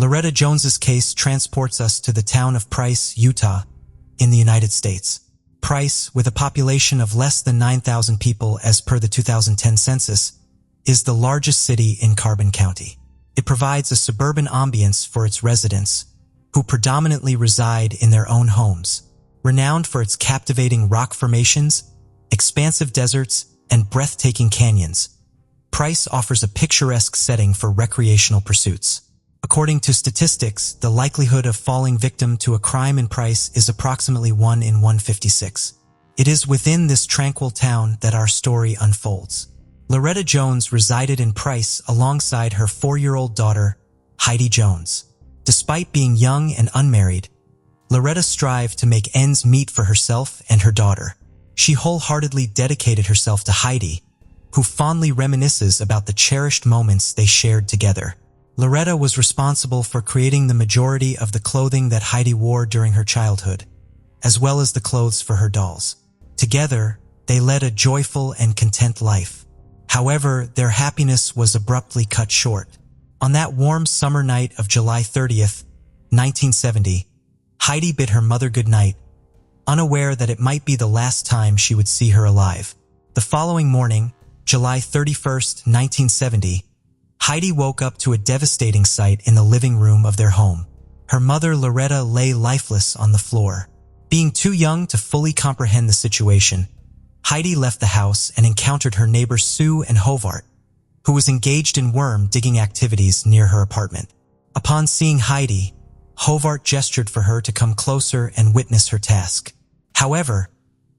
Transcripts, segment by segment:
Loretta Jones's case transports us to the town of Price, Utah, in the United States. Price, with a population of less than 9,000 people as per the 2010 census, is the largest city in Carbon County. It provides a suburban ambience for its residents, who predominantly reside in their own homes. Renowned for its captivating rock formations, expansive deserts, and breathtaking canyons, Price offers a picturesque setting for recreational pursuits. According to statistics, the likelihood of falling victim to a crime in Price is approximately 1 in 156. It is within this tranquil town that our story unfolds. Loretta Jones resided in Price alongside her 4-year-old daughter, Heidi Jones. Despite being young and unmarried, Loretta strived to make ends meet for herself and her daughter. She wholeheartedly dedicated herself to Heidi, who fondly reminisces about the cherished moments they shared together. Loretta was responsible for creating the majority of the clothing that Heidi wore during her childhood, as well as the clothes for her dolls. Together, they led a joyful and content life. However, their happiness was abruptly cut short. On that warm summer night of July 30th, 1970, Heidi bid her mother goodnight, unaware that it might be the last time she would see her alive. The following morning, July 31st, 1970, Heidi woke up to a devastating sight in the living room of their home. Her mother, Loretta, lay lifeless on the floor. Being too young to fully comprehend the situation, Heidi left the house and encountered her neighbors Sue and Hovart, who was engaged in worm-digging activities near her apartment. Upon seeing Heidi, Hovart gestured for her to come closer and witness her task. However,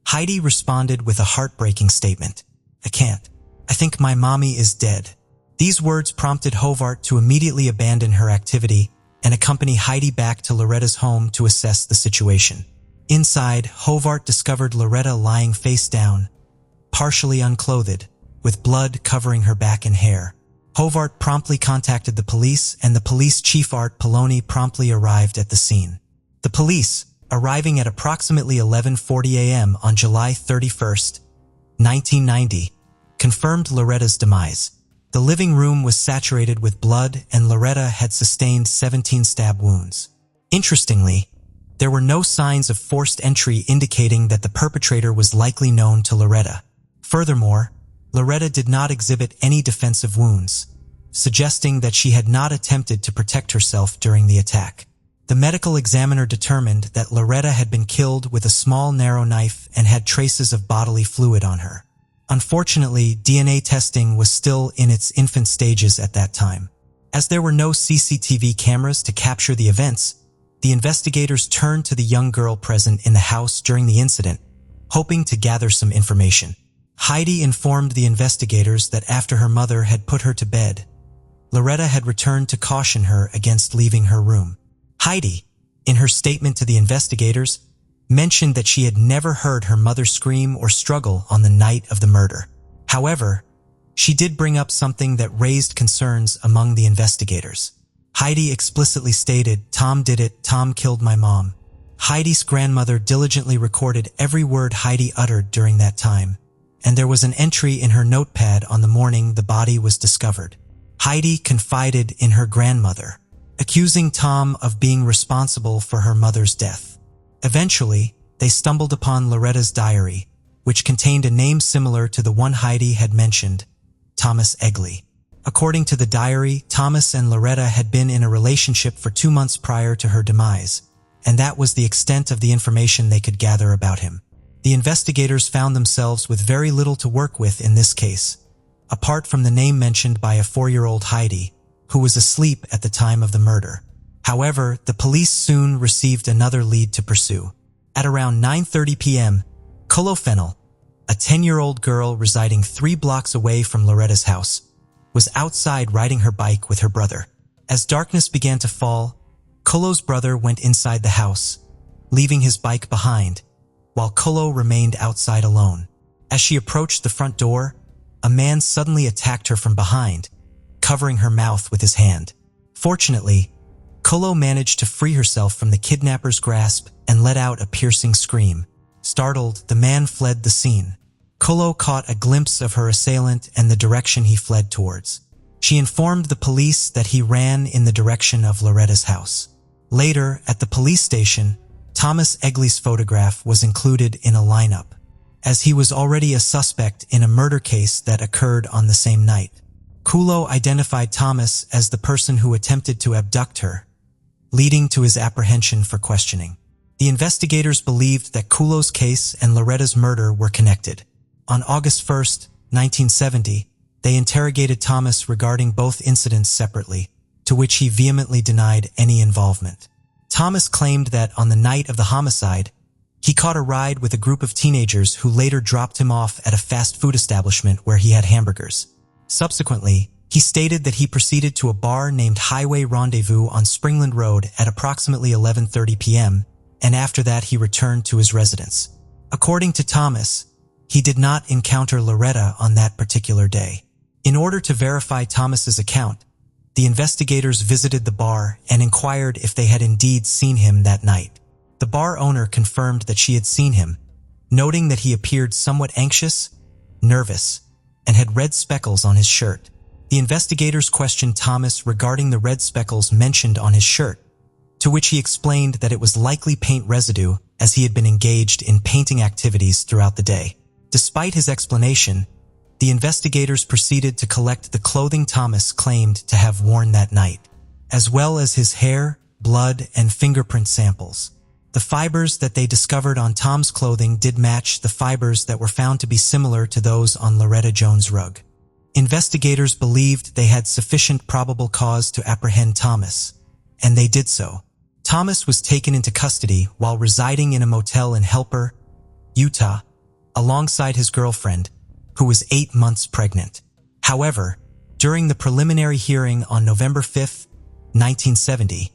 Heidi responded with a heartbreaking statement. "I can't. I think my mommy is dead." These words prompted Hovart to immediately abandon her activity and accompany Heidi back to Loretta's home to assess the situation. Inside, Hovart discovered Loretta lying face down, partially unclothed, with blood covering her back and hair. Hovart promptly contacted the police, and the police chief Art Poloni promptly arrived at the scene. The police, arriving at approximately 11:40 a.m. on July 31st, 1990, confirmed Loretta's demise. The living room was saturated with blood, and Loretta had sustained 17 stab wounds. Interestingly, there were no signs of forced entry indicating that the perpetrator was likely known to Loretta. Furthermore, Loretta did not exhibit any defensive wounds, suggesting that she had not attempted to protect herself during the attack. The medical examiner determined that Loretta had been killed with a small narrow knife and had traces of bodily fluid on her. Unfortunately, DNA testing was still in its infant stages at that time. As there were no CCTV cameras to capture the events, the investigators turned to the young girl present in the house during the incident, hoping to gather some information. Heidi informed the investigators that after her mother had put her to bed, Loretta had returned to caution her against leaving her room. Heidi, in her statement to the investigators, mentioned that she had never heard her mother scream or struggle on the night of the murder. However, she did bring up something that raised concerns among the investigators. Heidi explicitly stated, "Tom did it, Tom killed my mom." Heidi's grandmother diligently recorded every word Heidi uttered during that time, and there was an entry in her notepad on the morning the body was discovered. Heidi confided in her grandmother, accusing Tom of being responsible for her mother's death. Eventually, they stumbled upon Loretta's diary, which contained a name similar to the one Heidi had mentioned, Thomas Egley. According to the diary, Thomas and Loretta had been in a relationship for 2 months prior to her demise, and that was the extent of the information they could gather about him. The investigators found themselves with very little to work with in this case, apart from the name mentioned by a 4-year-old Heidi, who was asleep at the time of the murder. However, the police soon received another lead to pursue. At around 9:30 p.m., Kolo Fennell, a 10-year-old girl residing 3 blocks away from Loretta's house, was outside riding her bike with her brother. As darkness began to fall, Kolo's brother went inside the house, leaving his bike behind, while Kolo remained outside alone. As she approached the front door, a man suddenly attacked her from behind, covering her mouth with his hand. Fortunately, Kolo managed to free herself from the kidnapper's grasp and let out a piercing scream. Startled, the man fled the scene. Kolo caught a glimpse of her assailant and the direction he fled towards. She informed the police that he ran in the direction of Loretta's house. Later, at the police station, Thomas Egley's photograph was included in a lineup, as he was already a suspect in a murder case that occurred on the same night. Kulo identified Thomas as the person who attempted to abduct her, leading to his apprehension for questioning. The investigators believed that Kulo's case and Loretta's murder were connected. On August 1, 1970, they interrogated Thomas regarding both incidents separately, to which he vehemently denied any involvement. Thomas claimed that on the night of the homicide, he caught a ride with a group of teenagers who later dropped him off at a fast food establishment where he had hamburgers. Subsequently, he stated that he proceeded to a bar named Highway Rendezvous on Springland Road at approximately 11:30 p.m., and after that he returned to his residence. According to Thomas, he did not encounter Loretta on that particular day. In order to verify Thomas's account, the investigators visited the bar and inquired if they had indeed seen him that night. The bar owner confirmed that she had seen him, noting that he appeared somewhat anxious, nervous, and had red speckles on his shirt. The investigators questioned Thomas regarding the red speckles mentioned on his shirt, to which he explained that it was likely paint residue as he had been engaged in painting activities throughout the day. Despite his explanation, the investigators proceeded to collect the clothing Thomas claimed to have worn that night, as well as his hair, blood, and fingerprint samples. The fibers that they discovered on Tom's clothing did match the fibers that were found to be similar to those on Loretta Jones' rug. Investigators believed they had sufficient probable cause to apprehend Thomas, and they did so. Thomas was taken into custody while residing in a motel in Helper, Utah, alongside his girlfriend, who was 8 months pregnant. However, during the preliminary hearing on November 5, 1970,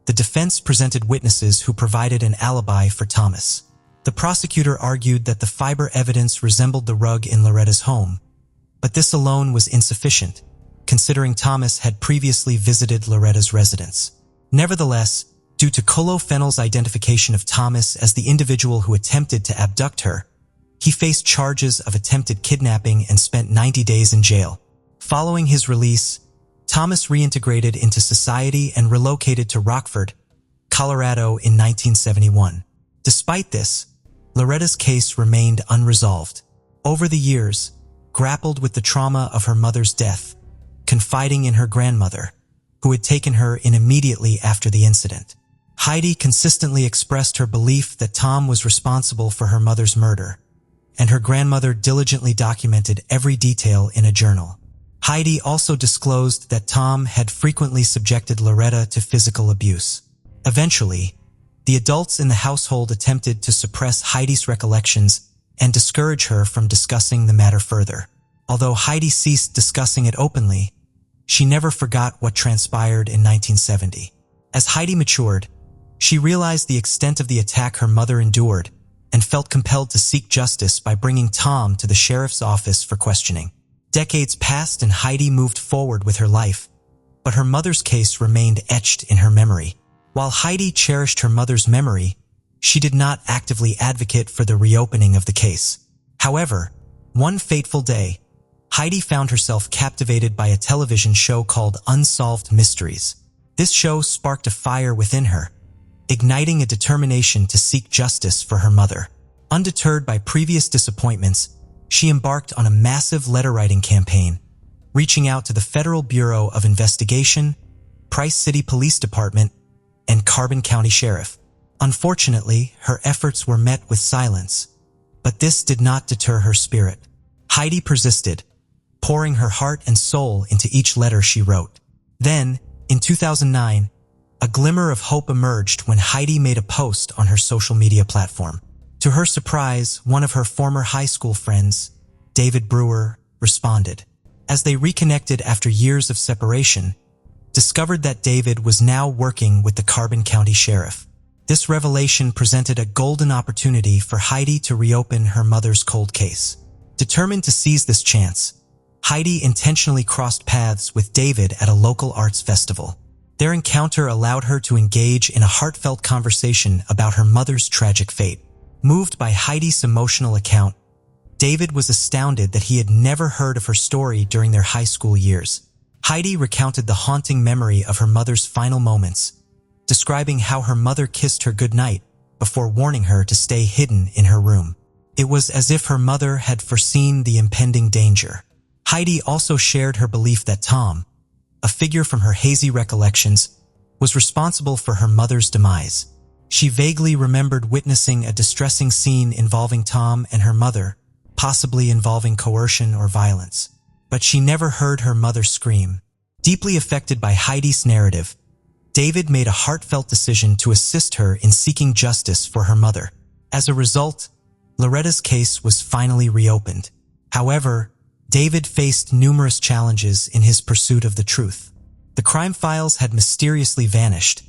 the defense presented witnesses who provided an alibi for Thomas. The prosecutor argued that the fiber evidence resembled the rug in Loretta's home, but this alone was insufficient, considering Thomas had previously visited Loretta's residence. Nevertheless, due to Kulo Fennell's identification of Thomas as the individual who attempted to abduct her, he faced charges of attempted kidnapping and spent 90 days in jail. Following his release, Thomas reintegrated into society and relocated to Rockford, Colorado in 1971. Despite this, Loretta's case remained unresolved. Over the years, grappled with the trauma of her mother's death, confiding in her grandmother, who had taken her in immediately after the incident. Heidi consistently expressed her belief that Tom was responsible for her mother's murder, and her grandmother diligently documented every detail in a journal. Heidi also disclosed that Tom had frequently subjected Loretta to physical abuse. Eventually, the adults in the household attempted to suppress Heidi's recollections and discourage her from discussing the matter further. Although Heidi ceased discussing it openly, she never forgot what transpired in 1970. As Heidi matured, she realized the extent of the attack her mother endured and felt compelled to seek justice by bringing Tom to the sheriff's office for questioning. Decades passed and Heidi moved forward with her life, but her mother's case remained etched in her memory. While Heidi cherished her mother's memory, she did not actively advocate for the reopening of the case. However, one fateful day, Heidi found herself captivated by a television show called Unsolved Mysteries. This show sparked a fire within her, igniting a determination to seek justice for her mother. Undeterred by previous disappointments, she embarked on a massive letter-writing campaign, reaching out to the Federal Bureau of Investigation, Price City Police Department, and Carbon County Sheriff. Unfortunately, her efforts were met with silence, but this did not deter her spirit. Heidi persisted, pouring her heart and soul into each letter she wrote. Then, in 2009, a glimmer of hope emerged when Heidi made a post on her social media platform. To her surprise, one of her former high school friends, David Brewer, responded. As they reconnected after years of separation, discovered that David was now working with the Carbon County Sheriff. This revelation presented a golden opportunity for Heidi to reopen her mother's cold case. Determined to seize this chance, Heidi intentionally crossed paths with David at a local arts festival. Their encounter allowed her to engage in a heartfelt conversation about her mother's tragic fate. Moved by Heidi's emotional account, David was astounded that he had never heard of her story during their high school years. Heidi recounted the haunting memory of her mother's final moments, describing how her mother kissed her goodnight before warning her to stay hidden in her room. It was as if her mother had foreseen the impending danger. Heidi also shared her belief that Tom, a figure from her hazy recollections, was responsible for her mother's demise. She vaguely remembered witnessing a distressing scene involving Tom and her mother, possibly involving coercion or violence. But she never heard her mother scream. Deeply affected by Heidi's narrative, David made a heartfelt decision to assist her in seeking justice for her mother. As a result, Loretta's case was finally reopened. However, David faced numerous challenges in his pursuit of the truth. The crime files had mysteriously vanished,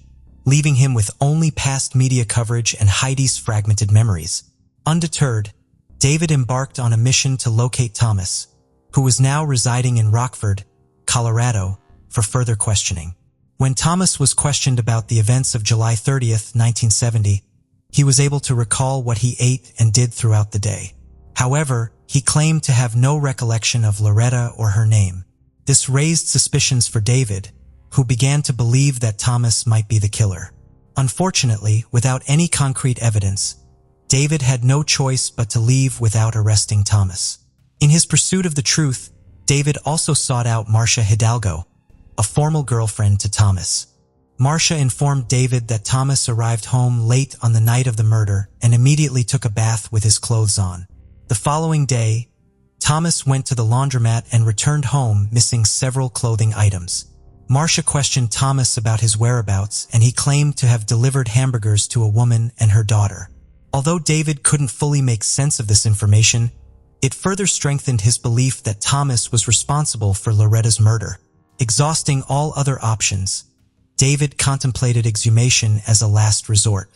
leaving him with only past media coverage and Heidi's fragmented memories. Undeterred, David embarked on a mission to locate Thomas, who was now residing in Rockford, Colorado, for further questioning. When Thomas was questioned about the events of July 30th, 1970, he was able to recall what he ate and did throughout the day. However, he claimed to have no recollection of Loretta or her name. This raised suspicions for David, who began to believe that Thomas might be the killer. Unfortunately, without any concrete evidence, David had no choice but to leave without arresting Thomas. In his pursuit of the truth, David also sought out Marcia Hidalgo, a former girlfriend to Thomas. Marcia informed David that Thomas arrived home late on the night of the murder and immediately took a bath with his clothes on. The following day, Thomas went to the laundromat and returned home missing several clothing items. Marcia questioned Thomas about his whereabouts, and he claimed to have delivered hamburgers to a woman and her daughter. Although David couldn't fully make sense of this information, it further strengthened his belief that Thomas was responsible for Loretta's murder. Exhausting all other options, David contemplated exhumation as a last resort.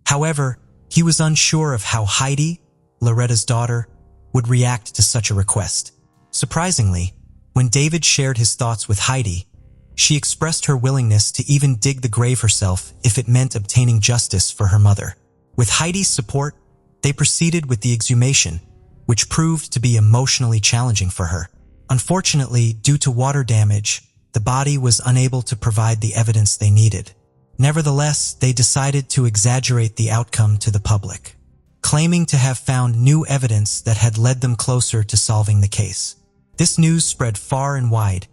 However, he was unsure of how Heidi, Loretta's daughter, would react to such a request. Surprisingly, when David shared his thoughts with Heidi, she expressed her willingness to even dig the grave herself if it meant obtaining justice for her mother. With Heidi's support, they proceeded with the exhumation, which proved to be emotionally challenging for her. Unfortunately, due to water damage, the body was unable to provide the evidence they needed. Nevertheless, they decided to exaggerate the outcome to the public, claiming to have found new evidence that had led them closer to solving the case. This news spread far and wide,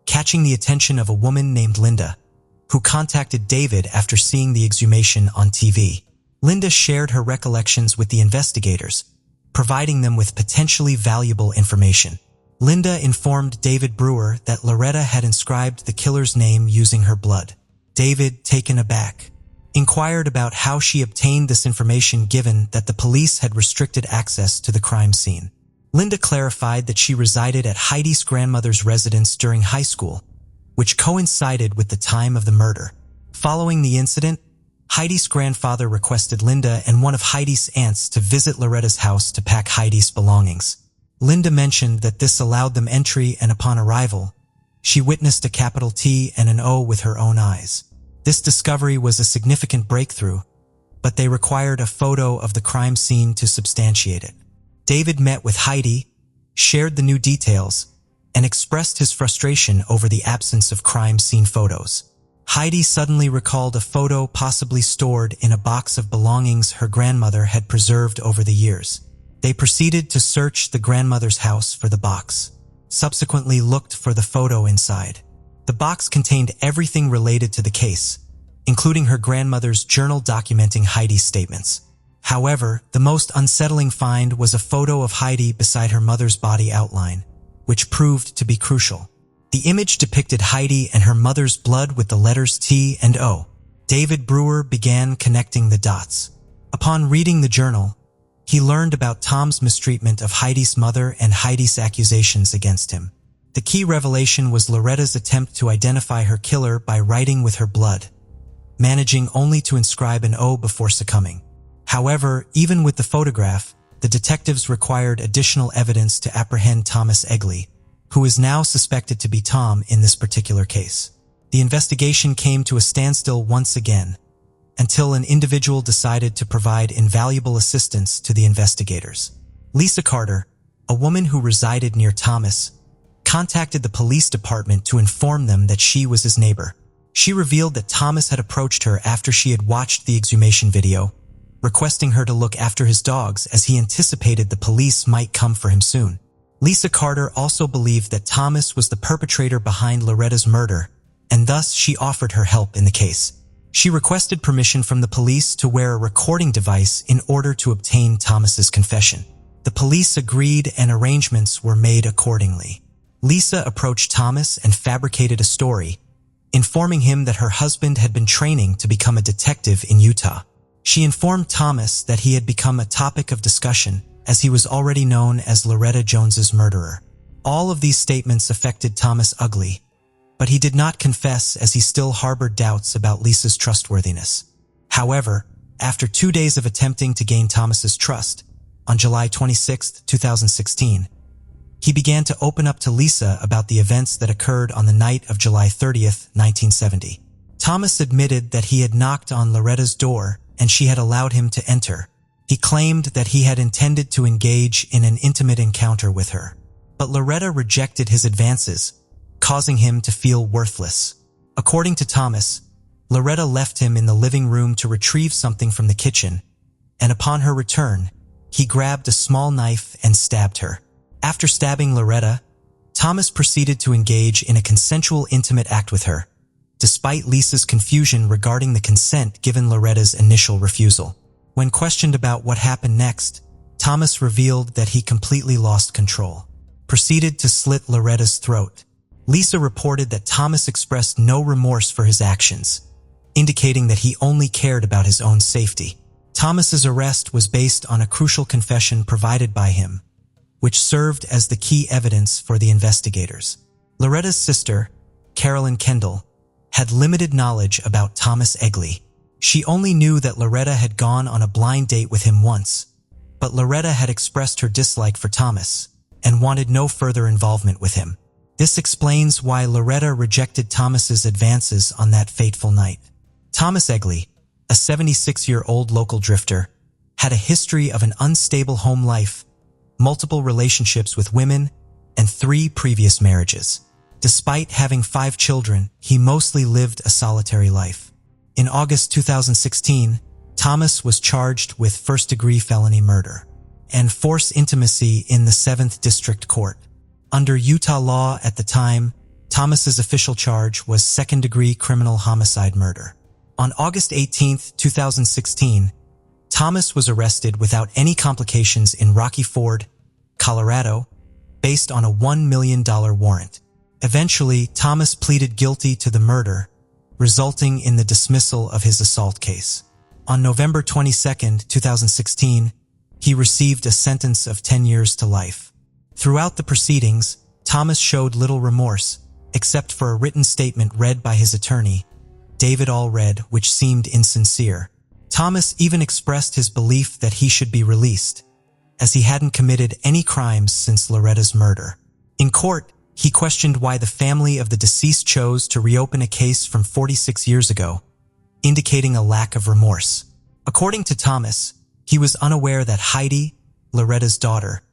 catching the attention of a woman named Linda, who contacted David after seeing the exhumation on TV. Linda shared her recollections with the investigators, providing them with potentially valuable information. Linda informed David Brewer that Loretta had inscribed the killer's name using her blood. David, taken aback, inquired about how she obtained this information given that the police had restricted access to the crime scene. Linda clarified that she resided at Heidi's grandmother's residence during high school, which coincided with the time of the murder. Following the incident, Heidi's grandfather requested Linda and one of Heidi's aunts to visit Loretta's house to pack Heidi's belongings. Linda mentioned that this allowed them entry, and upon arrival, she witnessed a capital T and an O with her own eyes. This discovery was a significant breakthrough, but they required a photo of the crime scene to substantiate it. David met with Heidi, shared the new details, and expressed his frustration over the absence of crime scene photos. Heidi suddenly recalled a photo possibly stored in a box of belongings her grandmother had preserved over the years. They proceeded to search the grandmother's house for the box, subsequently looked for the photo inside. The box contained everything related to the case, including her grandmother's journal documenting Heidi's statements. However, the most unsettling find was a photo of Heidi beside her mother's body outline, which proved to be crucial. The image depicted Heidi and her mother's blood with the letters T and O. David Brewer began connecting the dots. Upon reading the journal, he learned about Tom's mistreatment of Heidi's mother and Heidi's accusations against him. The key revelation was Loretta's attempt to identify her killer by writing with her blood, managing only to inscribe an O before succumbing. However, even with the photograph, the detectives required additional evidence to apprehend Thomas Egley, who is now suspected to be Tom in this particular case. The investigation came to a standstill once again, until an individual decided to provide invaluable assistance to the investigators. Lisa Carter, a woman who resided near Thomas, contacted the police department to inform them that she was his neighbor. She revealed that Thomas had approached her after she had watched the exhumation video, requesting her to look after his dogs as he anticipated the police might come for him soon. Lisa Carter also believed that Thomas was the perpetrator behind Loretta's murder, and thus she offered her help in the case. She requested permission from the police to wear a recording device in order to obtain Thomas's confession. The police agreed and arrangements were made accordingly. Lisa approached Thomas and fabricated a story, informing him that her husband had been training to become a detective in Utah. She informed Thomas that he had become a topic of discussion as he was already known as Loretta Jones's murderer. All of these statements affected Thomas ugly, but he did not confess as he still harbored doubts about Lisa's trustworthiness. However, after 2 days of attempting to gain Thomas's trust, on July 26, 2016, he began to open up to Lisa about the events that occurred on the night of July 30, 1970. Thomas admitted that he had knocked on Loretta's door and she had allowed him to enter. He claimed that he had intended to engage in an intimate encounter with her, but Loretta rejected his advances, causing him to feel worthless. According to Thomas, Loretta left him in the living room to retrieve something from the kitchen, and upon her return, he grabbed a small knife and stabbed her. After stabbing Loretta, Thomas proceeded to engage in a consensual intimate act with her, despite Lisa's confusion regarding the consent given Loretta's initial refusal. When questioned about what happened next, Thomas revealed that he completely lost control, proceeded to slit Loretta's throat. Lisa reported that Thomas expressed no remorse for his actions, indicating that he only cared about his own safety. Thomas's arrest was based on a crucial confession provided by him, which served as the key evidence for the investigators. Loretta's sister, Carolyn Kendall, had limited knowledge about Thomas Egley. She only knew that Loretta had gone on a blind date with him once, but Loretta had expressed her dislike for Thomas and wanted no further involvement with him. This explains why Loretta rejected Thomas's advances on that fateful night. Thomas Egley, a 76-year-old local drifter, had a history of an unstable home life, multiple relationships with women, and 3 previous marriages. Despite having 5 children, he mostly lived a solitary life. In August 2016, Thomas was charged with first-degree felony murder and forced intimacy in the 7th District Court. Under Utah law at the time, Thomas's official charge was second-degree criminal homicide murder. On August 18, 2016, Thomas was arrested without any complications in Rocky Ford, Colorado, based on a $1 million warrant. Eventually, Thomas pleaded guilty to the murder, resulting in the dismissal of his assault case. On November 22, 2016, he received a sentence of 10 years to life. Throughout the proceedings, Thomas showed little remorse, except for a written statement read by his attorney, David Allred, which seemed insincere. Thomas even expressed his belief that he should be released, as he hadn't committed any crimes since Loretta's murder. In court, he questioned why the family of the deceased chose to reopen a case from 46 years ago, indicating a lack of remorse. According to Thomas, he was unaware that Heidi, Loretta's daughter,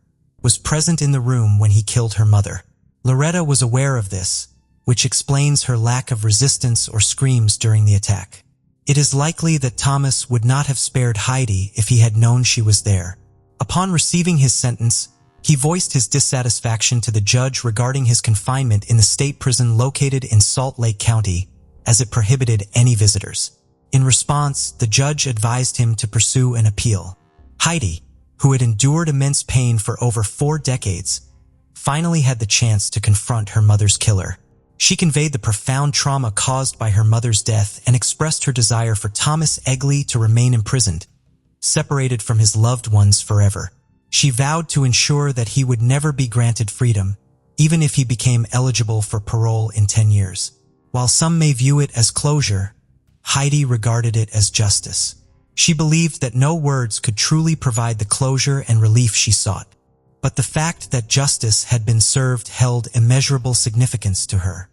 was present in the room when he killed her mother. Loretta was aware of this, which explains her lack of resistance or screams during the attack. It is likely that Thomas would not have spared Heidi if he had known she was there. Upon receiving his sentence, he voiced his dissatisfaction to the judge regarding his confinement in the state prison located in Salt Lake County, as it prohibited any visitors. In response, the judge advised him to pursue an appeal. Heidi, who had endured immense pain for over 4 decades, finally had the chance to confront her mother's killer. She conveyed the profound trauma caused by her mother's death and expressed her desire for Thomas Egley to remain imprisoned, separated from his loved ones forever. She vowed to ensure that he would never be granted freedom, even if he became eligible for parole in 10 years. While some may view it as closure, Heidi regarded it as justice. She believed that no words could truly provide the closure and relief she sought, but the fact that justice had been served held immeasurable significance to her.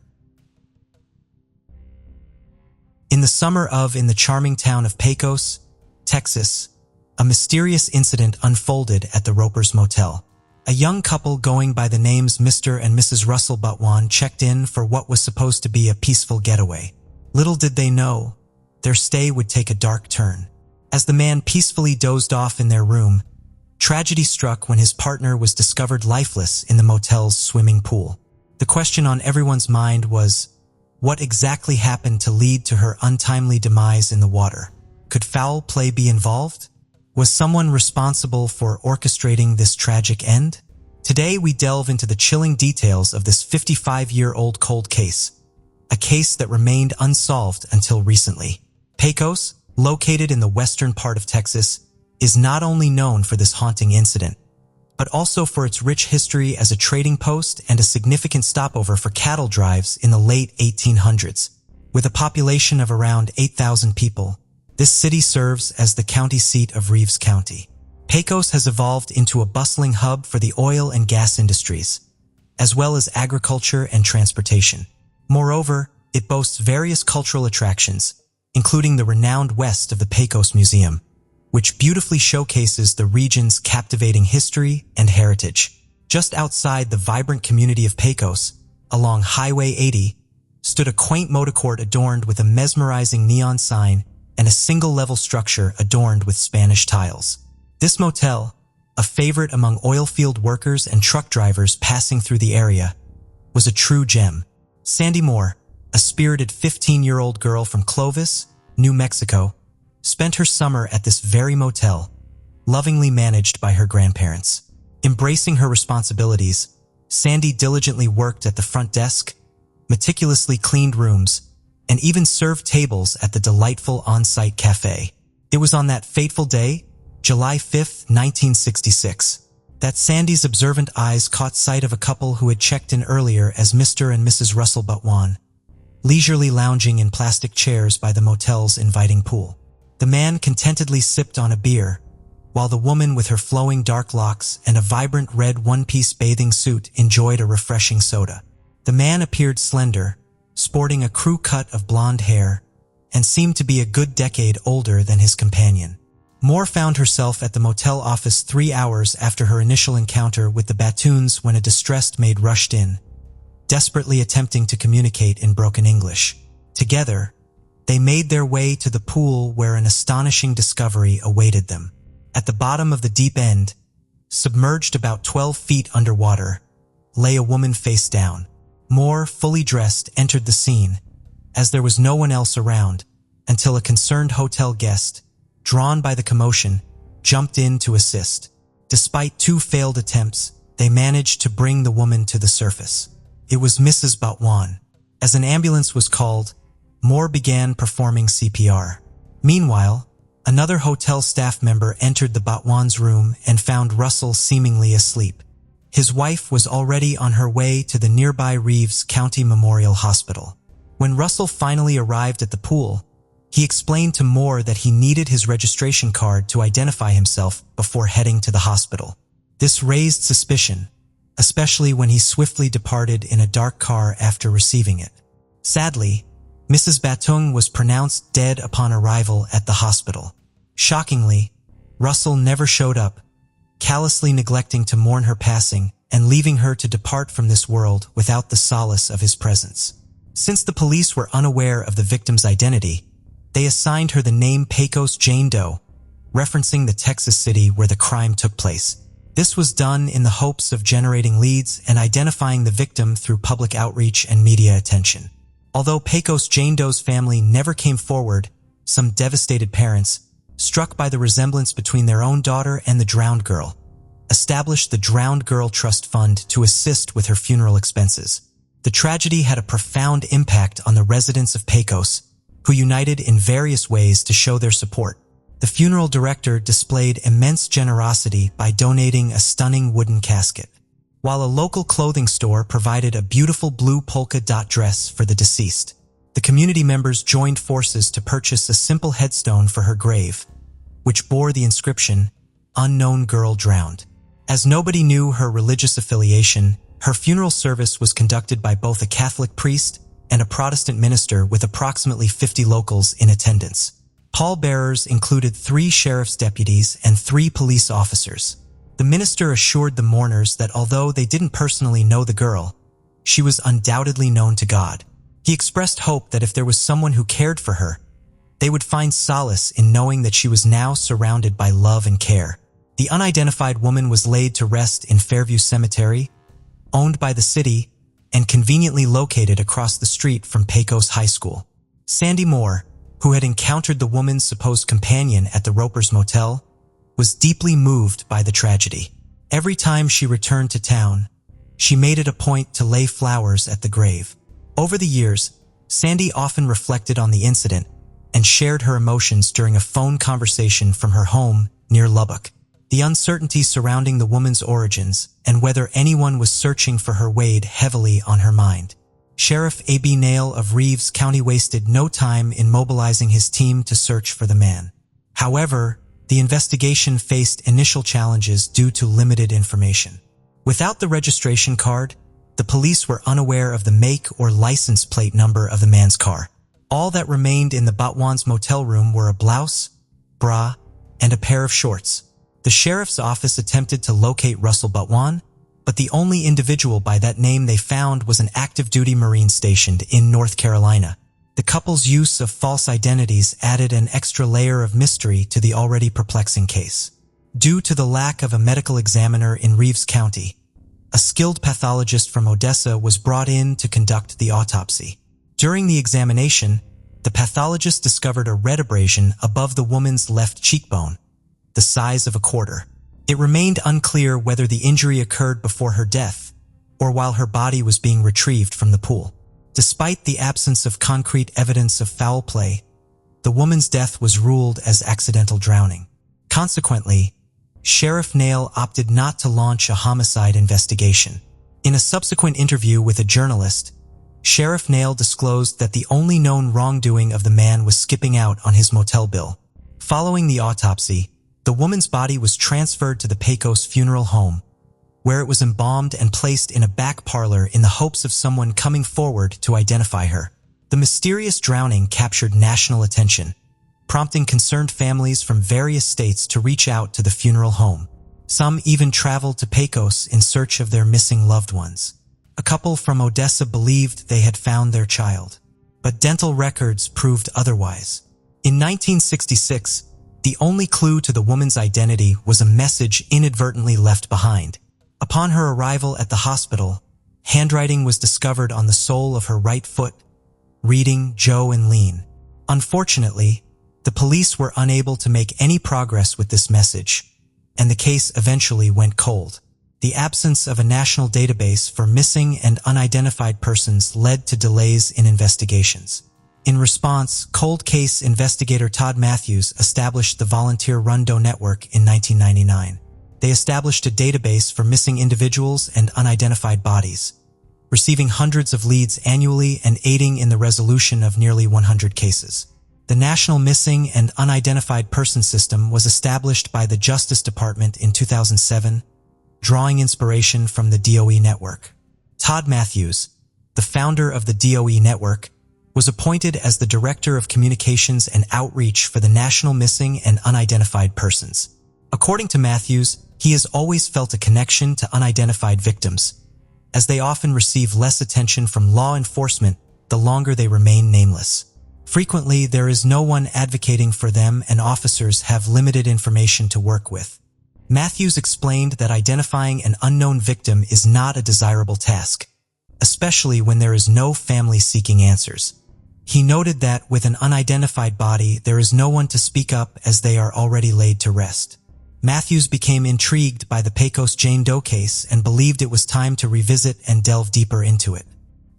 In the summer in the charming town of Pecos, Texas, a mysterious incident unfolded at the Roper's Motel. A young couple going by the names Mr. and Mrs. Russell Butwan checked in for what was supposed to be a peaceful getaway. Little did they know, their stay would take a dark turn. As the man peacefully dozed off in their room, tragedy struck when his partner was discovered lifeless in the motel's swimming pool. The question on everyone's mind was, what exactly happened to lead to her untimely demise in the water? Could foul play be involved? Was someone responsible for orchestrating this tragic end? Today we delve into the chilling details of this 55-year-old cold case, a case that remained unsolved until recently. Pecos, located in the western part of Texas, is not only known for this haunting incident, but also for its rich history as a trading post and a significant stopover for cattle drives in the late 1800s. With a population of around 8,000 people, this city serves as the county seat of Reeves County. Pecos has evolved into a bustling hub for the oil and gas industries, as well as agriculture and transportation. Moreover, it boasts various cultural attractions, including the renowned West of the Pecos Museum, which beautifully showcases the region's captivating history and heritage. Just outside the vibrant community of Pecos, along Highway 80, stood a quaint motor court adorned with a mesmerizing neon sign and a single-level structure adorned with Spanish tiles. This motel, a favorite among oil field workers and truck drivers passing through the area, was a true gem. Sandy Moore, a spirited 15-year-old girl from Clovis, New Mexico, spent her summer at this very motel, lovingly managed by her grandparents. Embracing her responsibilities, Sandy diligently worked at the front desk, meticulously cleaned rooms, and even served tables at the delightful on-site cafe. It was on that fateful day, July 5, 1966, that Sandy's observant eyes caught sight of a couple who had checked in earlier as Mr. and Mrs. Russell Butwan, leisurely lounging in plastic chairs by the motel's inviting pool. The man contentedly sipped on a beer, while the woman with her flowing dark locks and a vibrant red one-piece bathing suit enjoyed a refreshing soda. The man appeared slender, sporting a crew cut of blonde hair, and seemed to be a good decade older than his companion. Moore found herself at the motel office 3 hours after her initial encounter with the Batoons when a distressed maid rushed in, desperately attempting to communicate in broken English. Together, they made their way to the pool where an astonishing discovery awaited them. At the bottom of the deep end, submerged about 12 feet underwater, lay a woman face down. Moore, fully dressed, entered the scene, as there was no one else around, until a concerned hotel guest, drawn by the commotion, jumped in to assist. Despite 2 failed attempts, they managed to bring the woman to the surface. It was Mrs. Butwan. As an ambulance was called, Moore began performing CPR. Meanwhile, another hotel staff member entered the Butwan's room and found Russell seemingly asleep. His wife was already on her way to the nearby Reeves County Memorial Hospital. When Russell finally arrived at the pool, he explained to Moore that he needed his registration card to identify himself before heading to the hospital. This raised suspicion, especially when he swiftly departed in a dark car after receiving it. Sadly, Mrs. Batung was pronounced dead upon arrival at the hospital. Shockingly, Russell never showed up, callously neglecting to mourn her passing and leaving her to depart from this world without the solace of his presence. Since the police were unaware of the victim's identity, they assigned her the name Pecos Jane Doe, referencing the Texas city where the crime took place. This was done in the hopes of generating leads and identifying the victim through public outreach and media attention. Although Pecos Jane Doe's family never came forward, some devastated parents, struck by the resemblance between their own daughter and the drowned girl, established the Drowned Girl Trust Fund to assist with her funeral expenses. The tragedy had a profound impact on the residents of Pecos, who united in various ways to show their support. The funeral director displayed immense generosity by donating a stunning wooden casket, while a local clothing store provided a beautiful blue polka dot dress for the deceased. The community members joined forces to purchase a simple headstone for her grave, which bore the inscription, "Unknown Girl Drowned." As nobody knew her religious affiliation, her funeral service was conducted by both a Catholic priest and a Protestant minister with approximately 50 locals in attendance. Pallbearers included 3 sheriff's deputies and 3 police officers. The minister assured the mourners that although they didn't personally know the girl, she was undoubtedly known to God. He expressed hope that if there was someone who cared for her, they would find solace in knowing that she was now surrounded by love and care. The unidentified woman was laid to rest in Fairview Cemetery, owned by the city and conveniently located across the street from Pecos High School. Sandy Moore, who had encountered the woman's supposed companion at the Ropers Motel, was deeply moved by the tragedy. Every time she returned to town, she made it a point to lay flowers at the grave. Over the years, Sandy often reflected on the incident and shared her emotions during a phone conversation from her home near Lubbock. The uncertainty surrounding the woman's origins and whether anyone was searching for her weighed heavily on her mind. Sheriff A.B. Nail of Reeves County wasted no time in mobilizing his team to search for the man. However, the investigation faced initial challenges due to limited information. Without the registration card, the police were unaware of the make or license plate number of the man's car. All that remained in the Batwan's motel room were a blouse, bra, and a pair of shorts. The sheriff's office attempted to locate Russell Batwan, but the only individual by that name they found was an active-duty Marine stationed in North Carolina. The couple's use of false identities added an extra layer of mystery to the already perplexing case. Due to the lack of a medical examiner in Reeves County, a skilled pathologist from Odessa was brought in to conduct the autopsy. During the examination, the pathologist discovered a red abrasion above the woman's left cheekbone, the size of a quarter. It remained unclear whether the injury occurred before her death or while her body was being retrieved from the pool. Despite the absence of concrete evidence of foul play, the woman's death was ruled as accidental drowning. Consequently, Sheriff Nail opted not to launch a homicide investigation. In a subsequent interview with a journalist, Sheriff Nail disclosed that the only known wrongdoing of the man was skipping out on his motel bill. Following the autopsy, the woman's body was transferred to the Pecos funeral home, where it was embalmed and placed in a back parlor in the hopes of someone coming forward to identify her. The mysterious drowning captured national attention, prompting concerned families from various states to reach out to the funeral home. Some even traveled to Pecos in search of their missing loved ones. A couple from Odessa believed they had found their child, but dental records proved otherwise. In 1966, the only clue to the woman's identity was a message inadvertently left behind. Upon her arrival at the hospital, handwriting was discovered on the sole of her right foot, reading Joe and Lean. Unfortunately, the police were unable to make any progress with this message, and the case eventually went cold. The absence of a national database for missing and unidentified persons led to delays in investigations. In response, cold case investigator Todd Matthews established the Volunteer Rundo Network in 1999. They established a database for missing individuals and unidentified bodies, receiving hundreds of leads annually and aiding in the resolution of nearly 100 cases. The National Missing and Unidentified Person System was established by the Justice Department in 2007, drawing inspiration from the DOE network. Todd Matthews, the founder of the DOE network, was appointed as the Director of Communications and Outreach for the National Missing and Unidentified Persons. According to Matthews, he has always felt a connection to unidentified victims, as they often receive less attention from law enforcement the longer they remain nameless. Frequently, there is no one advocating for them and officers have limited information to work with. Matthews explained that identifying an unknown victim is not a desirable task, especially when there is no family seeking answers. He noted that with an unidentified body, there is no one to speak up as they are already laid to rest. Matthews became intrigued by the Pecos Jane Doe case and believed it was time to revisit and delve deeper into it.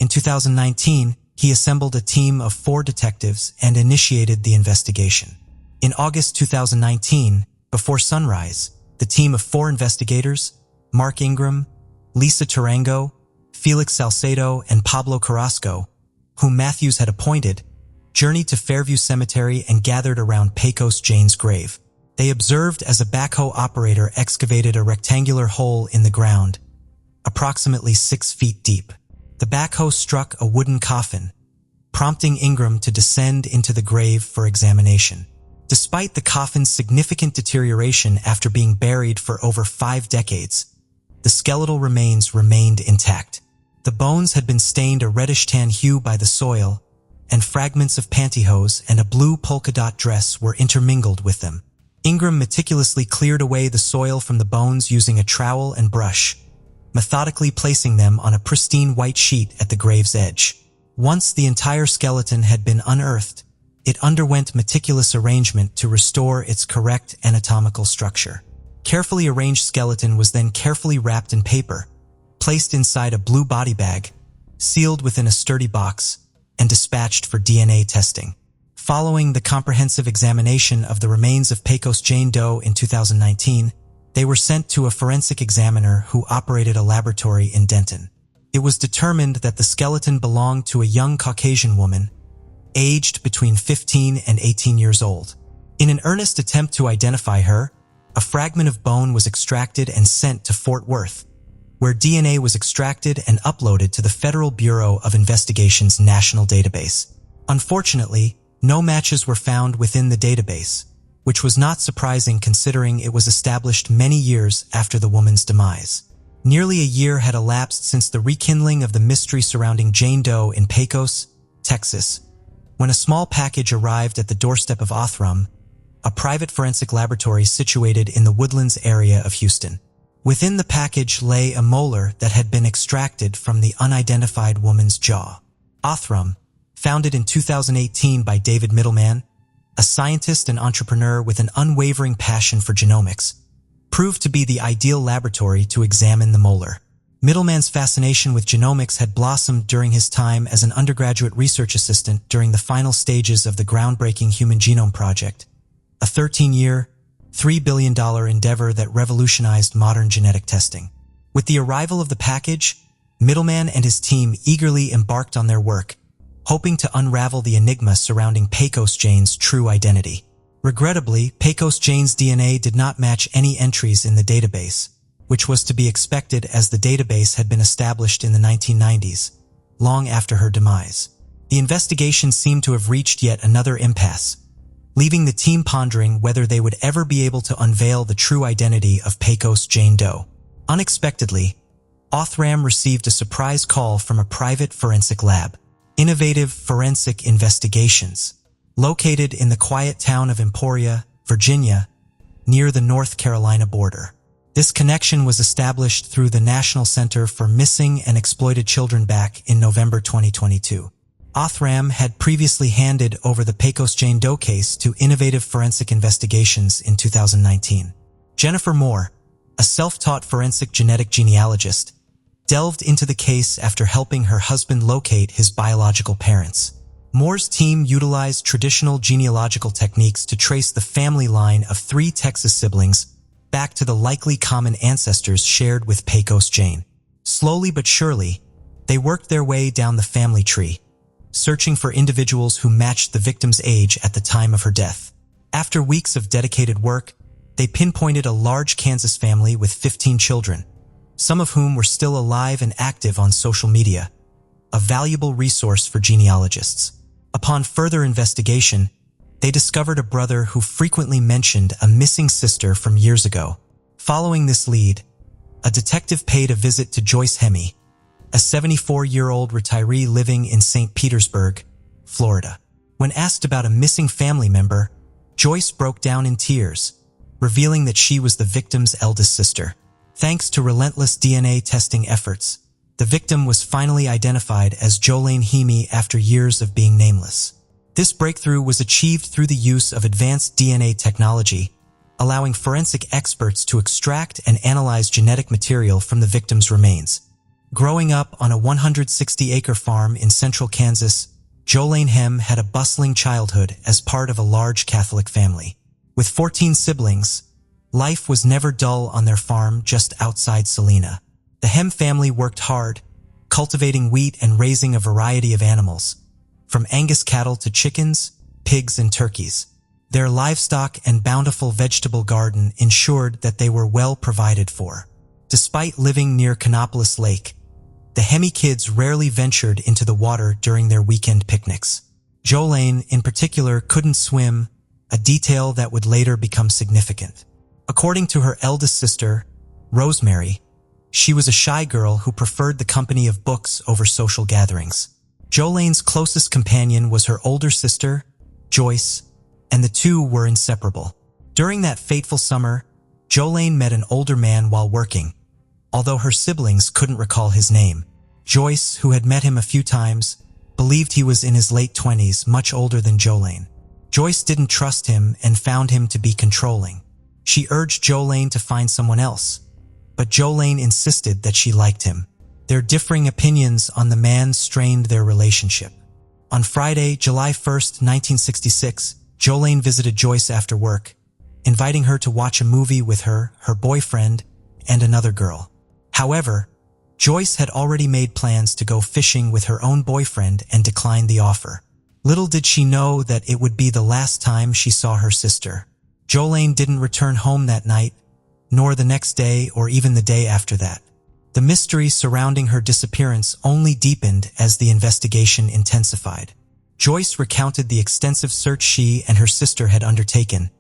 In 2019, he assembled a team of 4 detectives and initiated the investigation. In August 2019, before sunrise, the team of 4 investigators, Mark Ingram, Lisa Tarango, Felix Salcedo, and Pablo Carrasco, whom Matthews had appointed, journeyed to Fairview Cemetery and gathered around Pecos Jane's grave. They observed as a backhoe operator excavated a rectangular hole in the ground, approximately 6 feet deep. The backhoe struck a wooden coffin, prompting Ingram to descend into the grave for examination. Despite the coffin's significant deterioration after being buried for over 5 decades, the skeletal remains remained intact. The bones had been stained a reddish-tan hue by the soil, and fragments of pantyhose and a blue polka-dot dress were intermingled with them. Ingram meticulously cleared away the soil from the bones using a trowel and brush, methodically placing them on a pristine white sheet at the grave's edge. Once the entire skeleton had been unearthed, it underwent meticulous arrangement to restore its correct anatomical structure. Carefully arranged skeleton was then carefully wrapped in paper, placed inside a blue body bag, sealed within a sturdy box, and dispatched for DNA testing. Following the comprehensive examination of the remains of Pecos Jane Doe in 2019, they were sent to a forensic examiner who operated a laboratory in Denton. It was determined that the skeleton belonged to a young Caucasian woman, aged between 15 and 18 years old. In an earnest attempt to identify her, a fragment of bone was extracted and sent to Fort Worth, where DNA was extracted and uploaded to the Federal Bureau of Investigation's national database. Unfortunately, no matches were found within the database, which was not surprising considering it was established many years after the woman's demise. Nearly a year had elapsed since the rekindling of the mystery surrounding Jane Doe in Pecos, Texas, when a small package arrived at the doorstep of Othram, a private forensic laboratory situated in the Woodlands area of Houston. Within the package lay a molar that had been extracted from the unidentified woman's jaw. Othram, founded in 2018 by David Middleman, a scientist and entrepreneur with an unwavering passion for genomics, proved to be the ideal laboratory to examine the molar. Middleman's fascination with genomics had blossomed during his time as an undergraduate research assistant during the final stages of the groundbreaking Human Genome Project, a 13-year, $3 billion endeavor that revolutionized modern genetic testing. With the arrival of the package, Middleman and his team eagerly embarked on their work, hoping to unravel the enigma surrounding Pecos Jane's true identity. Regrettably, Pecos Jane's DNA did not match any entries in the database, which was to be expected as the database had been established in the 1990s, long after her demise. The investigation seemed to have reached yet another impasse, leaving the team pondering whether they would ever be able to unveil the true identity of Pecos Jane Doe. Unexpectedly, Othram received a surprise call from a private forensic lab, Innovative Forensic Investigations, located in the quiet town of Emporia, Virginia, near the North Carolina border. This connection was established through the National Center for Missing and Exploited Children back in November 2022. Othram had previously handed over the Pecos Jane Doe case to Innovative Forensic Investigations in 2019. Jennifer Moore, a self-taught forensic genetic genealogist, delved into the case after helping her husband locate his biological parents. Moore's team utilized traditional genealogical techniques to trace the family line of 3 Texas siblings back to the likely common ancestors shared with Pecos Jane. Slowly but surely, they worked their way down the family tree, searching for individuals who matched the victim's age at the time of her death. After weeks of dedicated work, they pinpointed a large Kansas family with 15 children, some of whom were still alive and active on social media, a valuable resource for genealogists. Upon further investigation, they discovered a brother who frequently mentioned a missing sister from years ago. Following this lead, a detective paid a visit to Joyce Hemme, a 74-year-old retiree living in St. Petersburg, Florida. When asked about a missing family member, Joyce broke down in tears, revealing that she was the victim's eldest sister. Thanks to relentless DNA testing efforts, the victim was finally identified as Jolene Hemme after years of being nameless. This breakthrough was achieved through the use of advanced DNA technology, allowing forensic experts to extract and analyze genetic material from the victim's remains. Growing up on a 160-acre farm in central Kansas, Jolene Hemme had a bustling childhood as part of a large Catholic family. With 14 siblings, life was never dull on their farm just outside Salina. The Hemme family worked hard, cultivating wheat and raising a variety of animals, from Angus cattle to chickens, pigs, and turkeys. Their livestock and bountiful vegetable garden ensured that they were well provided for. Despite living near Canopolis Lake, the Hemme kids rarely ventured into the water during their weekend picnics. Jolene, in particular, couldn't swim, a detail that would later become significant. According to her eldest sister, Rosemary, she was a shy girl who preferred the company of books over social gatherings. Jolene's closest companion was her older sister, Joyce, and the two were inseparable. During that fateful summer, Jolene met an older man while working, although her siblings couldn't recall his name. Joyce, who had met him a few times, believed he was in his late 20s, much older than Jolene. Joyce didn't trust him and found him to be controlling. She urged Jolene to find someone else, but Jolene insisted that she liked him. Their differing opinions on the man strained their relationship. On Friday, July 1st, 1966, Jolene visited Joyce after work, inviting her to watch a movie with her boyfriend, and another girl. However, Joyce had already made plans to go fishing with her own boyfriend and declined the offer. Little did she know that it would be the last time she saw her sister. Jolene didn't return home that night, nor the next day or even the day after that. The mystery surrounding her disappearance only deepened as the investigation intensified. Joyce recounted the extensive search she and her sister had undertaken,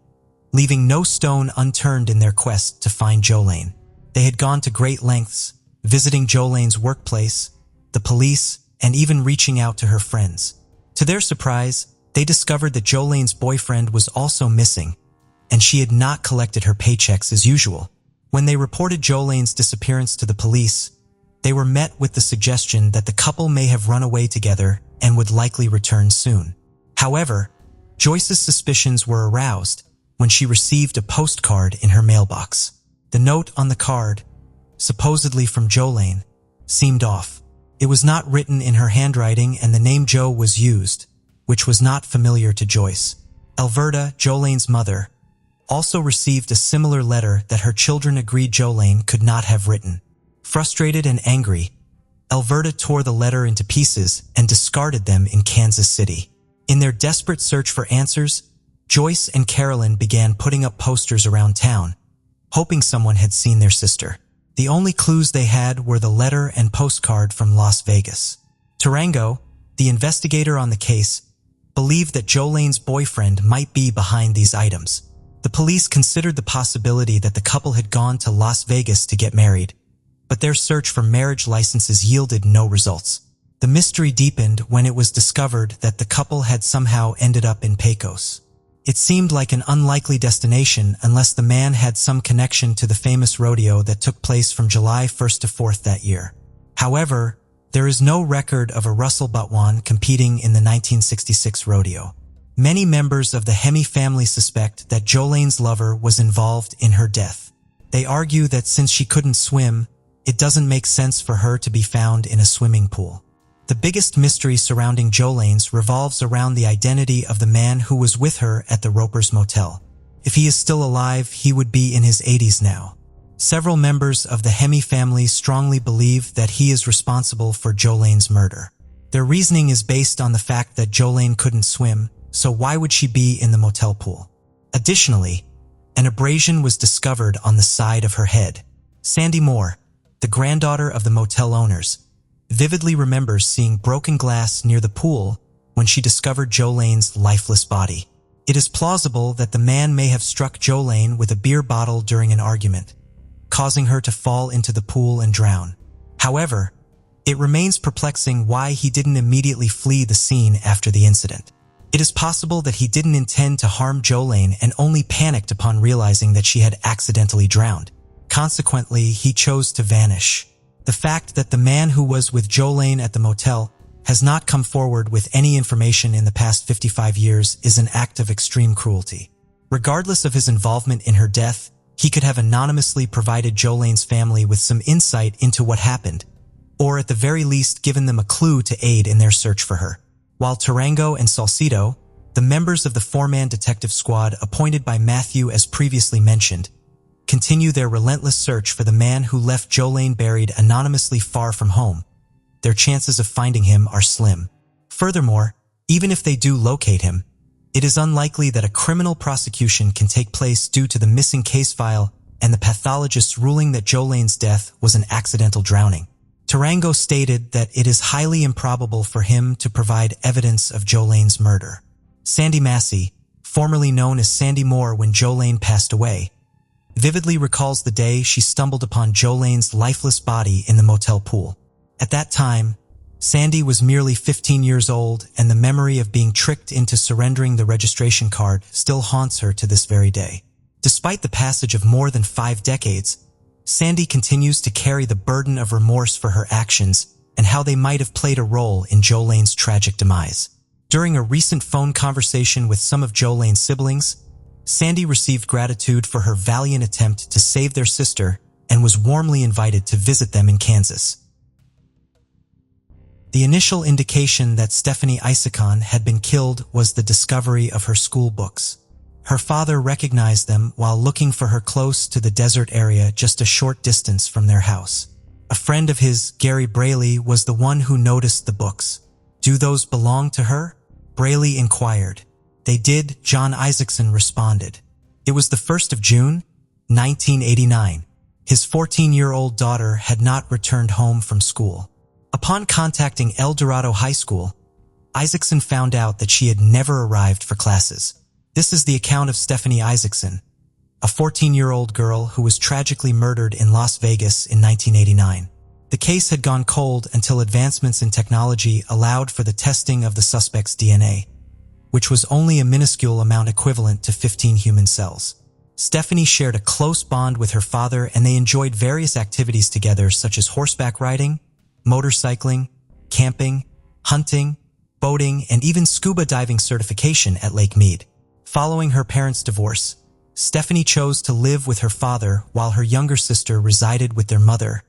leaving no stone unturned in their quest to find Jolene. They had gone to great lengths, visiting Jolene's workplace, the police, and even reaching out to her friends. To their surprise, they discovered that Jolene's boyfriend was also missing, and she had not collected her paychecks as usual. When they reported Jolene's disappearance to the police, they were met with the suggestion that the couple may have run away together and would likely return soon. However, Joyce's suspicions were aroused when she received a postcard in her mailbox. The note on the card, supposedly from Jolene, seemed off. It was not written in her handwriting and the name Joe was used, which was not familiar to Joyce. Alverta, Jolene's mother, also received a similar letter that her children agreed Jolene could not have written. Frustrated and angry, Alverta tore the letter into pieces and discarded them in Kansas City. In their desperate search for answers, Joyce and Carolyn began putting up posters around town, hoping someone had seen their sister. The only clues they had were the letter and postcard from Las Vegas. Tarango, the investigator on the case, believed that Jolene's boyfriend might be behind these items. The police considered the possibility that the couple had gone to Las Vegas to get married, but their search for marriage licenses yielded no results. The mystery deepened when it was discovered that the couple had somehow ended up in Pecos. It seemed like an unlikely destination unless the man had some connection to the famous rodeo that took place from July 1st to 4th that year. However, there is no record of a Russell Butwan competing in the 1966 rodeo. Many members of the Hemi family suspect that Jolene's lover was involved in her death. They argue that since she couldn't swim, it doesn't make sense for her to be found in a swimming pool. The biggest mystery surrounding Jolene's revolves around the identity of the man who was with her at the Roper's Motel. If he is still alive, he would be in his 80s now. Several members of the Hemi family strongly believe that he is responsible for Jolene's murder. Their reasoning is based on the fact that Jolene couldn't swim, so why would she be in the motel pool? Additionally, an abrasion was discovered on the side of her head. Sandy Moore, the granddaughter of the motel owners, vividly remembers seeing broken glass near the pool when she discovered Jolene's lifeless body. It is plausible that the man may have struck Jolene with a beer bottle during an argument, causing her to fall into the pool and drown. However, it remains perplexing why he didn't immediately flee the scene after the incident. It is possible that he didn't intend to harm Jolene and only panicked upon realizing that she had accidentally drowned. Consequently, he chose to vanish. The fact that the man who was with Jolene at the motel has not come forward with any information in the past 55 years is an act of extreme cruelty. Regardless of his involvement in her death, he could have anonymously provided Jolene's family with some insight into what happened, or at the very least given them a clue to aid in their search for her. While Tarango and Salcido, the members of the four-man detective squad appointed by Matthew as previously mentioned, continue their relentless search for the man who left Jolene buried anonymously far from home, their chances of finding him are slim. Furthermore, even if they do locate him, it is unlikely that a criminal prosecution can take place due to the missing case file and the pathologist's ruling that Jolene's death was an accidental drowning. Tarango stated that it is highly improbable for him to provide evidence of Jolene's murder. Sandy Massey, formerly known as Sandy Moore when Jolene passed away, vividly recalls the day she stumbled upon Jolene's lifeless body in the motel pool. At that time, Sandy was merely 15 years old, and the memory of being tricked into surrendering the registration card still haunts her to this very day. Despite the passage of more than 5 decades, Sandy continues to carry the burden of remorse for her actions and how they might have played a role in Jolene's tragic demise. During a recent phone conversation with some of Jolene's siblings, Sandy received gratitude for her valiant attempt to save their sister and was warmly invited to visit them in Kansas. The initial indication that Stephanie Isakon had been killed was the discovery of her school books. Her father recognized them while looking for her close to the desert area just a short distance from their house. A friend of his, Gary Braley, was the one who noticed the books. "Do those belong to her?" Braley inquired. "They did," John Isaacson responded. It was the 1st of June, 1989. His 14-year-old daughter had not returned home from school. Upon contacting El Dorado High School, Isaacson found out that she had never arrived for classes. This is the account of Stephanie Isaacson, a 14-year-old girl who was tragically murdered in Las Vegas in 1989. The case had gone cold until advancements in technology allowed for the testing of the suspect's DNA, which was only a minuscule amount equivalent to 15 human cells. Stephanie shared a close bond with her father, and they enjoyed various activities together such as horseback riding, motorcycling, camping, hunting, boating, and even scuba diving certification at Lake Mead. Following her parents' divorce, Stephanie chose to live with her father while her younger sister resided with their mother,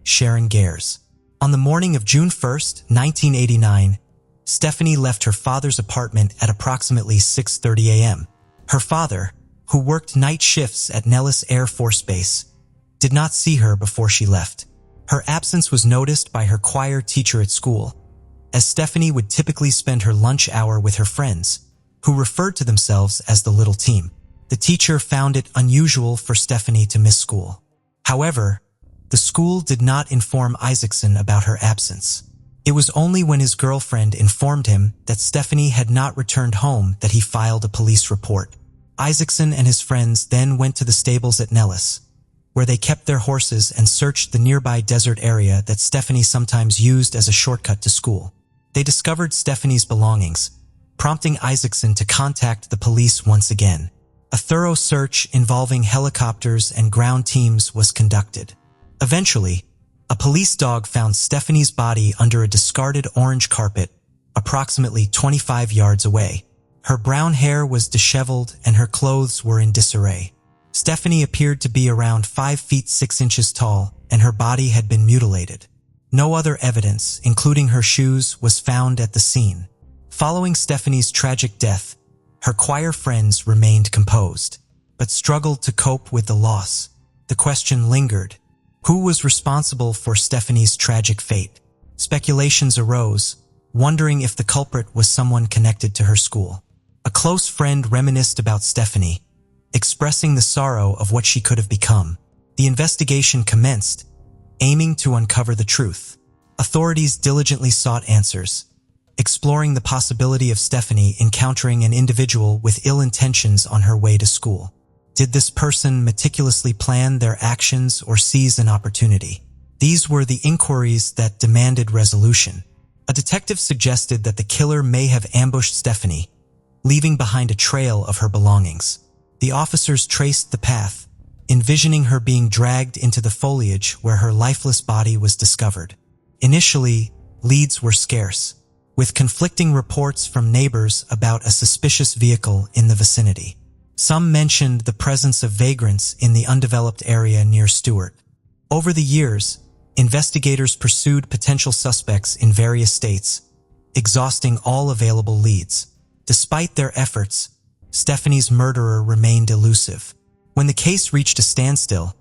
Sharon Gares. On the morning of June 1st, 1989, Stephanie left her father's apartment at approximately 6:30 a.m. Her father, who worked night shifts at Nellis Air Force Base, did not see her before she left. Her absence was noticed by her choir teacher at school, as Stephanie would typically spend her lunch hour with her friends, who referred to themselves as the Little Team. The teacher found it unusual for Stephanie to miss school. However, the school did not inform Isaacson about her absence. It was only when his girlfriend informed him that Stephanie had not returned home that he filed a police report. Isaacson and his friends then went to the stables at Nellis, where they kept their horses and searched the nearby desert area that Stephanie sometimes used as a shortcut to school. They discovered Stephanie's belongings, prompting Isaacson to contact the police once again. A thorough search involving helicopters and ground teams was conducted. Eventually, a police dog found Stephanie's body under a discarded orange carpet approximately 25 yards away. Her brown hair was disheveled and her clothes were in disarray. Stephanie appeared to be around 5 feet 6 inches tall, and her body had been mutilated. No other evidence, including her shoes, was found at the scene. Following Stephanie's tragic death, her choir friends remained composed, but struggled to cope with the loss. The question lingered: who was responsible for Stephanie's tragic fate? Speculations arose, wondering if the culprit was someone connected to her school. A close friend reminisced about Stephanie, expressing the sorrow of what she could have become. The investigation commenced, aiming to uncover the truth. Authorities diligently sought answers, exploring the possibility of Stephanie encountering an individual with ill intentions on her way to school. Did this person meticulously plan their actions or seize an opportunity? These were the inquiries that demanded resolution. A detective suggested that the killer may have ambushed Stephanie, leaving behind a trail of her belongings. The officers traced the path, envisioning her being dragged into the foliage where her lifeless body was discovered. Initially, leads were scarce, with conflicting reports from neighbors about a suspicious vehicle in the vicinity. Some mentioned the presence of vagrants in the undeveloped area near Stewart. Over the years, investigators pursued potential suspects in various states, exhausting all available leads. Despite their efforts, Stephanie's murderer remained elusive. When the case reached a standstill,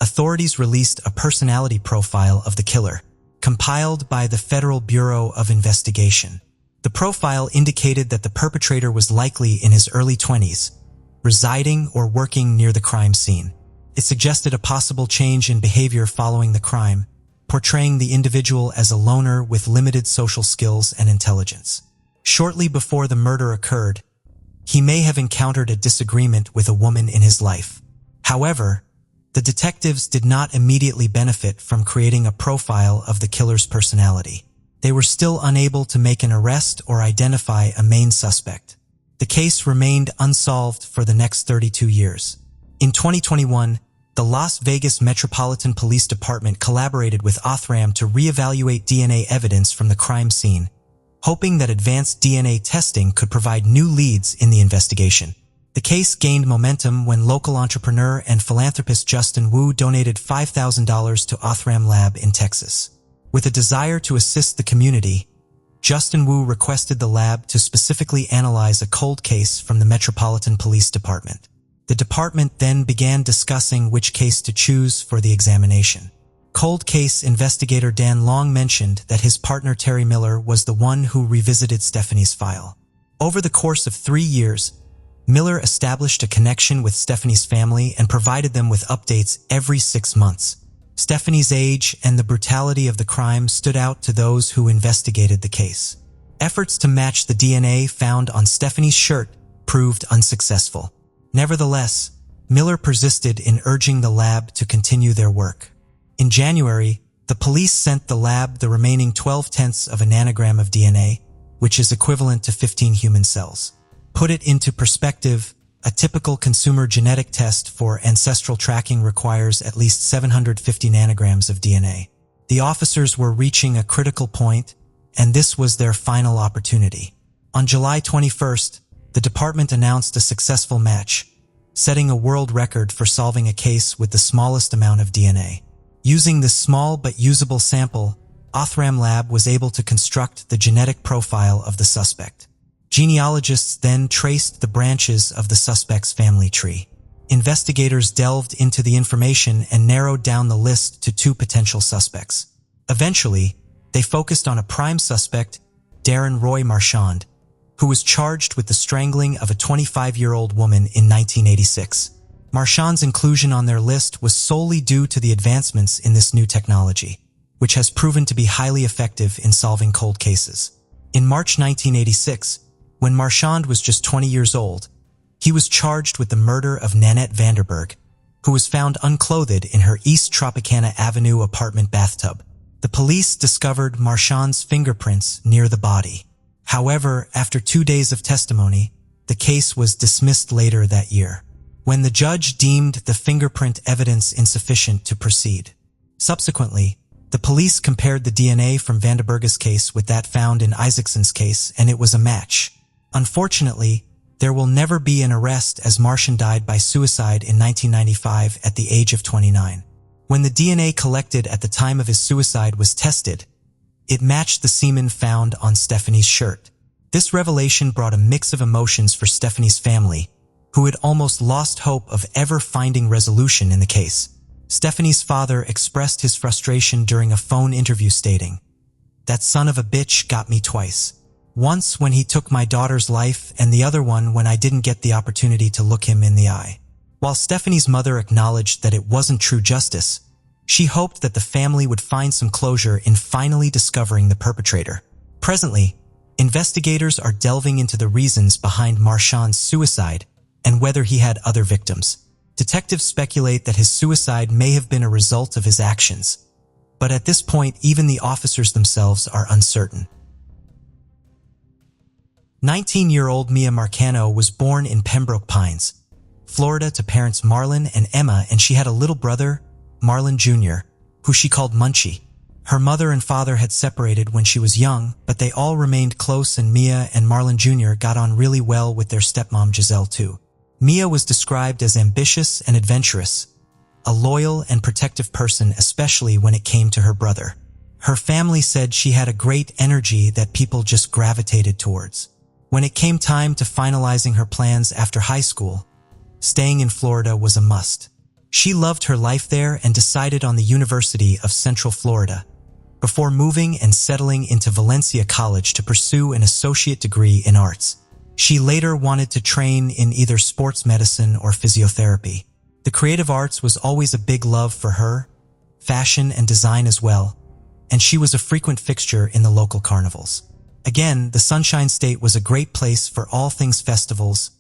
authorities released a personality profile of the killer, compiled by the Federal Bureau of Investigation. The profile indicated that the perpetrator was likely in his early 20s, residing or working near the crime scene. It suggested a possible change in behavior following the crime, portraying the individual as a loner with limited social skills and intelligence. Shortly before the murder occurred, he may have encountered a disagreement with a woman in his life. However, the detectives did not immediately benefit from creating a profile of the killer's personality. They were still unable to make an arrest or identify a main suspect. The case remained unsolved for the next 32 years. In 2021, the Las Vegas Metropolitan Police Department collaborated with Othram to reevaluate DNA evidence from the crime scene, hoping that advanced DNA testing could provide new leads in the investigation. The case gained momentum when local entrepreneur and philanthropist Justin Wu donated $5,000 to Othram Lab in Texas. With a desire to assist the community, Justin Wu requested the lab to specifically analyze a cold case from the Metropolitan Police Department. The department then began discussing which case to choose for the examination. Cold case investigator Dan Long mentioned that his partner Terry Miller was the one who revisited Stephanie's file. Over the course of 3 years, Miller established a connection with Stephanie's family and provided them with updates every 6 months. Stephanie's age and the brutality of the crime stood out to those who investigated the case. Efforts to match the DNA found on Stephanie's shirt proved unsuccessful. Nevertheless, Miller persisted in urging the lab to continue their work. In January, the police sent the lab the remaining 0.12 of a nanogram of DNA, which is equivalent to 15 human cells. Put it into perspective, a typical consumer genetic test for ancestral tracking requires at least 750 nanograms of DNA. The officers were reaching a critical point, and this was their final opportunity. On July 21st, the department announced a successful match, setting a world record for solving a case with the smallest amount of DNA. Using this small but usable sample, Othram Lab was able to construct the genetic profile of the suspect. Genealogists then traced the branches of the suspect's family tree. Investigators delved into the information and narrowed down the list to 2 potential suspects. Eventually, they focused on a prime suspect, Darren Roy Marchand, who was charged with the strangling of a 25-year-old woman in 1986. Marchand's inclusion on their list was solely due to the advancements in this new technology, which has proven to be highly effective in solving cold cases. In March 1986, when Marchand was just 20 years old, he was charged with the murder of Nanette Vanderberg, who was found unclothed in her East Tropicana Avenue apartment bathtub. The police discovered Marchand's fingerprints near the body. However, after 2 days of testimony, the case was dismissed later that year, when the judge deemed the fingerprint evidence insufficient to proceed. Subsequently, the police compared the DNA from Vanderberg's case with that found in Isaacson's case, and it was a match. Unfortunately, there will never be an arrest as Marchand died by suicide in 1995 at the age of 29. When the DNA collected at the time of his suicide was tested, it matched the semen found on Stephanie's shirt. This revelation brought a mix of emotions for Stephanie's family, who had almost lost hope of ever finding resolution in the case. Stephanie's father expressed his frustration during a phone interview stating, "That son of a bitch got me twice. Once when he took my daughter's life and the other one when I didn't get the opportunity to look him in the eye." While Stephanie's mother acknowledged that it wasn't true justice, she hoped that the family would find some closure in finally discovering the perpetrator. Presently, investigators are delving into the reasons behind Marchand's suicide and whether he had other victims. Detectives speculate that his suicide may have been a result of his actions, but at this point even the officers themselves are uncertain. 19-year-old Mia Marcano was born in Pembroke Pines, Florida to parents Marlon and Emma, and she had a little brother, Marlon Jr., who she called Munchie. Her mother and father had separated when she was young, but they all remained close, and Mia and Marlon Jr. got on really well with their stepmom Giselle too. Mia was described as ambitious and adventurous, a loyal and protective person, especially when it came to her brother. Her family said she had a great energy that people just gravitated towards. When it came time to finalizing her plans after high school, staying in Florida was a must. She loved her life there and decided on the University of Central Florida, before moving and settling into Valencia College to pursue an associate degree in arts. She later wanted to train in either sports medicine or physiotherapy. The creative arts was always a big love for her, fashion and design as well, and she was a frequent fixture in the local carnivals. Again, the Sunshine State was a great place for all things festivals,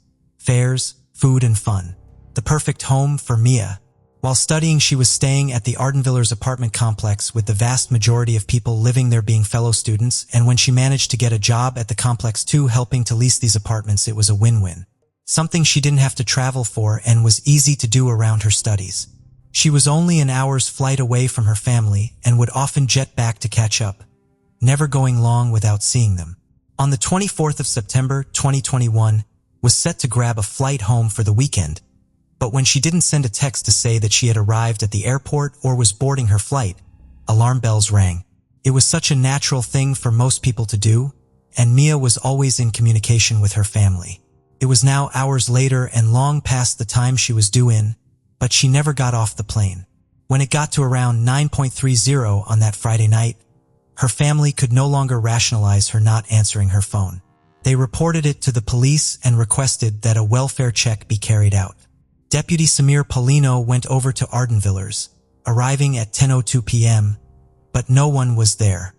fairs, food and fun. The perfect home for Mia. While studying, she was staying at the Ardenvillers apartment complex with the vast majority of people living there being fellow students, and when she managed to get a job at the complex too, helping to lease these apartments, it was a win-win. Something she didn't have to travel for and was easy to do around her studies. She was only an hour's flight away from her family and would often jet back to catch up, never going long without seeing them. On the 24th of September 2021, was set to grab a flight home for the weekend, but when she didn't send a text to say that she had arrived at the airport or was boarding her flight, alarm bells rang. It was such a natural thing for most people to do, and Mia was always in communication with her family. It was now hours later and long past the time she was due in, but she never got off the plane. When it got to around 9:30 on that Friday night, her family could no longer rationalize her not answering her phone. They reported it to the police and requested that a welfare check be carried out. Deputy Samir Paulino went over to Ardenvillers, arriving at 10:02 p.m., but no one was there.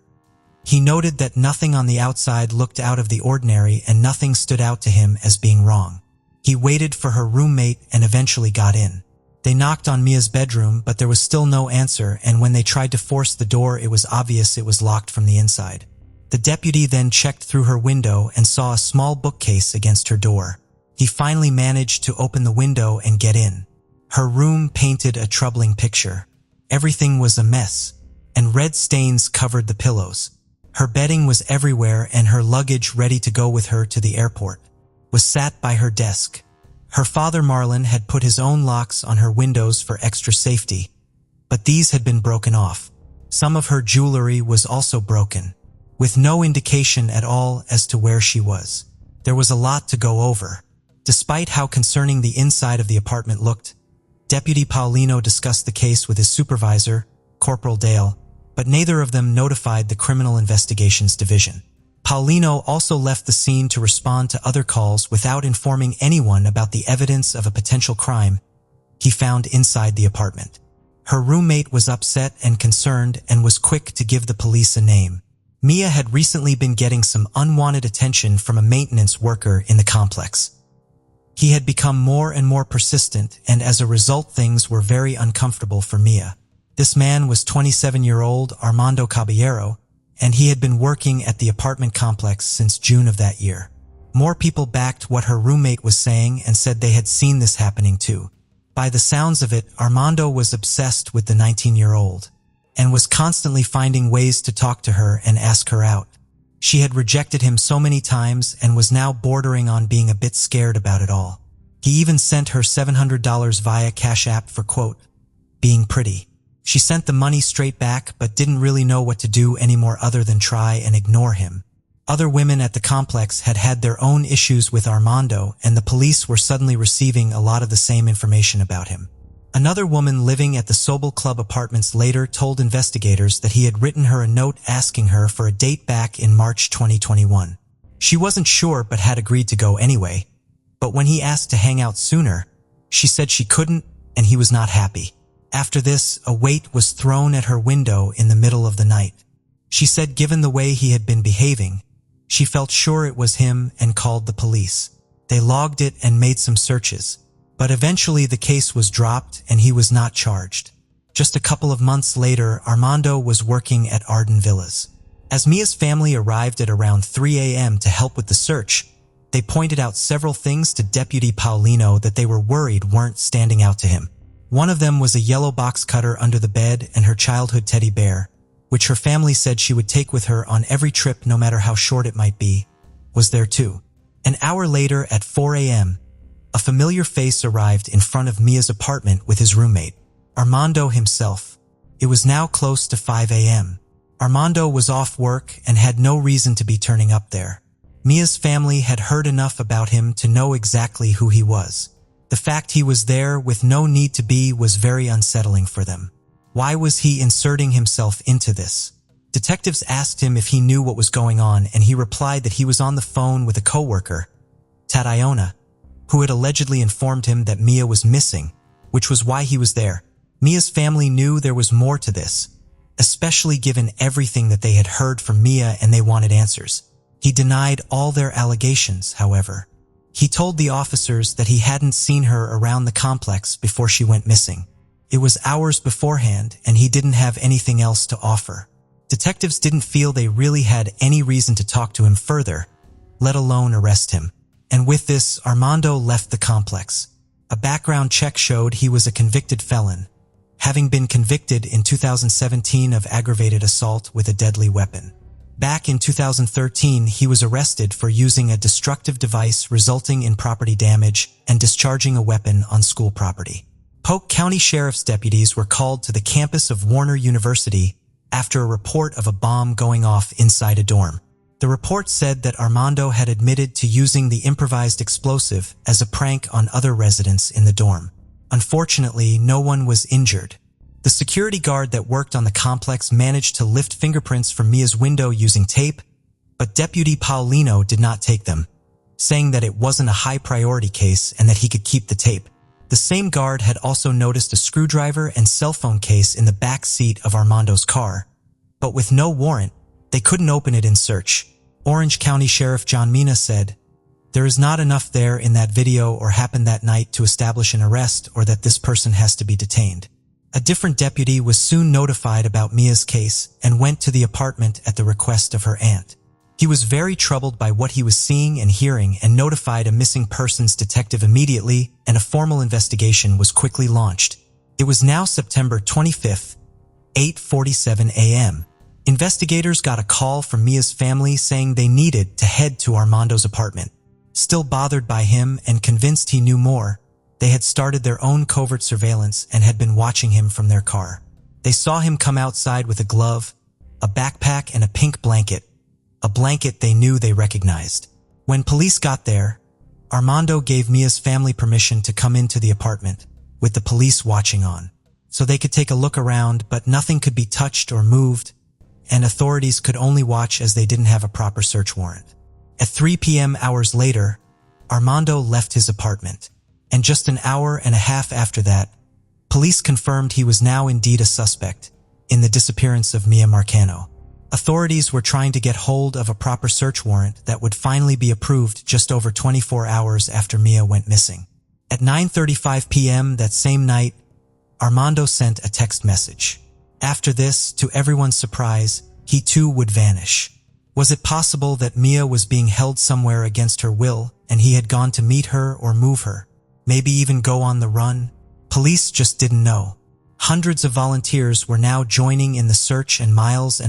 He noted that nothing on the outside looked out of the ordinary and nothing stood out to him as being wrong. He waited for her roommate and eventually got in. They knocked on Mia's bedroom, but there was still no answer, and when they tried to force the door, it was obvious it was locked from the inside. The deputy then checked through her window and saw a small bookcase against her door. He finally managed to open the window and get in. Her room painted a troubling picture. Everything was a mess, and red stains covered the pillows. Her bedding was everywhere, and her luggage, ready to go with her to the airport, was sat by her desk. Her father Marlon had put his own locks on her windows for extra safety, but these had been broken off. Some of her jewelry was also broken, with no indication at all as to where she was. There was a lot to go over. Despite how concerning the inside of the apartment looked, Deputy Paulino discussed the case with his supervisor, Corporal Dale, but neither of them notified the Criminal Investigations Division. Paulino also left the scene to respond to other calls without informing anyone about the evidence of a potential crime he found inside the apartment. Her roommate was upset and concerned and was quick to give the police a name. Mia had recently been getting some unwanted attention from a maintenance worker in the complex. He had become more and more persistent, and as a result things were very uncomfortable for Mia. This man was 27-year-old Armando Caballero, and he had been working at the apartment complex since June of that year. More people backed what her roommate was saying and said they had seen this happening too. By the sounds of it, Armando was obsessed with the 19-year-old and was constantly finding ways to talk to her and ask her out. She had rejected him so many times and was now bordering on being a bit scared about it all. He even sent her $700 via Cash App for, quote, being pretty. She sent the money straight back but didn't really know what to do anymore other than try and ignore him. Other women at the complex had had their own issues with Armando, and the police were suddenly receiving a lot of the same information about him. Another woman living at the Sobel Club apartments later told investigators that he had written her a note asking her for a date back in March 2021. She wasn't sure but had agreed to go anyway, but when he asked to hang out sooner, she said she couldn't and he was not happy. After this, a weight was thrown at her window in the middle of the night. She said given the way he had been behaving, she felt sure it was him and called the police. They logged it and made some searches, but eventually the case was dropped and he was not charged. Just a couple of months later, Armando was working at Arden Villas. As Mia's family arrived at around 3 a.m. to help with the search, they pointed out several things to Deputy Paulino that they were worried weren't standing out to him. One of them was a yellow box cutter under the bed and her childhood teddy bear, which her family said she would take with her on every trip no matter how short it might be, was there too. An hour later at 4 a.m., a familiar face arrived in front of Mia's apartment with his roommate, Armando himself. It was now close to 5 a.m. Armando was off work and had no reason to be turning up there. Mia's family had heard enough about him to know exactly who he was. The fact he was there with no need to be was very unsettling for them. Why was he inserting himself into this? Detectives asked him if he knew what was going on, and he replied that he was on the phone with a coworker, Tatiana, who had allegedly informed him that Mia was missing, which was why he was there. Mia's family knew there was more to this, especially given everything that they had heard from Mia, and they wanted answers. He denied all their allegations, however. He told the officers that he hadn't seen her around the complex before she went missing. It was hours beforehand, and he didn't have anything else to offer. Detectives didn't feel they really had any reason to talk to him further, let alone arrest him. And with this, Armando left the complex. A background check showed he was a convicted felon, having been convicted in 2017 of aggravated assault with a deadly weapon. Back in 2013, he was arrested for using a destructive device resulting in property damage and discharging a weapon on school property. Polk County Sheriff's deputies were called to the campus of Warner University after a report of a bomb going off inside a dorm. The report said that Armando had admitted to using the improvised explosive as a prank on other residents in the dorm. Unfortunately, no one was injured. The security guard that worked on the complex managed to lift fingerprints from Mia's window using tape, but Deputy Paulino did not take them, saying that it wasn't a high-priority case and that he could keep the tape. The same guard had also noticed a screwdriver and cell phone case in the back seat of Armando's car, but with no warrant, they couldn't open it in search. Orange County Sheriff John Mina said, "There is not enough there in that video or happened that night to establish an arrest or that this person has to be detained." A different deputy was soon notified about Mia's case and went to the apartment at the request of her aunt. He was very troubled by what he was seeing and hearing and notified a missing persons detective immediately, and a formal investigation was quickly launched. It was now September 25th, 8:47 a.m. Investigators got a call from Mia's family saying they needed to head to Armando's apartment. Still bothered by him and convinced he knew more, they had started their own covert surveillance and had been watching him from their car. They saw him come outside with a glove, a backpack, and a pink blanket, a blanket they knew they recognized. When police got there, Armando gave Mia's family permission to come into the apartment, with the police watching on, so they could take a look around, but nothing could be touched or moved, and authorities could only watch as they didn't have a proper search warrant. At 3 p.m. hours later, Armando left his apartment, and just an hour and a half after that, police confirmed he was now indeed a suspect in the disappearance of Mia Marcano. Authorities were trying to get hold of a proper search warrant that would finally be approved just over 24 hours after Mia went missing. At 9:35 p.m. that same night, Armando sent a text message. After this, to everyone's surprise, he too would vanish. Was it possible that Mia was being held somewhere against her will and he had gone to meet her or move her? Maybe even go on the run? Police just didn't know. Hundreds of volunteers were now joining in the search and miles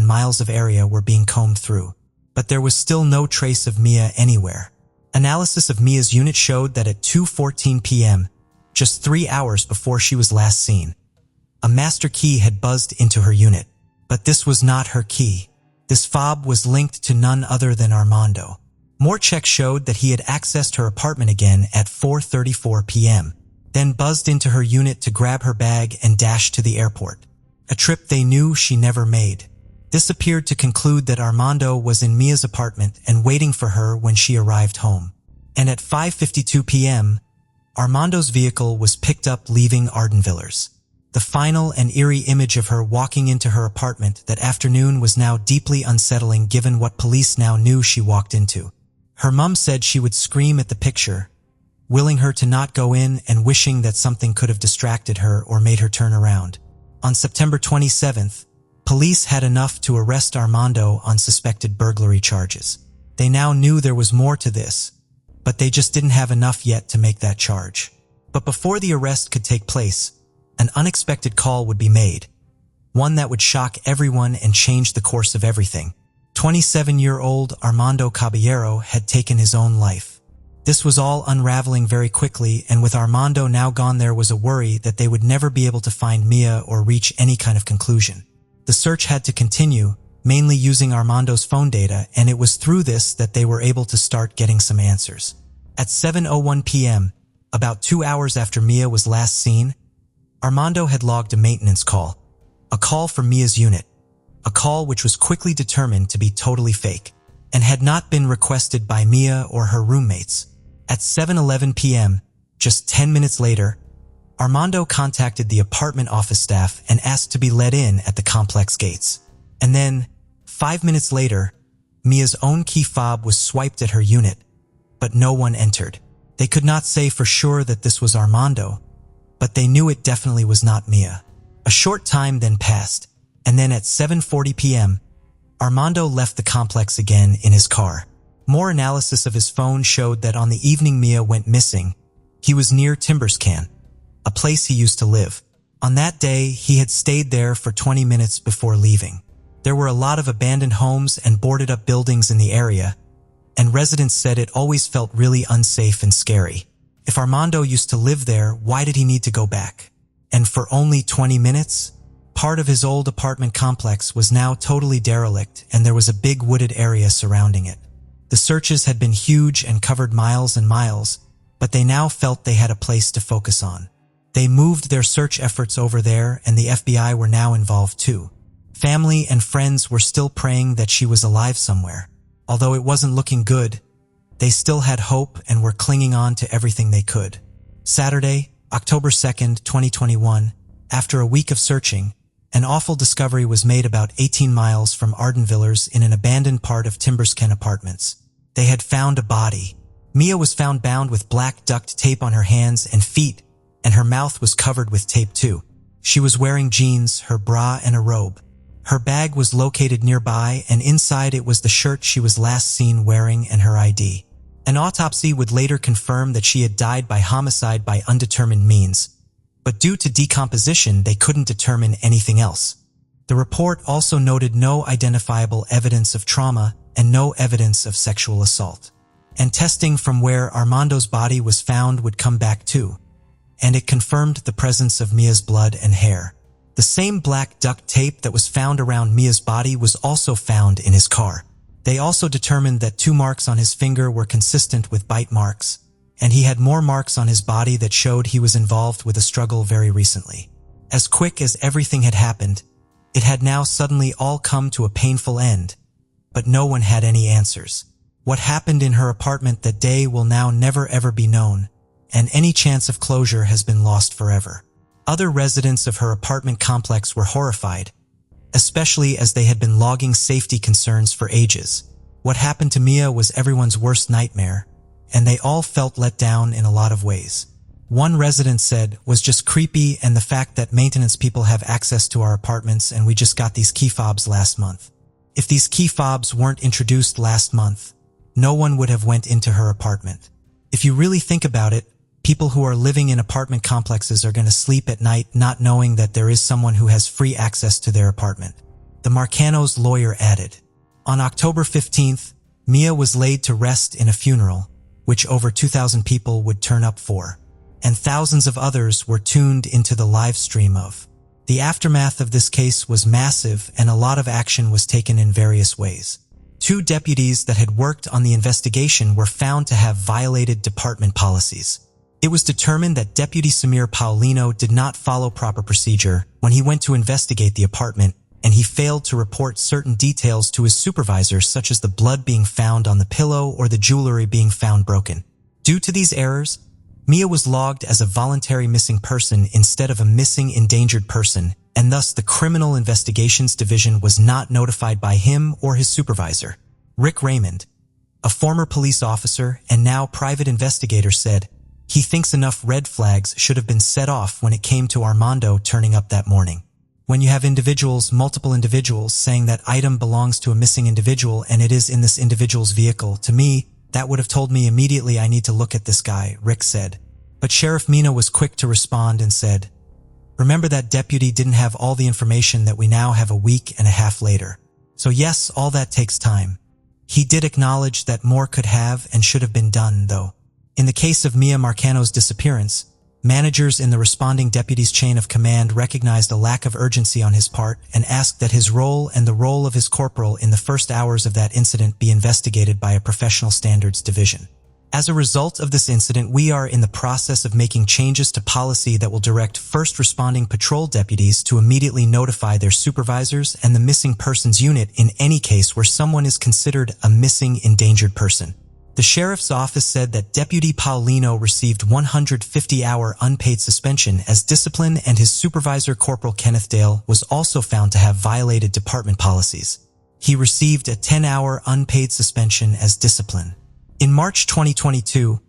of area were being combed through. But there was still no trace of Mia anywhere. Analysis of Mia's unit showed that at 2:14 p.m., just 3 hours before she was last seen, a master key had buzzed into her unit. But this was not her key. This fob was linked to none other than Armando. More checks showed that he had accessed her apartment again at 4:34 p.m., then buzzed into her unit to grab her bag and dash to the airport, a trip they knew she never made. This appeared to conclude that Armando was in Mia's apartment and waiting for her when she arrived home. And at 5:52 p.m., Armando's vehicle was picked up leaving Ardenvillers. The final and eerie image of her walking into her apartment that afternoon was now deeply unsettling given what police now knew she walked into. Her mom said she would scream at the picture, willing her to not go in and wishing that something could have distracted her or made her turn around. On September 27th, police had enough to arrest Armando on suspected burglary charges. They now knew there was more to this, but they just didn't have enough yet to make that charge. But before the arrest could take place, an unexpected call would be made, one that would shock everyone and change the course of everything. 27-year-old Armando Caballero had taken his own life. This was all unraveling very quickly, and with Armando now gone, there was a worry that they would never be able to find Mia or reach any kind of conclusion. The search had to continue, mainly using Armando's phone data, and it was through this that they were able to start getting some answers. At 7:01 p.m., about 2 hours after Mia was last seen, Armando had logged a maintenance call, a call from Mia's unit, a call which was quickly determined to be totally fake, and had not been requested by Mia or her roommates. At 7:11 p.m., just 10 minutes later, Armando contacted the apartment office staff and asked to be let in at the complex gates. And then, 5 minutes later, Mia's own key fob was swiped at her unit, but no one entered. They could not say for sure that this was Armando, but they knew it definitely was not Mia. A short time then passed, and then at 7:40 p.m., Armando left the complex again in his car. More analysis of his phone showed that on the evening Mia went missing, he was near Timberscan, a place he used to live. On that day, he had stayed there for 20 minutes before leaving. There were a lot of abandoned homes and boarded-up buildings in the area, and residents said it always felt really unsafe and scary. If Armando used to live there, why did he need to go back? And for only 20 minutes? Part of his old apartment complex was now totally derelict, and there was a big wooded area surrounding it. The searches had been huge and covered miles and miles, but they now felt they had a place to focus on. They moved their search efforts over there, and the FBI were now involved too. Family and friends were still praying that she was alive somewhere. Although it wasn't looking good, they still had hope and were clinging on to everything they could. Saturday, October 2nd, 2021, after a week of searching, an awful discovery was made about 18 miles from Ardenvillers in an abandoned part of Timberscan Apartments. They had found a body. Mia was found bound with black duct tape on her hands and feet, and her mouth was covered with tape too. She was wearing jeans, her bra, and a robe. Her bag was located nearby, and inside it was the shirt she was last seen wearing and her ID. An autopsy would later confirm that she had died by homicide by undetermined means, but due to decomposition, they couldn't determine anything else. The report also noted no identifiable evidence of trauma and no evidence of sexual assault. And testing from where Armando's body was found would come back too, and it confirmed the presence of Mia's blood and hair. The same black duct tape that was found around Mia's body was also found in his car. They also determined that 2 marks on his finger were consistent with bite marks, and he had more marks on his body that showed he was involved with a struggle very recently. As quick as everything had happened, it had now suddenly all come to a painful end, but no one had any answers. What happened in her apartment that day will now never ever be known, and any chance of closure has been lost forever. Other residents of her apartment complex were horrified, especially as they had been logging safety concerns for ages. What happened to Mia was everyone's worst nightmare, and they all felt let down in a lot of ways. One resident said was just creepy, and the fact that maintenance people have access to our apartments and we just got these key fobs last month. If these key fobs weren't introduced last month, no one would have went into her apartment. If you really think about it, people who are living in apartment complexes are going to sleep at night not knowing that there is someone who has free access to their apartment. The Marcano's lawyer added. On October 15th, Mia was laid to rest in a funeral, which over 2,000 people would turn up for, and thousands of others were tuned into the live stream of. The aftermath of this case was massive, and a lot of action was taken in various ways. 2 deputies that had worked on the investigation were found to have violated department policies. It was determined that Deputy Samir Paulino did not follow proper procedure when he went to investigate the apartment, and he failed to report certain details to his supervisor, such as the blood being found on the pillow or the jewelry being found broken. Due to these errors, Mia was logged as a voluntary missing person instead of a missing endangered person, and thus the Criminal Investigations Division was not notified by him or his supervisor. Rick Raymond, a former police officer and now private investigator, said he thinks enough red flags should have been set off when it came to Armando turning up that morning. When you have multiple individuals, saying that item belongs to a missing individual and it is in this individual's vehicle, to me, that would have told me immediately I need to look at this guy, Rick said. But Sheriff Mina was quick to respond and said, "Remember that deputy didn't have all the information that we now have a week and a half later. So yes, all that takes time. He did acknowledge that more could have and should have been done, though." In the case of Mia Marcano's disappearance, managers in the responding deputy's chain of command recognized a lack of urgency on his part and asked that his role and the role of his corporal in the first hours of that incident be investigated by a professional standards division. As a result of this incident, we are in the process of making changes to policy that will direct first responding patrol deputies to immediately notify their supervisors and the missing persons unit in any case where someone is considered a missing endangered person. The sheriff's office said that Deputy Paulino received 150-hour unpaid suspension as discipline, and his supervisor, Corporal Kenneth Dale, was also found to have violated department policies. He received a 10-hour unpaid suspension as discipline. In March 2022,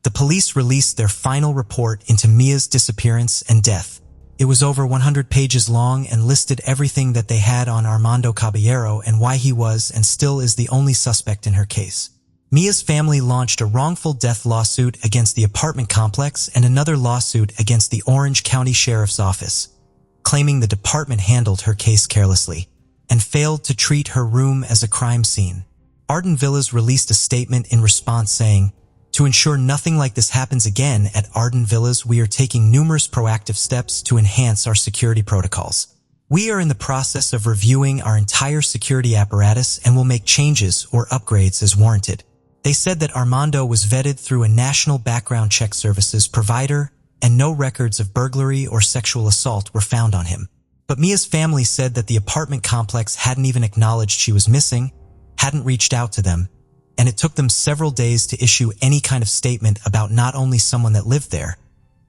The police released their final report into Mia's disappearance and death. It was over 100 pages long and listed everything that they had on Armando Caballero and why he was and still is the only suspect in her case. Mia's family launched a wrongful death lawsuit against the apartment complex and another lawsuit against the Orange County Sheriff's Office, claiming the department handled her case carelessly and failed to treat her room as a crime scene. Arden Villas released a statement in response saying, "To ensure nothing like this happens again at Arden Villas, we are taking numerous proactive steps to enhance our security protocols. We are in the process of reviewing our entire security apparatus and will make changes or upgrades as warranted." They said that Armando was vetted through a national background check services provider and no records of burglary or sexual assault were found on him. But Mia's family said that the apartment complex hadn't even acknowledged she was missing, hadn't reached out to them, and it took them several days to issue any kind of statement about not only someone that lived there,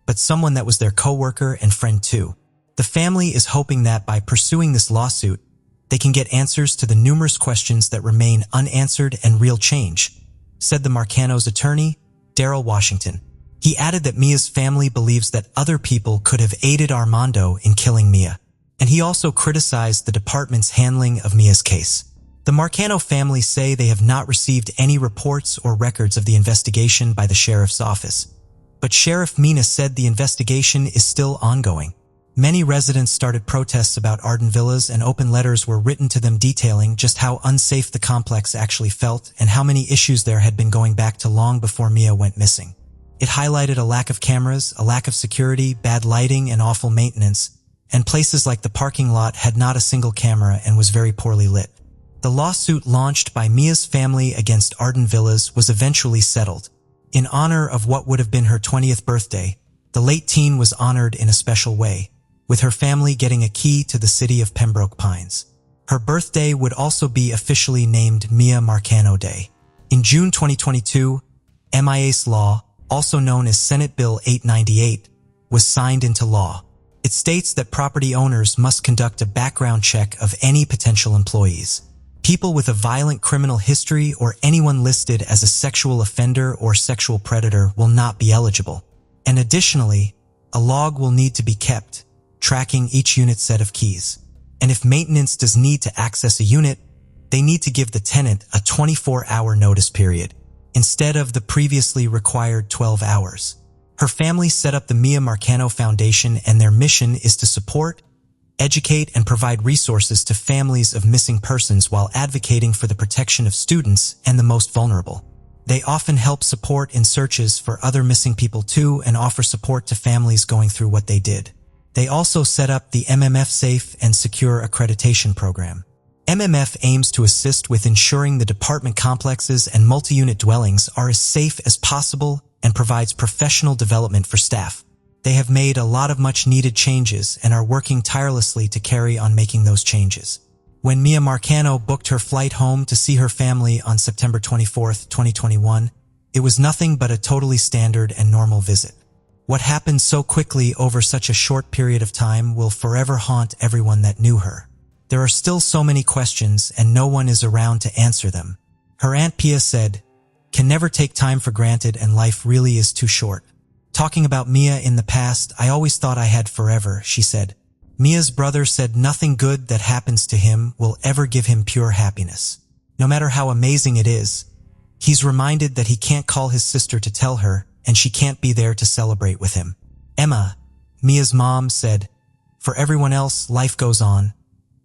but someone that was their coworker and friend too. The family is hoping that by pursuing this lawsuit, they can get answers to the numerous questions that remain unanswered and real change, said the Marcano's attorney, Daryl Washington. He added that Mia's family believes that other people could have aided Armando in killing Mia, and he also criticized the department's handling of Mia's case. The Marcano family say they have not received any reports or records of the investigation by the sheriff's office, but Sheriff Mina said the investigation is still ongoing. Many residents started protests about Arden Villas and open letters were written to them detailing just how unsafe the complex actually felt and how many issues there had been going back to long before Mia went missing. It highlighted a lack of cameras, a lack of security, bad lighting, and awful maintenance, and places like the parking lot had not a single camera and was very poorly lit. The lawsuit launched by Mia's family against Arden Villas was eventually settled. In honor of what would have been her 20th birthday, the late teen was honored in a special way, with her family getting a key to the city of Pembroke Pines. Her birthday would also be officially named Mia Marcano Day. In June 2022, MIA's law, also known as Senate Bill 898, was signed into law. It states that property owners must conduct a background check of any potential employees. People with a violent criminal history or anyone listed as a sexual offender or sexual predator will not be eligible. And additionally, a log will need to be kept, tracking each unit's set of keys. And if maintenance does need to access a unit, they need to give the tenant a 24-hour notice period, instead of the previously required 12 hours. Her family set up the Mia Marcano Foundation and their mission is to support, educate, and provide resources to families of missing persons while advocating for the protection of students and the most vulnerable. They often help support in searches for other missing people too and offer support to families going through what they did. They also set up the MMF Safe and Secure Accreditation Program. MMF aims to assist with ensuring the department complexes and multi-unit dwellings are as safe as possible and provides professional development for staff. They have made a lot of much-needed changes and are working tirelessly to carry on making those changes. When Mia Marcano booked her flight home to see her family on September 24, 2021, it was nothing but a totally standard and normal visit. What happened so quickly over such a short period of time will forever haunt everyone that knew her. There are still so many questions and no one is around to answer them. Her Aunt Pia said, "Can never take time for granted and life really is too short. Talking about Mia in the past, I always thought I had forever," she said. Mia's brother said nothing good that happens to him will ever give him pure happiness. No matter how amazing it is, he's reminded that he can't call his sister to tell her and she can't be there to celebrate with him. Emma, Mia's mom, said, "For everyone else, life goes on,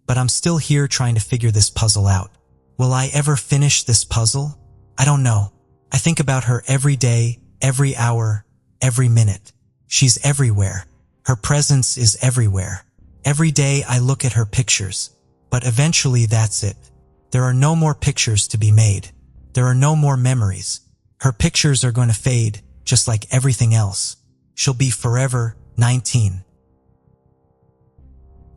but I'm still here trying to figure this puzzle out. Will I ever finish this puzzle? I don't know. I think about her every day, every hour, every minute. She's everywhere. Her presence is everywhere. Every day I look at her pictures, but eventually that's it. There are no more pictures to be made. There are no more memories. Her pictures are going to fade, just like everything else. She'll be forever 19.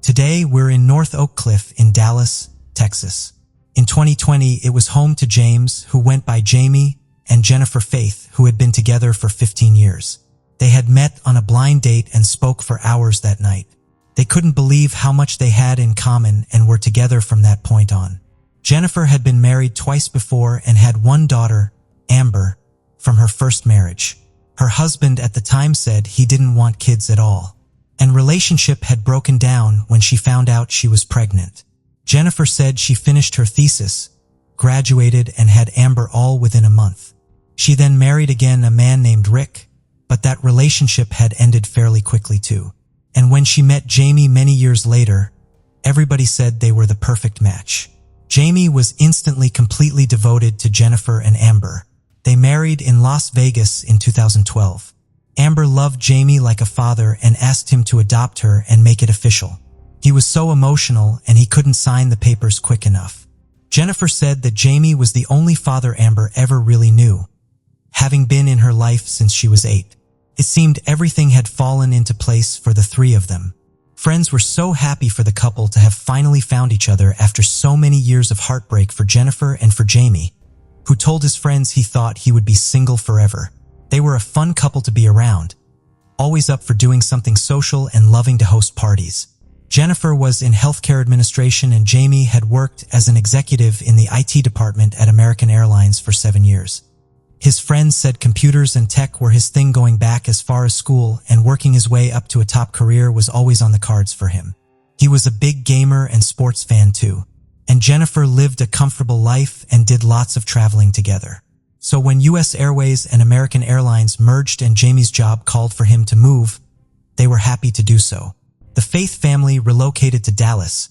Today, we're in North Oak Cliff in Dallas, Texas. In 2020, it was home to James, who went by Jamie, and Jennifer Faith, who had been together for 15 years. They had met on a blind date and spoke for hours that night. They couldn't believe how much they had in common and were together from that point on. Jennifer had been married twice before and had one daughter, Amber, from her first marriage. Her husband at the time said he didn't want kids at all, and relationship had broken down when she found out she was pregnant. Jennifer said she finished her thesis, graduated, and had Amber all within a month. She then married again a man named Rick, but that relationship had ended fairly quickly too. And when she met Jamie many years later, everybody said they were the perfect match. Jamie was instantly completely devoted to Jennifer and Amber. They married in Las Vegas in 2012. Amber loved Jamie like a father and asked him to adopt her and make it official. He was so emotional and he couldn't sign the papers quick enough. Jennifer said that Jamie was the only father Amber ever really knew, having been in her life since she was 8. It seemed everything had fallen into place for the three of them. Friends were so happy for the couple to have finally found each other after so many years of heartbreak for Jennifer and for Jamie, who told his friends he thought he would be single forever. They were a fun couple to be around, always up for doing something social and loving to host parties. Jennifer was in healthcare administration and Jamie had worked as an executive in the IT department at American Airlines for 7 years. His friends said computers and tech were his thing going back as far as school, and working his way up to a top career was always on the cards for him. He was a big gamer and sports fan too, and Jennifer lived a comfortable life and did lots of traveling together. So when US Airways and American Airlines merged and Jamie's job called for him to move, they were happy to do so. The Faith family relocated to Dallas,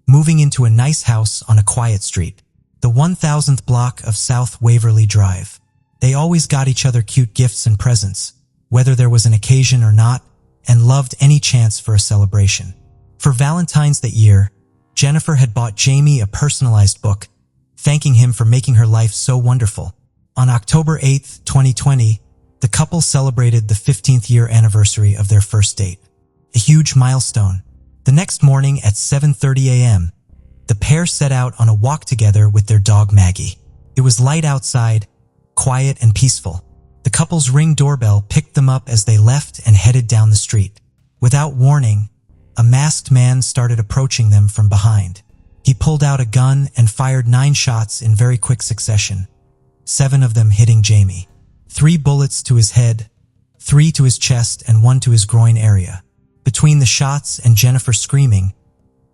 moving into a nice house on a quiet street, the 1000th block of South Waverly Drive. They always got each other cute gifts and presents, whether there was an occasion or not, and loved any chance for a celebration. For Valentine's that year, Jennifer had bought Jamie a personalized book, thanking him for making her life so wonderful. On October 8, 2020, the couple celebrated the 15th year anniversary of their first date, a huge milestone. The next morning at 7:30 a.m., the pair set out on a walk together with their dog Maggie. It was light outside, quiet and peaceful. The couple's Ring doorbell picked them up as they left and headed down the street. Without warning, a masked man started approaching them from behind. He pulled out a gun and fired 9 shots in very quick succession, 7 of them hitting Jamie. 3 bullets to his head, 3 to his chest, and 1 to his groin area. Between the shots and Jennifer screaming,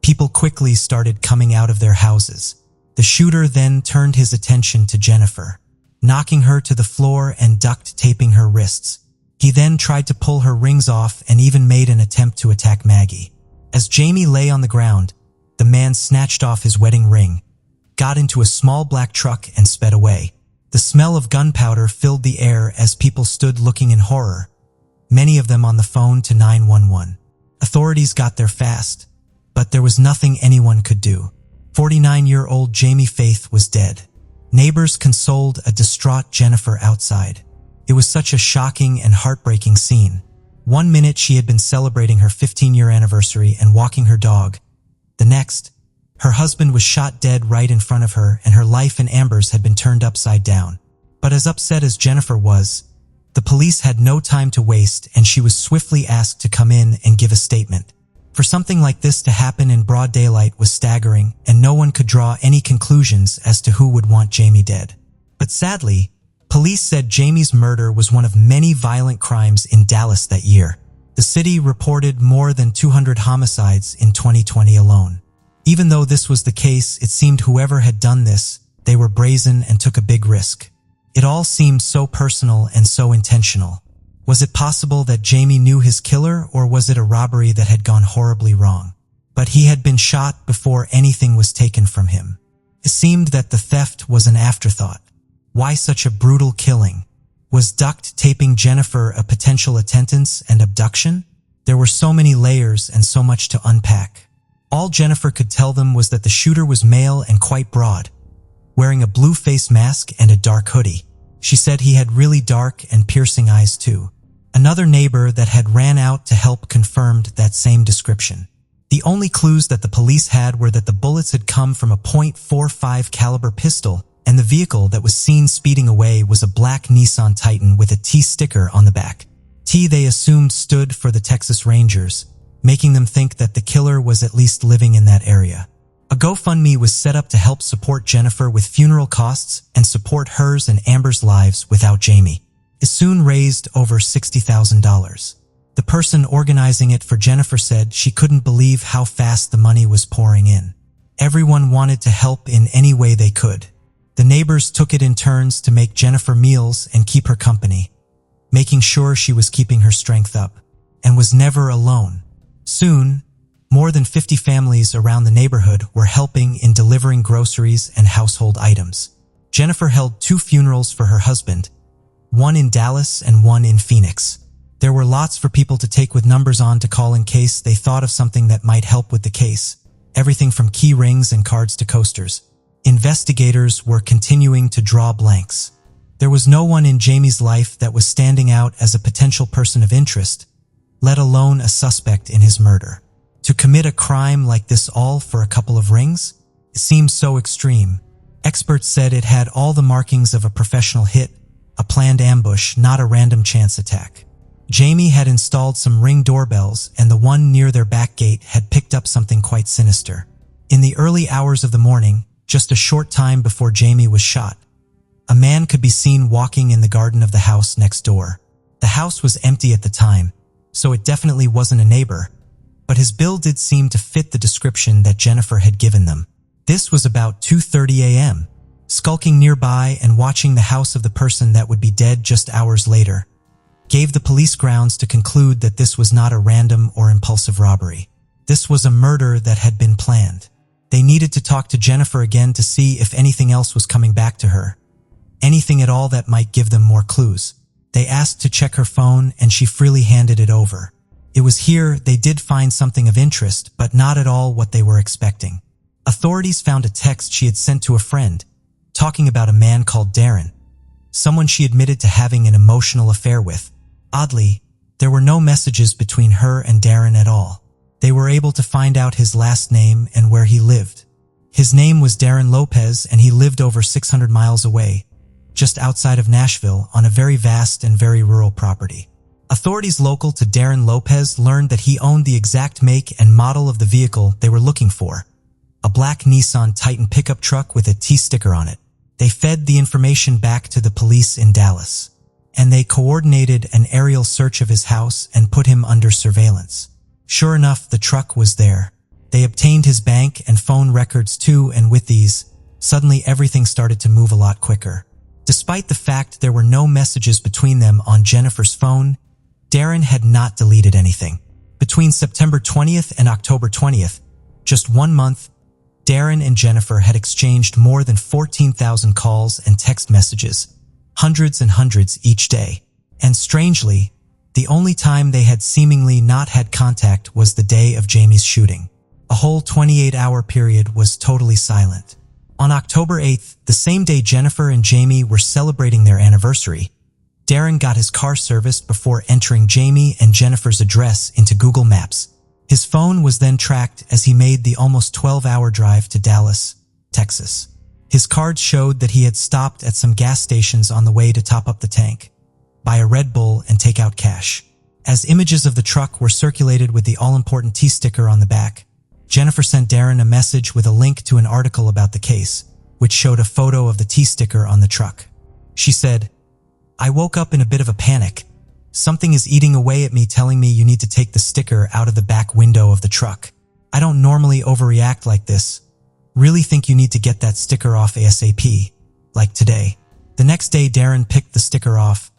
people quickly started coming out of their houses. The shooter then turned his attention to Jennifer, knocking her to the floor and duct taping her wrists. He then tried to pull her rings off and even made an attempt to attack Maggie. As Jamie lay on the ground, the man snatched off his wedding ring, got into a small black truck and sped away. The smell of gunpowder filled the air as people stood looking in horror, many of them on the phone to 911. Authorities got there fast, but there was nothing anyone could do. 49-year-old Jamie Faith was dead. Neighbors consoled a distraught Jennifer outside. It was such a shocking and heartbreaking scene. One minute she had been celebrating her 15-year anniversary and walking her dog. The next, her husband was shot dead right in front of her and her life and Amber's had been turned upside down. But as upset as Jennifer was, the police had no time to waste and she was swiftly asked to come in and give a statement. For something like this to happen in broad daylight was staggering, and no one could draw any conclusions as to who would want Jamie dead. But sadly, police said Jamie's murder was one of many violent crimes in Dallas that year. The city reported more than 200 homicides in 2020 alone. Even though this was the case, it seemed whoever had done this, they were brazen and took a big risk. It all seemed so personal and so intentional. Was it possible that Jamie knew his killer, or was it a robbery that had gone horribly wrong? But he had been shot before anything was taken from him. It seemed that the theft was an afterthought. Why such a brutal killing? Was duct taping Jennifer a potential attendance and abduction? There were so many layers and so much to unpack. All Jennifer could tell them was that the shooter was male and quite broad, wearing a blue face mask and a dark hoodie. She said he had really dark and piercing eyes too. Another neighbor that had ran out to help confirmed that same description. The only clues that the police had were that the bullets had come from a .45 caliber pistol, and the vehicle that was seen speeding away was a black Nissan Titan with a T sticker on the back. T they assumed stood for the Texas Rangers, making them think that the killer was at least living in that area. A GoFundMe was set up to help support Jennifer with funeral costs and support hers and Amber's lives without Jamie. It soon raised over $60,000. The person organizing it for Jennifer said she couldn't believe how fast the money was pouring in. Everyone wanted to help in any way they could. The neighbors took it in turns to make Jennifer meals and keep her company, making sure she was keeping her strength up and was never alone. Soon, more than 50 families around the neighborhood were helping in delivering groceries and household items. Jennifer held 2 funerals for her husband, one in Dallas and one in Phoenix. There were lots for people to take with numbers on to call in case they thought of something that might help with the case. Everything from key rings and cards to coasters. Investigators were continuing to draw blanks. There was no one in Jamie's life that was standing out as a potential person of interest, let alone a suspect in his murder. To commit a crime like this all for a couple of rings? It seemed so extreme. Experts said it had all the markings of a professional hit, a planned ambush, not a random chance attack. Jamie had installed some Ring doorbells, and the one near their back gate had picked up something quite sinister. In the early hours of the morning, just a short time before Jamie was shot, a man could be seen walking in the garden of the house next door. The house was empty at the time, so it definitely wasn't a neighbor, but his bill did seem to fit the description that Jennifer had given them. This was about 2:30 a.m. Skulking nearby and watching the house of the person that would be dead just hours later gave the police grounds to conclude that this was not a random or impulsive robbery. This was a murder that had been planned. They needed to talk to Jennifer again to see if anything else was coming back to her. Anything at all that might give them more clues. They asked to check her phone, and she freely handed it over. It was here they did find something of interest, but not at all what they were expecting. Authorities found a text she had sent to a friend, talking about a man called Darren, someone she admitted to having an emotional affair with. Oddly, there were no messages between her and Darren at all. They were able to find out his last name and where he lived. His name was Darren Lopez, and he lived over 600 miles away, just outside of Nashville, on a very vast and very rural property. Authorities local to Darren Lopez learned that he owned the exact make and model of the vehicle they were looking for, a black Nissan Titan pickup truck with a T sticker on it. They fed the information back to the police in Dallas, and they coordinated an aerial search of his house and put him under surveillance. Sure enough, the truck was there. They obtained his bank and phone records too, and with these, suddenly everything started to move a lot quicker. Despite the fact there were no messages between them on Jennifer's phone, Darren had not deleted anything. Between September 20th and October 20th, just 1 month, Darren and Jennifer had exchanged more than 14,000 calls and text messages, hundreds and hundreds each day. And strangely, the only time they had seemingly not had contact was the day of Jamie's shooting. A whole 28-hour period was totally silent. On October 8th, the same day Jennifer and Jamie were celebrating their anniversary, Darren got his car serviced before entering Jamie and Jennifer's address into Google Maps. His phone was then tracked as he made the almost 12-hour drive to Dallas, Texas. His cards showed that he had stopped at some gas stations on the way to top up the tank, buy a Red Bull, and take out cash. As images of the truck were circulated with the all-important T sticker on the back, Jennifer sent Darren a message with a link to an article about the case, which showed a photo of the T sticker on the truck. She said, "I woke up in a bit of a panic. Something is eating away at me, telling me you need to take the sticker out of the back window of the truck. I don't normally overreact like this. Really think you need to get that sticker off ASAP, like today." The next day, Darren picked the sticker off,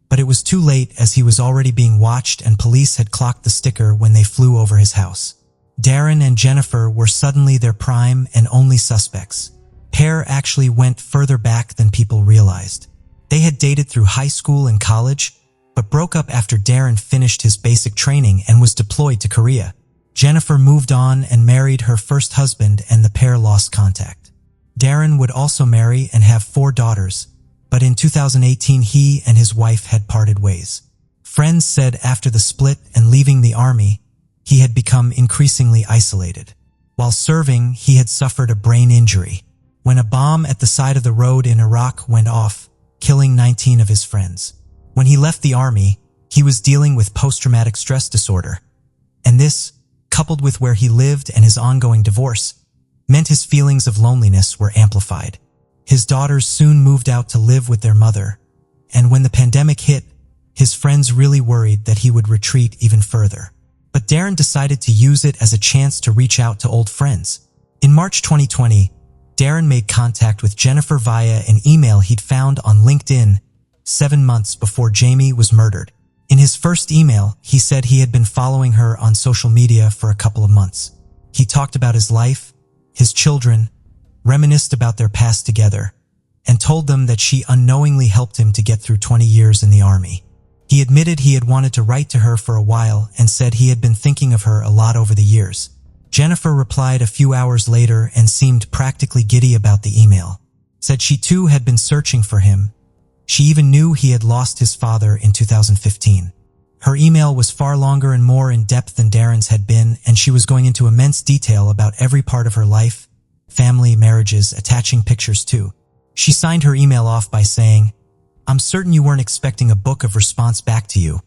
but it was too late as he was already being watched and police had clocked the sticker when they flew over his house. Darren and Jennifer were suddenly their prime and only suspects. Pair actually went further back than people realized. They had dated through high school and college, but broke up after Darren finished his basic training and was deployed to Korea. Jennifer moved on and married her first husband, and the pair lost contact. Darren would also marry and have 4 daughters, but in 2018 he and his wife had parted ways. Friends said after the split and leaving the army, he had become increasingly isolated. While serving, he had suffered a brain injury when a bomb at the side of the road in Iraq went off, killing 19 of his friends. When he left the army, he was dealing with post-traumatic stress disorder, and this, coupled with where he lived and his ongoing divorce, meant his feelings of loneliness were amplified. His daughters soon moved out to live with their mother, and when the pandemic hit, his friends really worried that he would retreat even further. But Darren decided to use it as a chance to reach out to old friends. In March 2020, Darren made contact with Jennifer via an email he'd found on LinkedIn 7 months before Jamie was murdered. In his first email, he said he had been following her on social media for a couple of months. He talked about his life, his children, reminisced about their past together, and told them that she unknowingly helped him to get through 20 years in the army. He admitted he had wanted to write to her for a while and said he had been thinking of her a lot over the years. Jennifer replied a few hours later and seemed practically giddy about the email. Said she too had been searching for him. She even knew he had lost his father in 2015. Her email was far longer and more in-depth than Darren's had been, and she was going into immense detail about every part of her life, family, marriages, attaching pictures too. She signed her email off by saying, "I'm certain you weren't expecting a book of response back to you,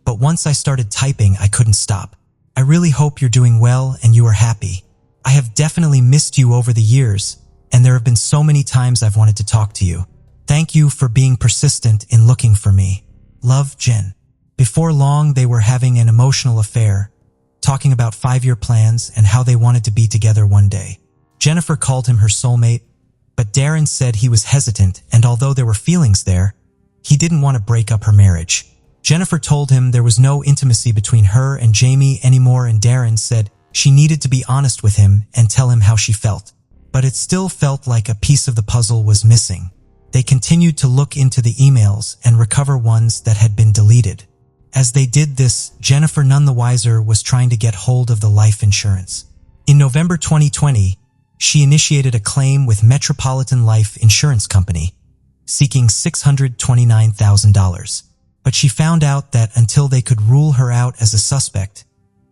but once I started typing, I couldn't stop. I really hope you're doing well and you are happy. I have definitely missed you over the years, and there have been so many times I've wanted to talk to you. Thank you for being persistent in looking for me. Love, Jen." Before long, they were having an emotional affair, talking about 5-year plans and how they wanted to be together one day. Jennifer called him her soulmate, but Darren said he was hesitant, and although there were feelings there, he didn't want to break up her marriage. Jennifer told him there was no intimacy between her and Jamie anymore, and Darren said she needed to be honest with him and tell him how she felt. But it still felt like a piece of the puzzle was missing. They continued to look into the emails and recover ones that had been deleted. As they did this, Jennifer, none the wiser, was trying to get hold of the life insurance. In November 2020, she initiated a claim with Metropolitan Life Insurance Company, seeking $629,000. But she found out that until they could rule her out as a suspect,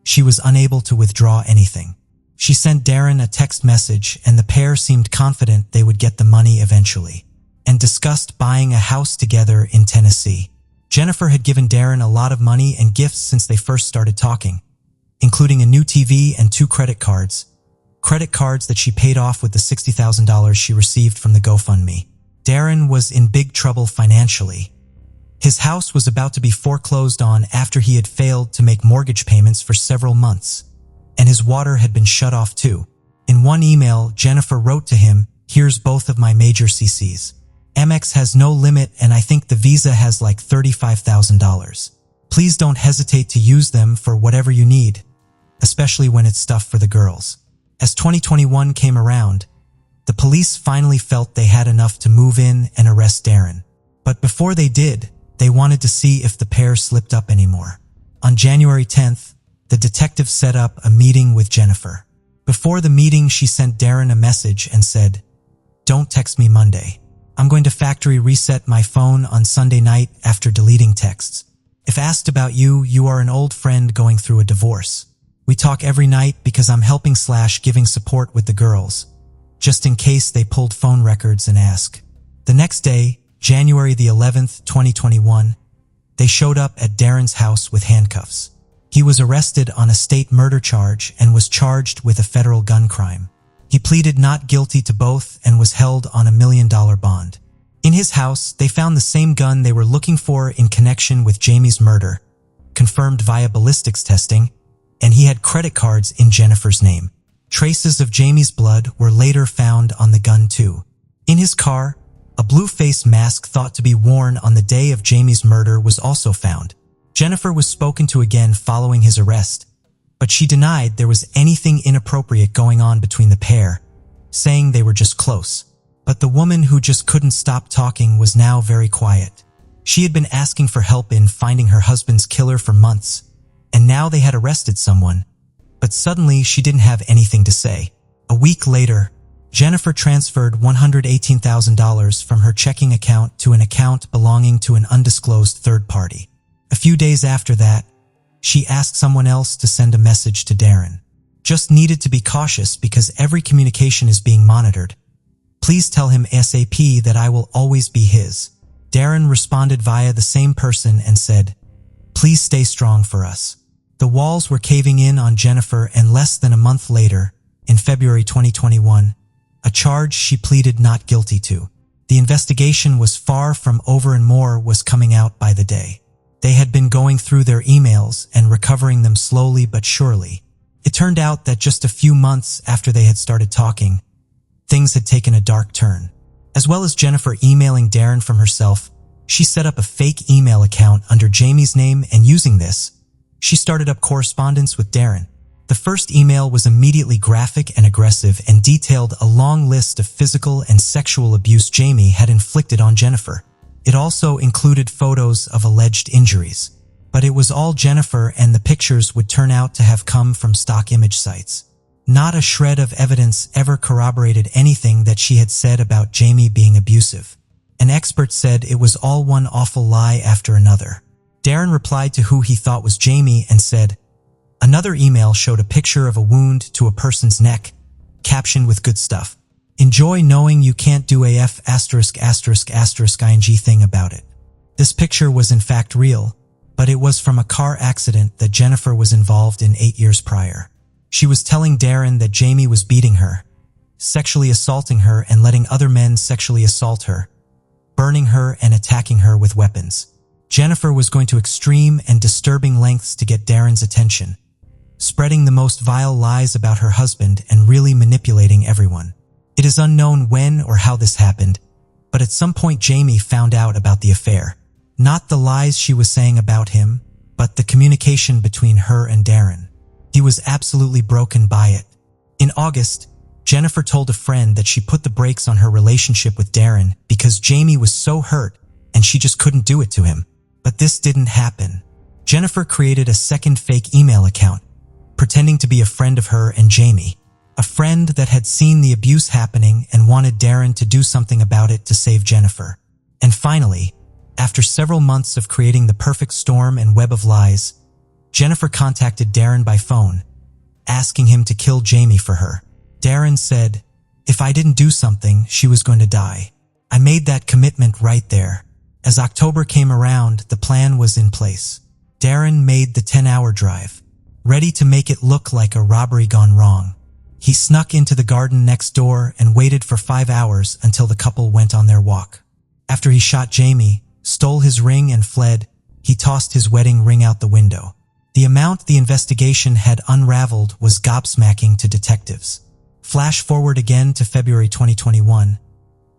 she was unable to withdraw anything. She sent Darren a text message, and the pair seemed confident they would get the money eventually, and discussed buying a house together in Tennessee. Jennifer had given Darren a lot of money and gifts since they first started talking, including a new TV and 2 credit cards that she paid off with the $60,000 she received from the GoFundMe. Darren was in big trouble financially. His house was about to be foreclosed on after he had failed to make mortgage payments for several months, and his water had been shut off too. In one email, Jennifer wrote to him, "Here's both of my major CCs. Amex has no limit, and I think the Visa has like $35,000. Please don't hesitate to use them for whatever you need, especially when it's stuff for the girls." As 2021 came around, the police finally felt they had enough to move in and arrest Darren. But before they did, they wanted to see if the pair slipped up anymore. On January 10th, the detective set up a meeting with Jennifer. Before the meeting, she sent Darren a message and said, "Don't text me Monday. I'm going to factory reset my phone on Sunday night after deleting texts. If asked about you, you are an old friend going through a divorce. We talk every night because I'm helping/giving support with the girls, just in case they pulled phone records and ask." The next day, January the 11th, 2021, they showed up at Darren's house with handcuffs. He was arrested on a state murder charge and was charged with a federal gun crime. He pleaded not guilty to both and was held on $1 million bond. In his house, they found the same gun they were looking for in connection with Jamie's murder, confirmed via ballistics testing, and he had credit cards in Jennifer's name. Traces of Jamie's blood were later found on the gun too. In his car, a blue face mask thought to be worn on the day of Jamie's murder was also found. Jennifer was spoken to again following his arrest, but she denied there was anything inappropriate going on between the pair, saying they were just close. But the woman who just couldn't stop talking was now very quiet. She had been asking for help in finding her husband's killer for months, and now they had arrested someone. But suddenly she didn't have anything to say. A week later, Jennifer transferred $118,000 from her checking account to an account belonging to an undisclosed third party. A few days after that, she asked someone else to send a message to Darren. "Just needed to be cautious because every communication is being monitored. Please tell him ASAP that I will always be his." Darren responded via the same person and said, "Please stay strong for us." The walls were caving in on Jennifer, and less than a month later, in February 2021, a charge she pleaded not guilty to. The investigation was far from over and more was coming out by the day. They had been going through their emails and recovering them slowly but surely. It turned out that just a few months after they had started talking, things had taken a dark turn. As well as Jennifer emailing Darren from herself, she set up a fake email account under Jamie's name, and using this, she started up correspondence with Darren. The first email was immediately graphic and aggressive and detailed a long list of physical and sexual abuse Jamie had inflicted on Jennifer. It also included photos of alleged injuries. But it was all Jennifer, and the pictures would turn out to have come from stock image sites. Not a shred of evidence ever corroborated anything that she had said about Jamie being abusive. An expert said it was all one awful lie after another. Darren replied to who he thought was Jamie and said, another email showed a picture of a wound to a person's neck, captioned with good stuff. Enjoy knowing you can't do a *****ing thing about it. This picture was in fact real, but it was from a car accident that Jennifer was involved in 8 years prior. She was telling Darren that Jamie was beating her, sexually assaulting her and letting other men sexually assault her, burning her and attacking her with weapons. Jennifer was going to extreme and disturbing lengths to get Darren's attention, spreading the most vile lies about her husband and really manipulating everyone. It is unknown when or how this happened, but at some point Jamie found out about the affair. Not the lies she was saying about him, but the communication between her and Darren. He was absolutely broken by it. In August, Jennifer told a friend that she put the brakes on her relationship with Darren because Jamie was so hurt and she just couldn't do it to him. But this didn't happen. Jennifer created a second fake email account, pretending to be a friend of her and Jamie. A friend that had seen the abuse happening and wanted Darren to do something about it to save Jennifer. And finally, after several months of creating the perfect storm and web of lies, Jennifer contacted Darren by phone, asking him to kill Jamie for her. Darren said, if I didn't do something, she was going to die. I made that commitment right there. As October came around, the plan was in place. Darren made the 10-hour drive, ready to make it look like a robbery gone wrong. He snuck into the garden next door and waited for 5 hours until the couple went on their walk. After he shot Jamie, stole his ring and fled, he tossed his wedding ring out the window. The amount the investigation had unraveled was gobsmacking to detectives. Flash forward again to February 2021.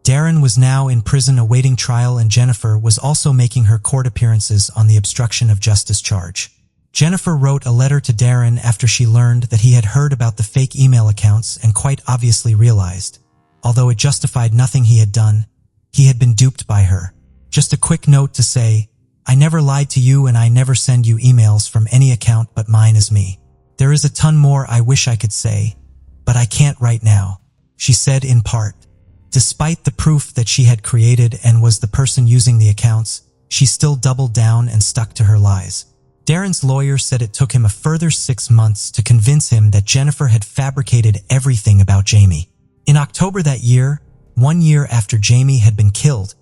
Darren was now in prison awaiting trial, and Jennifer was also making her court appearances on the obstruction of justice charge. Jennifer wrote a letter to Darren after she learned that he had heard about the fake email accounts and quite obviously realized, although it justified nothing he had done, he had been duped by her. Just a quick note to say, I never lied to you and I never send you emails from any account but mine is me. There is a ton more I wish I could say, but I can't right now, she said in part. Despite the proof that she had created and was the person using the accounts, she still doubled down and stuck to her lies. Darren's lawyer said it took him a further 6 months to convince him that Jennifer had fabricated everything about Jamie. In October that year, 1 year after Jamie had been killed,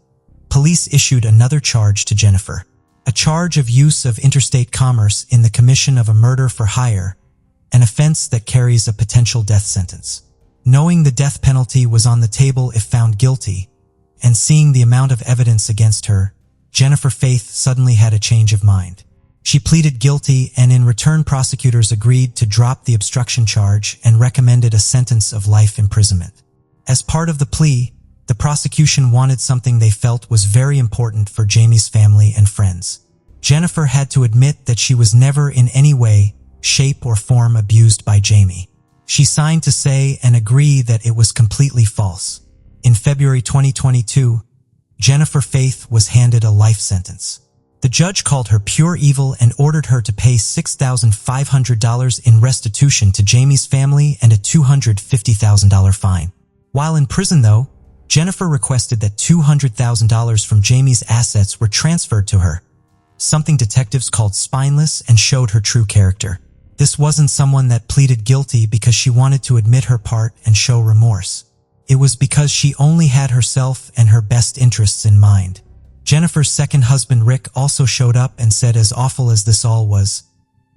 police issued another charge to Jennifer, a charge of use of interstate commerce in the commission of a murder for hire, an offense that carries a potential death sentence. Knowing the death penalty was on the table if found guilty, and seeing the amount of evidence against her, Jennifer Faith suddenly had a change of mind. She pleaded guilty, and in return prosecutors agreed to drop the obstruction charge and recommended a sentence of life imprisonment. As part of the plea, the prosecution wanted something they felt was very important for Jamie's family and friends. Jennifer had to admit that she was never in any way, shape, or form abused by Jamie. She signed to say and agree that it was completely false. In February 2022, Jennifer Faith was handed a life sentence. The judge called her pure evil and ordered her to pay $6,500 in restitution to Jamie's family and a $250,000 fine. While in prison, though, Jennifer requested that $200,000 from Jamie's assets were transferred to her, something detectives called spineless and showed her true character. This wasn't someone that pleaded guilty because she wanted to admit her part and show remorse. It was because she only had herself and her best interests in mind. Jennifer's second husband, Rick, also showed up and said as awful as this all was,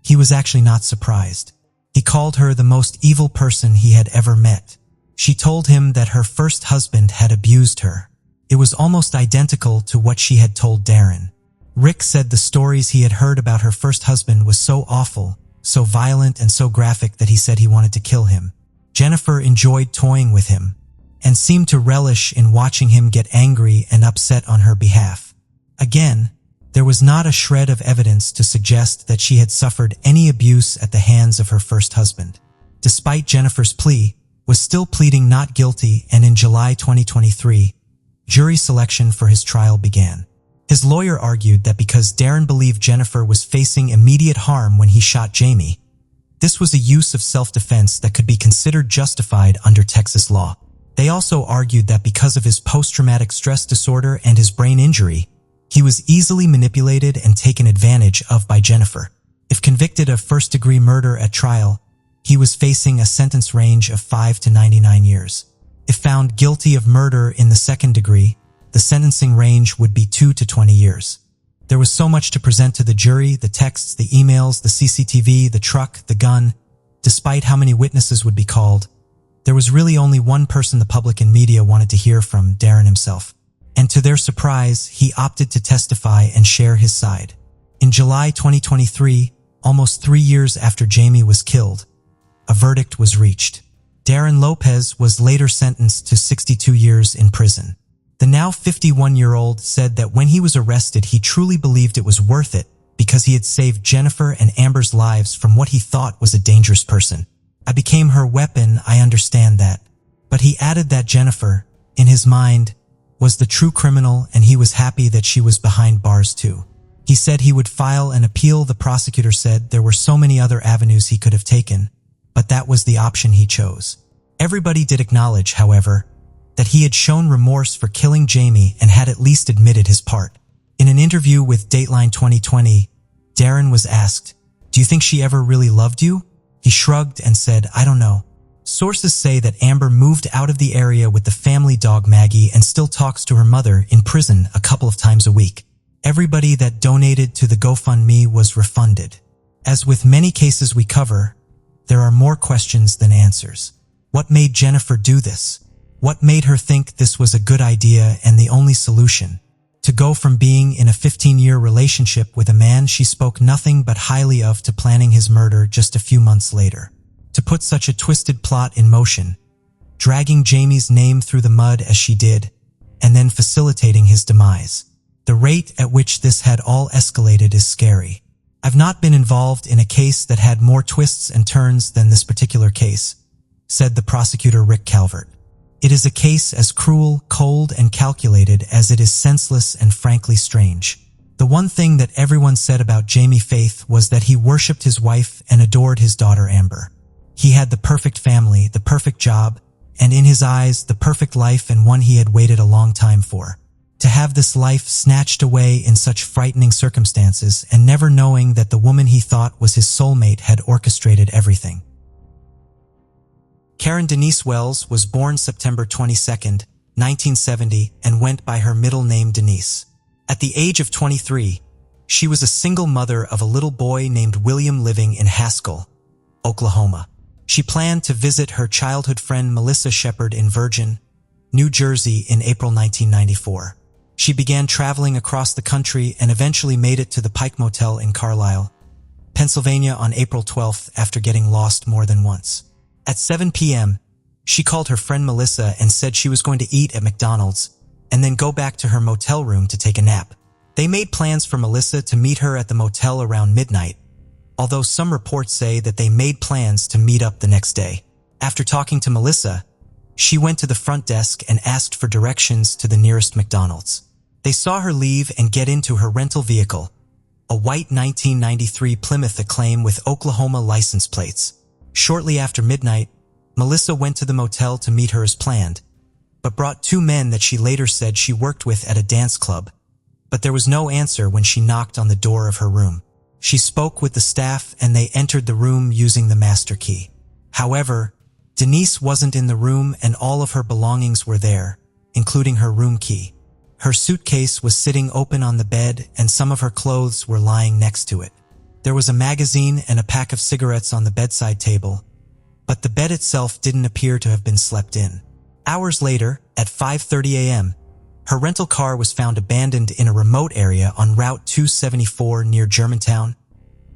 he was actually not surprised. He called her the most evil person he had ever met. She told him that her first husband had abused her. It was almost identical to what she had told Darren. Rick said the stories he had heard about her first husband was so awful, so violent and so graphic that he said he wanted to kill him. Jennifer enjoyed toying with him and seemed to relish in watching him get angry and upset on her behalf. Again, there was not a shred of evidence to suggest that she had suffered any abuse at the hands of her first husband. Despite Jennifer's plea, was still pleading not guilty, and in July 2023, jury selection for his trial began. His lawyer argued that because Darren believed Jennifer was facing immediate harm when he shot Jamie, this was a use of self-defense that could be considered justified under Texas law. They also argued that because of his post-traumatic stress disorder and his brain injury, he was easily manipulated and taken advantage of by Jennifer. If convicted of first-degree murder at trial, he was facing a sentence range of 5 to 99 years. If found guilty of murder in the second degree, the sentencing range would be 2 to 20 years. There was so much to present to the jury: the texts, the emails, the CCTV, the truck, the gun. Despite how many witnesses would be called, there was really only one person the public and media wanted to hear from: Darren himself. And to their surprise, he opted to testify and share his side. In July 2023, almost 3 years after Jamie was killed, a verdict was reached. Darren Lopez was later sentenced to 62 years in prison. The now 51-year-old said that when he was arrested, he truly believed it was worth it because he had saved Jennifer and Amber's lives from what he thought was a dangerous person. "I became her weapon, I understand that." But he added that Jennifer, in his mind, was the true criminal, and he was happy that she was behind bars too. He said he would file an appeal. The prosecutor said there were so many other avenues he could have taken, but that was the option he chose. Everybody did acknowledge, however, that he had shown remorse for killing Jamie and had at least admitted his part. In an interview with Dateline 2020, Darren was asked, "Do you think she ever really loved you?" He shrugged and said, "I don't know." Sources say that Amber moved out of the area with the family dog Maggie and still talks to her mother in prison a couple of times a week. Everybody that donated to the GoFundMe was refunded. As with many cases we cover, there are more questions than answers. What made Jennifer do this? What made her think this was a good idea and the only solution? To go from being in a 15-year relationship with a man she spoke nothing but highly of to planning his murder just a few months later. To put such a twisted plot in motion, dragging Jamie's name through the mud as she did, and then facilitating his demise. The rate at which this had all escalated is scary. "I've not been involved in a case that had more twists and turns than this particular case," said the prosecutor Rick Calvert. "It is a case as cruel, cold, and calculated as it is senseless and frankly strange." The one thing that everyone said about Jamie Faith was that he worshipped his wife and adored his daughter Amber. He had the perfect family, the perfect job, and in his eyes, the perfect life, and one he had waited a long time for. To have this life snatched away in such frightening circumstances, and never knowing that the woman he thought was his soulmate had orchestrated everything. Karen Denise Wells was born September 22, 1970, and went by her middle name Denise. At the age of 23, she was a single mother of a little boy named William living in Haskell, Oklahoma. She planned to visit her childhood friend Melissa Shepard in Virgin, New Jersey in April 1994. She began traveling across the country and eventually made it to the Pike Motel in Carlisle, Pennsylvania on April 12th after getting lost more than once. At 7 p.m., she called her friend Melissa and said she was going to eat at McDonald's and then go back to her motel room to take a nap. They made plans for Melissa to meet her at the motel around midnight, although some reports say that they made plans to meet up the next day. After talking to Melissa, she went to the front desk and asked for directions to the nearest McDonald's. They saw her leave and get into her rental vehicle, a white 1993 Plymouth Acclaim with Oklahoma license plates. Shortly after midnight, Melissa went to the motel to meet her as planned, but brought 2 men that she later said she worked with at a dance club. But there was no answer when she knocked on the door of her room. She spoke with the staff and they entered the room using the master key. However, Denise wasn't in the room and all of her belongings were there, including her room key. Her suitcase was sitting open on the bed and some of her clothes were lying next to it. There was a magazine and a pack of cigarettes on the bedside table, but the bed itself didn't appear to have been slept in. Hours later, at 5:30 a.m., Her rental car was found abandoned in a remote area on Route 274 near Germantown,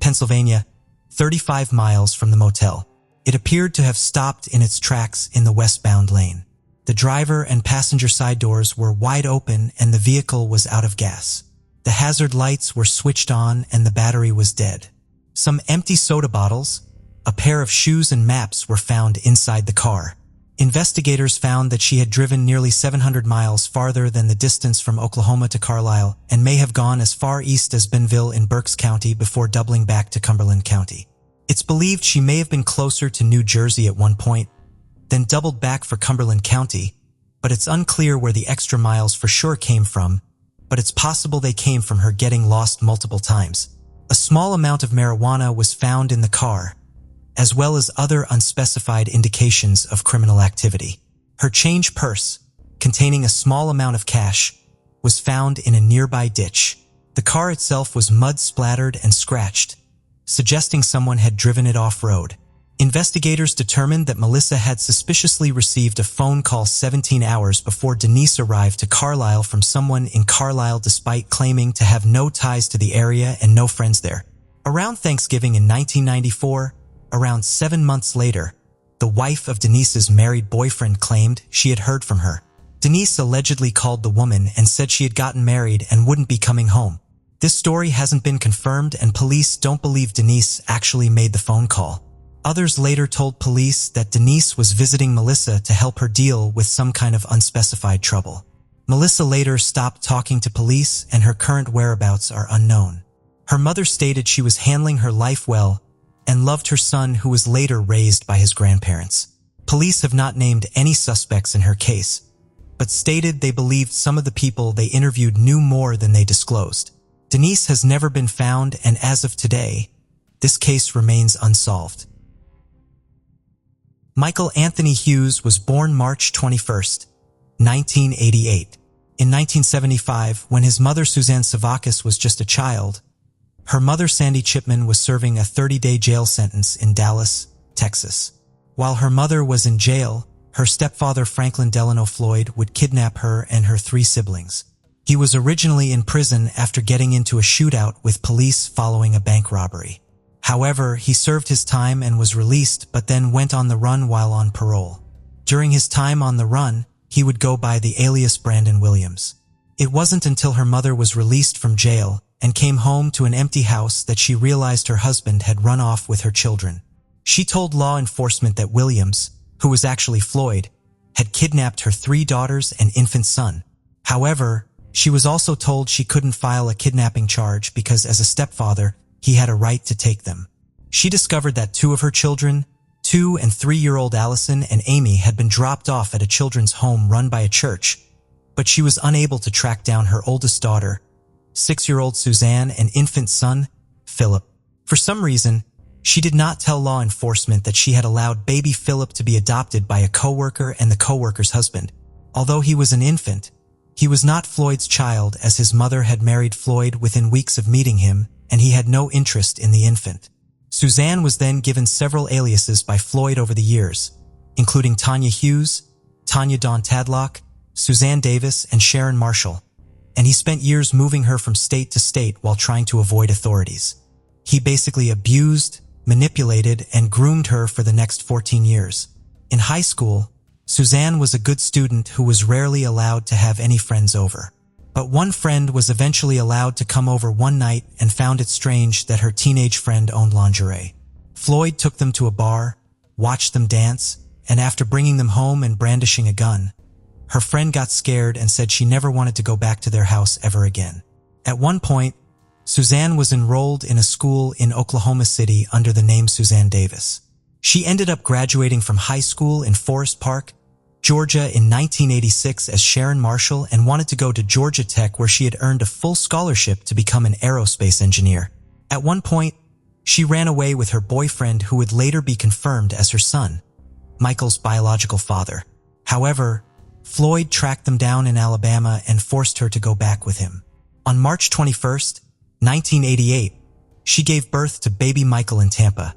Pennsylvania, 35 miles from the motel. It appeared to have stopped in its tracks in the westbound lane. The driver and passenger side doors were wide open and the vehicle was out of gas. The hazard lights were switched on and the battery was dead. Some empty soda bottles, a pair of shoes and maps were found inside the car. Investigators found that she had driven nearly 700 miles farther than the distance from Oklahoma to Carlisle and may have gone as far east as Benville in Berks County before doubling back to Cumberland County. It's believed she may have been closer to New Jersey at one point, then doubled back for Cumberland County, but it's unclear where the extra miles for sure came from, but it's possible they came from her getting lost multiple times. A small amount of marijuana was found in the car, as well as other unspecified indications of criminal activity. Her change purse, containing a small amount of cash, was found in a nearby ditch. The car itself was mud-splattered and scratched, suggesting someone had driven it off-road. Investigators determined that Melissa had suspiciously received a phone call 17 hours before Denise arrived to Carlisle from someone in Carlisle despite claiming to have no ties to the area and no friends there. Around Thanksgiving in 1994, around 7 months later, the wife of Denise's married boyfriend claimed she had heard from her. Denise allegedly called the woman and said she had gotten married and wouldn't be coming home. This story hasn't been confirmed and police don't believe Denise actually made the phone call. Others later told police that Denise was visiting Melissa to help her deal with some kind of unspecified trouble. Melissa later stopped talking to police and her current whereabouts are unknown. Her mother stated she was handling her life well and loved her son, who was later raised by his grandparents. Police have not named any suspects in her case, but stated they believed some of the people they interviewed knew more than they disclosed. Denise has never been found, and as of today, this case remains unsolved. Michael Anthony Hughes was born March 21, 1988. In 1975, when his mother Suzanne Savakis was just a child, her mother Sandy Chipman was serving a 30-day jail sentence in Dallas, Texas. While her mother was in jail, her stepfather Franklin Delano Floyd would kidnap her and her 3 siblings. He was originally in prison after getting into a shootout with police following a bank robbery. However, he served his time and was released, but then went on the run while on parole. During his time on the run, he would go by the alias Brandon Williams. It wasn't until her mother was released from jail and came home to an empty house that she realized her husband had run off with her children. She told law enforcement that Williams, who was actually Floyd, had kidnapped her 3 daughters and infant son. However, she was also told she couldn't file a kidnapping charge because as a stepfather, he had a right to take them. She discovered that 2 of her children, 2- and 3-year-old Allison and Amy, had been dropped off at a children's home run by a church, but she was unable to track down her oldest daughter, 6-year-old Suzanne, and infant son, Philip. For some reason, she did not tell law enforcement that she had allowed baby Philip to be adopted by a coworker and the coworker's husband. Although he was an infant, he was not Floyd's child, as his mother had married Floyd within weeks of meeting him, and he had no interest in the infant. Suzanne was then given several aliases by Floyd over the years, including Tanya Hughes, Tanya Dawn Tadlock, Suzanne Davis, and Sharon Marshall, and he spent years moving her from state to state while trying to avoid authorities. He basically abused, manipulated, and groomed her for the next 14 years. In high school, Suzanne was a good student who was rarely allowed to have any friends over. But one friend was eventually allowed to come over one night and found it strange that her teenage friend owned lingerie. Floyd took them to a bar, watched them dance, and after bringing them home and brandishing a gun, her friend got scared and said she never wanted to go back to their house ever again. At one point, Suzanne was enrolled in a school in Oklahoma City under the name Suzanne Davis. She ended up graduating from high school in Forest Park, Georgia in 1986 as Sharon Marshall and wanted to go to Georgia Tech, where she had earned a full scholarship to become an aerospace engineer. At one point, she ran away with her boyfriend, who would later be confirmed as her son, Michael's biological father. However, Floyd tracked them down in Alabama and forced her to go back with him. On March 21, 1988, she gave birth to baby Michael in Tampa,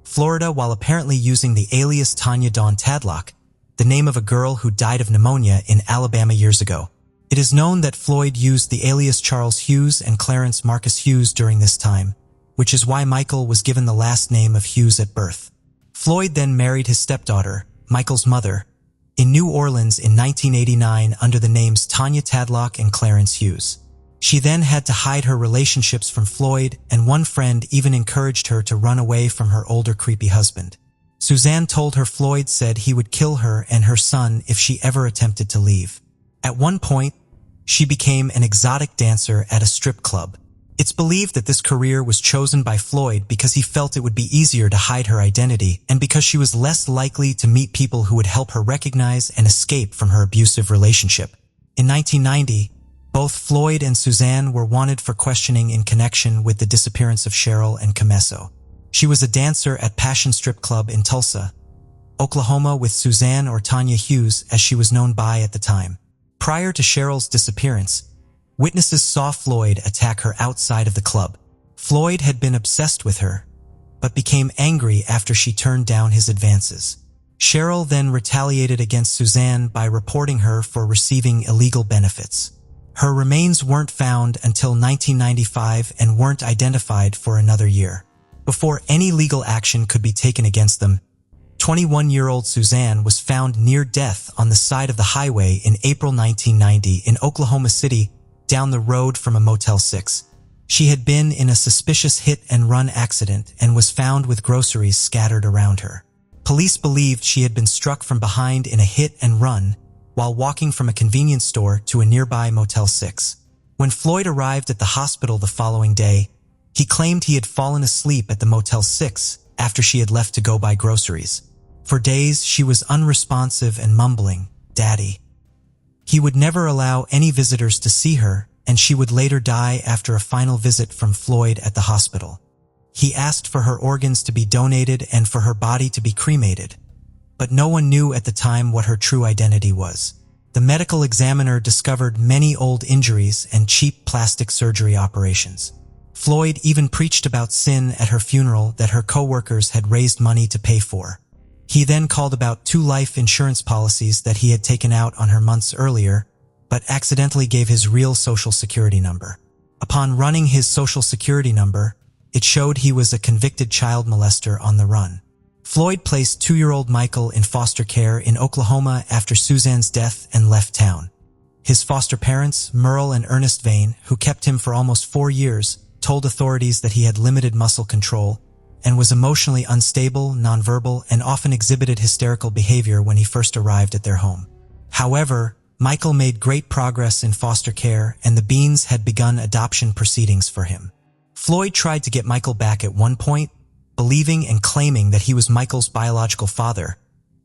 Florida, while apparently using the alias Tanya Dawn Tadlock, the name of a girl who died of pneumonia in Alabama years ago. It is known that Floyd used the alias Charles Hughes and Clarence Marcus Hughes during this time, which is why Michael was given the last name of Hughes at birth. Floyd then married his stepdaughter, Michael's mother, in New Orleans in 1989 under the names Tanya Tadlock and Clarence Hughes. She then had to hide her relationships from Floyd, and one friend even encouraged her to run away from her older creepy husband. Suzanne told her Floyd said he would kill her and her son if she ever attempted to leave. At one point, she became an exotic dancer at a strip club. It's believed that this career was chosen by Floyd because he felt it would be easier to hide her identity and because she was less likely to meet people who would help her recognize and escape from her abusive relationship. In 1990, both Floyd and Suzanne were wanted for questioning in connection with the disappearance of Cheryl and Camesso. She was a dancer at Passion Strip Club in Tulsa, Oklahoma, with Suzanne, or Tanya Hughes as she was known by at the time. Prior to Cheryl's disappearance, witnesses saw Floyd attack her outside of the club. Floyd had been obsessed with her, but became angry after she turned down his advances. Cheryl then retaliated against Suzanne by reporting her for receiving illegal benefits. Her remains weren't found until 1995 and weren't identified for another year. Before any legal action could be taken against them, 21-year-old Suzanne was found near death on the side of the highway in April 1990 in Oklahoma City, down the road from a Motel 6. She had been in a suspicious hit-and-run accident and was found with groceries scattered around her. Police believed she had been struck from behind in a hit-and-run while walking from a convenience store to a nearby Motel 6. When Floyd arrived at the hospital the following day, he claimed he had fallen asleep at the Motel 6 after she had left to go buy groceries. For days, she was unresponsive and mumbling, "Daddy." He would never allow any visitors to see her, and she would later die after a final visit from Floyd at the hospital. He asked for her organs to be donated and for her body to be cremated, but no one knew at the time what her true identity was. The medical examiner discovered many old injuries and cheap plastic surgery operations. Floyd even preached about sin at her funeral that her co-workers had raised money to pay for. He then called about 2 life insurance policies that he had taken out on her months earlier, but accidentally gave his real social security number. Upon running his social security number, it showed he was a convicted child molester on the run. Floyd placed 2-year-old Michael in foster care in Oklahoma after Suzanne's death and left town. His foster parents, Merle and Ernest Vane, who kept him for almost 4 years, told authorities that he had limited muscle control and was emotionally unstable, nonverbal, and often exhibited hysterical behavior when he first arrived at their home. However, Michael made great progress in foster care, and the Beans had begun adoption proceedings for him. Floyd tried to get Michael back at one point, believing and claiming that he was Michael's biological father,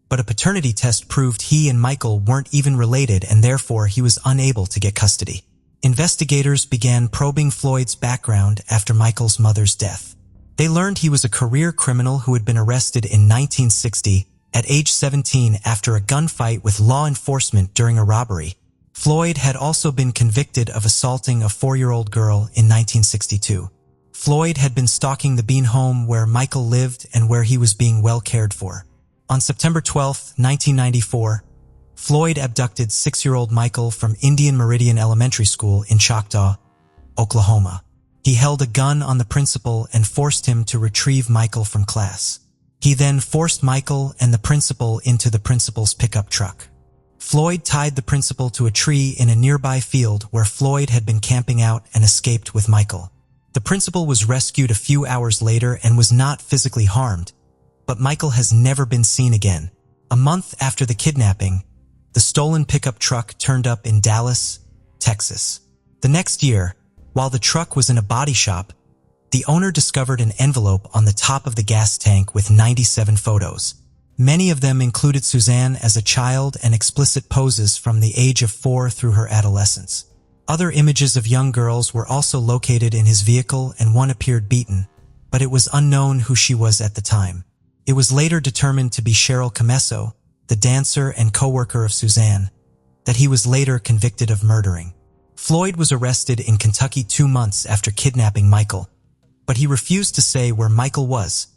but a paternity test proved he and Michael weren't even related, and therefore he was unable to get custody. Investigators began probing Floyd's background after Michael's mother's death. They learned he was a career criminal who had been arrested in 1960 at age 17 after a gunfight with law enforcement during a robbery. Floyd had also been convicted of assaulting a 4-year-old girl in 1962. Floyd had been stalking the Bean home where Michael lived and where he was being well cared for. On September 12, 1994, Floyd abducted 6-year-old Michael from Indian Meridian Elementary School in Choctaw, Oklahoma. He held a gun on the principal and forced him to retrieve Michael from class. He then forced Michael and the principal into the principal's pickup truck. Floyd tied the principal to a tree in a nearby field where Floyd had been camping out and escaped with Michael. The principal was rescued a few hours later and was not physically harmed, but Michael has never been seen again. A month after the kidnapping, the stolen pickup truck turned up in Dallas, Texas. The next year, while the truck was in a body shop, the owner discovered an envelope on the top of the gas tank with 97 photos. Many of them included Suzanne as a child and explicit poses from the age of 4 through her adolescence. Other images of young girls were also located in his vehicle, and one appeared beaten, but it was unknown who she was at the time. It was later determined to be Cheryl Camesso, the dancer and co-worker of Suzanne, that he was later convicted of murdering. Floyd was arrested in Kentucky 2 months after kidnapping Michael, but he refused to say where Michael was,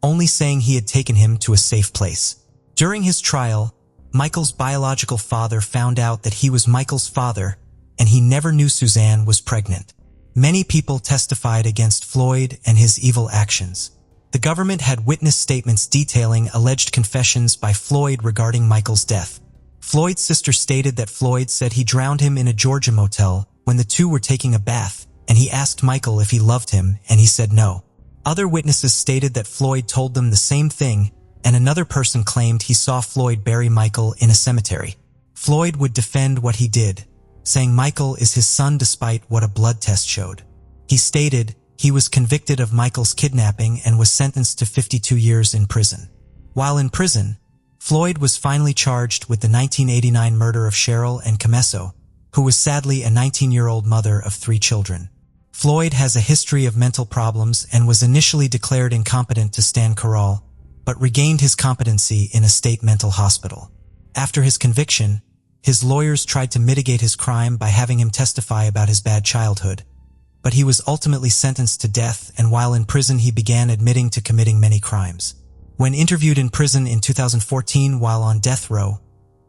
only saying he had taken him to a safe place. During his trial, Michael's biological father found out that he was Michael's father and he never knew Suzanne was pregnant. Many people testified against Floyd and his evil actions. The government had witness statements detailing alleged confessions by Floyd regarding Michael's death. Floyd's sister stated that Floyd said he drowned him in a Georgia motel when the two were taking a bath, and he asked Michael if he loved him, and he said no. Other witnesses stated that Floyd told them the same thing, and another person claimed he saw Floyd bury Michael in a cemetery. Floyd would defend what he did, saying Michael is his son despite what a blood test showed. He stated he was convicted of Michael's kidnapping and was sentenced to 52 years in prison. While in prison, Floyd was finally charged with the 1989 murder of Cheryl and Camesso, who was sadly a 19-year-old mother of 3 children. Floyd has a history of mental problems and was initially declared incompetent to stand corral, but regained his competency in a state mental hospital. After his conviction, his lawyers tried to mitigate his crime by having him testify about his bad childhood, but he was ultimately sentenced to death, and while in prison he began admitting to committing many crimes. When interviewed in prison in 2014 while on death row,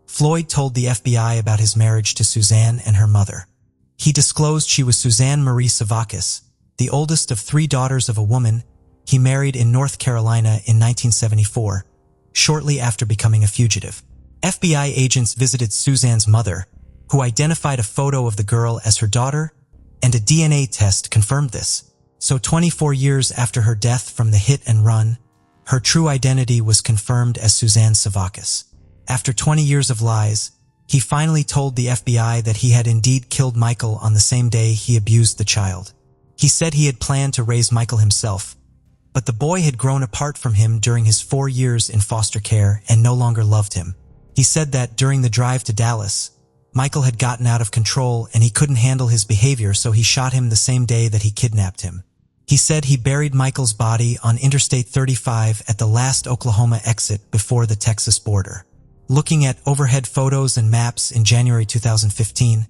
Floyd told the FBI about his marriage to Suzanne and her mother. He disclosed she was Suzanne Marie Savakis, the oldest of 3 daughters of a woman he married in North Carolina in 1974, shortly after becoming a fugitive. FBI agents visited Suzanne's mother, who identified a photo of the girl as her daughter, and a DNA test confirmed this. So 24 years after her death from the hit and run, her true identity was confirmed as Suzanne Savakis. After 20 years of lies, he finally told the FBI that he had indeed killed Michael on the same day he abused the child. He said he had planned to raise Michael himself, but the boy had grown apart from him during his 4 years in foster care and no longer loved him. He said that during the drive to Dallas, Michael had gotten out of control and he couldn't handle his behavior, so he shot him the same day that he kidnapped him. He said he buried Michael's body on Interstate 35 at the last Oklahoma exit before the Texas border. Looking at overhead photos and maps in January 2015,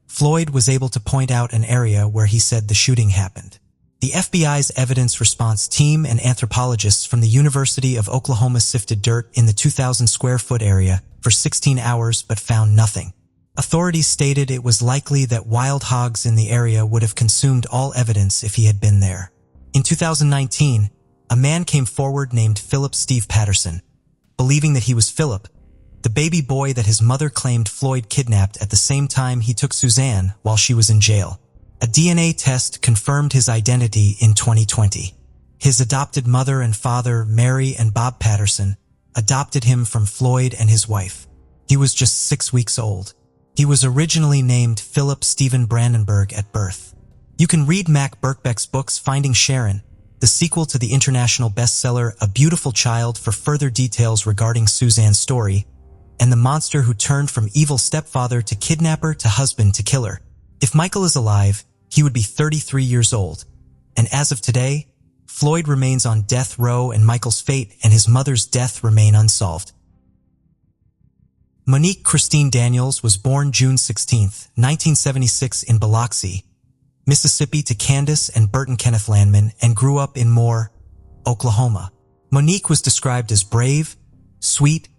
Floyd was able to point out an area where he said the shooting happened. The FBI's evidence response team and anthropologists from the University of Oklahoma sifted dirt in the 2,000 square foot area for 16 hours but found nothing. Authorities stated it was likely that wild hogs in the area would have consumed all evidence if he had been there. In 2019, a man came forward named Philip Steve Patterson, believing that he was Philip, the baby boy that his mother claimed Floyd kidnapped at the same time he took Suzanne while she was in jail. A DNA test confirmed his identity in 2020. His adopted mother and father, Mary and Bob Patterson, adopted him from Floyd and his wife. He was just 6 weeks old. He was originally named Philip Stephen Brandenburg at birth. You can read Mac Birkbeck's books Finding Sharon, the sequel to the international bestseller A Beautiful Child, for further details regarding Suzanne's story, and the monster who turned from evil stepfather to kidnapper to husband to killer. If Michael is alive, he would be 33 years old, and as of today, Floyd remains on death row and Michael's fate and his mother's death remain unsolved. Monique Christine Daniels was born June 16, 1976 in Biloxi, Mississippi to Candace and Burton Kenneth Landman, and grew up in Moore, Oklahoma. Monique was described as brave, sweet,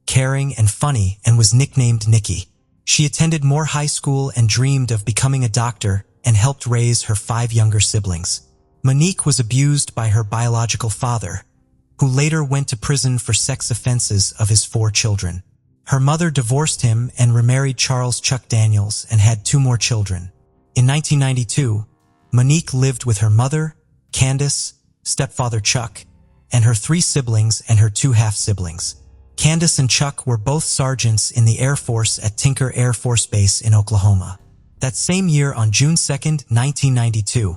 caring, and funny, and was nicknamed Nikki. She attended Moore High School and dreamed of becoming a doctor and helped raise her 5 younger siblings. Monique was abused by her biological father, who later went to prison for sex offenses of his 4 children. Her mother divorced him and remarried Charles Chuck Daniels and had 2 more children. In 1992, Monique lived with her mother, Candace, stepfather Chuck, and her 3 siblings and her 2 half-siblings. Candace and Chuck were both sergeants in the Air Force at Tinker Air Force Base in Oklahoma. That same year, on June 2, 1992,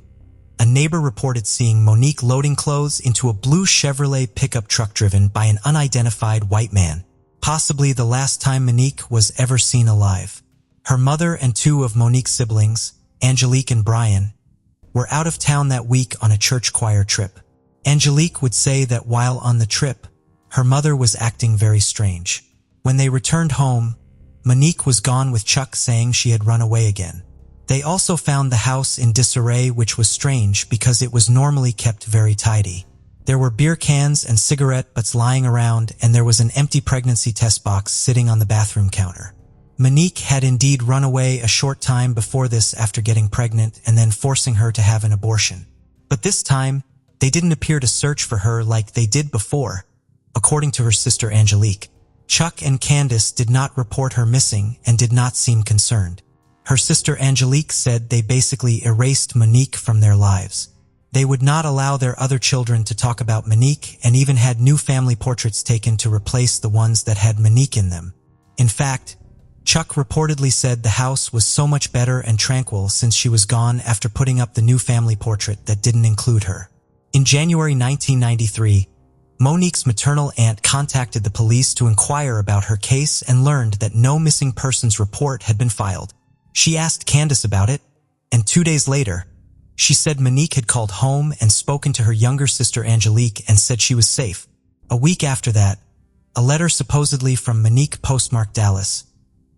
a neighbor reported seeing Monique loading clothes into a blue Chevrolet pickup truck driven by an unidentified white man, possibly the last time Monique was ever seen alive. Her mother and 2 of Monique's siblings, Angelique and Brian, were out of town that week on a church choir trip. Angelique would say that while on the trip, her mother was acting very strange. When they returned home, Monique was gone, with Chuck saying she had run away again. They also found the house in disarray, which was strange because it was normally kept very tidy. There were beer cans and cigarette butts lying around, and there was an empty pregnancy test box sitting on the bathroom counter. Monique had indeed run away a short time before this after getting pregnant and then forcing her to have an abortion. But this time, they didn't appear to search for her like they did before, according to her sister Angelique. Chuck and Candace did not report her missing and did not seem concerned. Her sister Angelique said they basically erased Monique from their lives. They would not allow their other children to talk about Monique and even had new family portraits taken to replace the ones that had Monique in them. In fact, Chuck reportedly said the house was so much better and tranquil since she was gone after putting up the new family portrait that didn't include her. In January 1993, Monique's maternal aunt contacted the police to inquire about her case and learned that no missing persons report had been filed. She asked Candace about it, and 2 days later, she said Monique had called home and spoken to her younger sister Angelique and said she was safe. A week after that, a letter supposedly from Monique postmarked Dallas,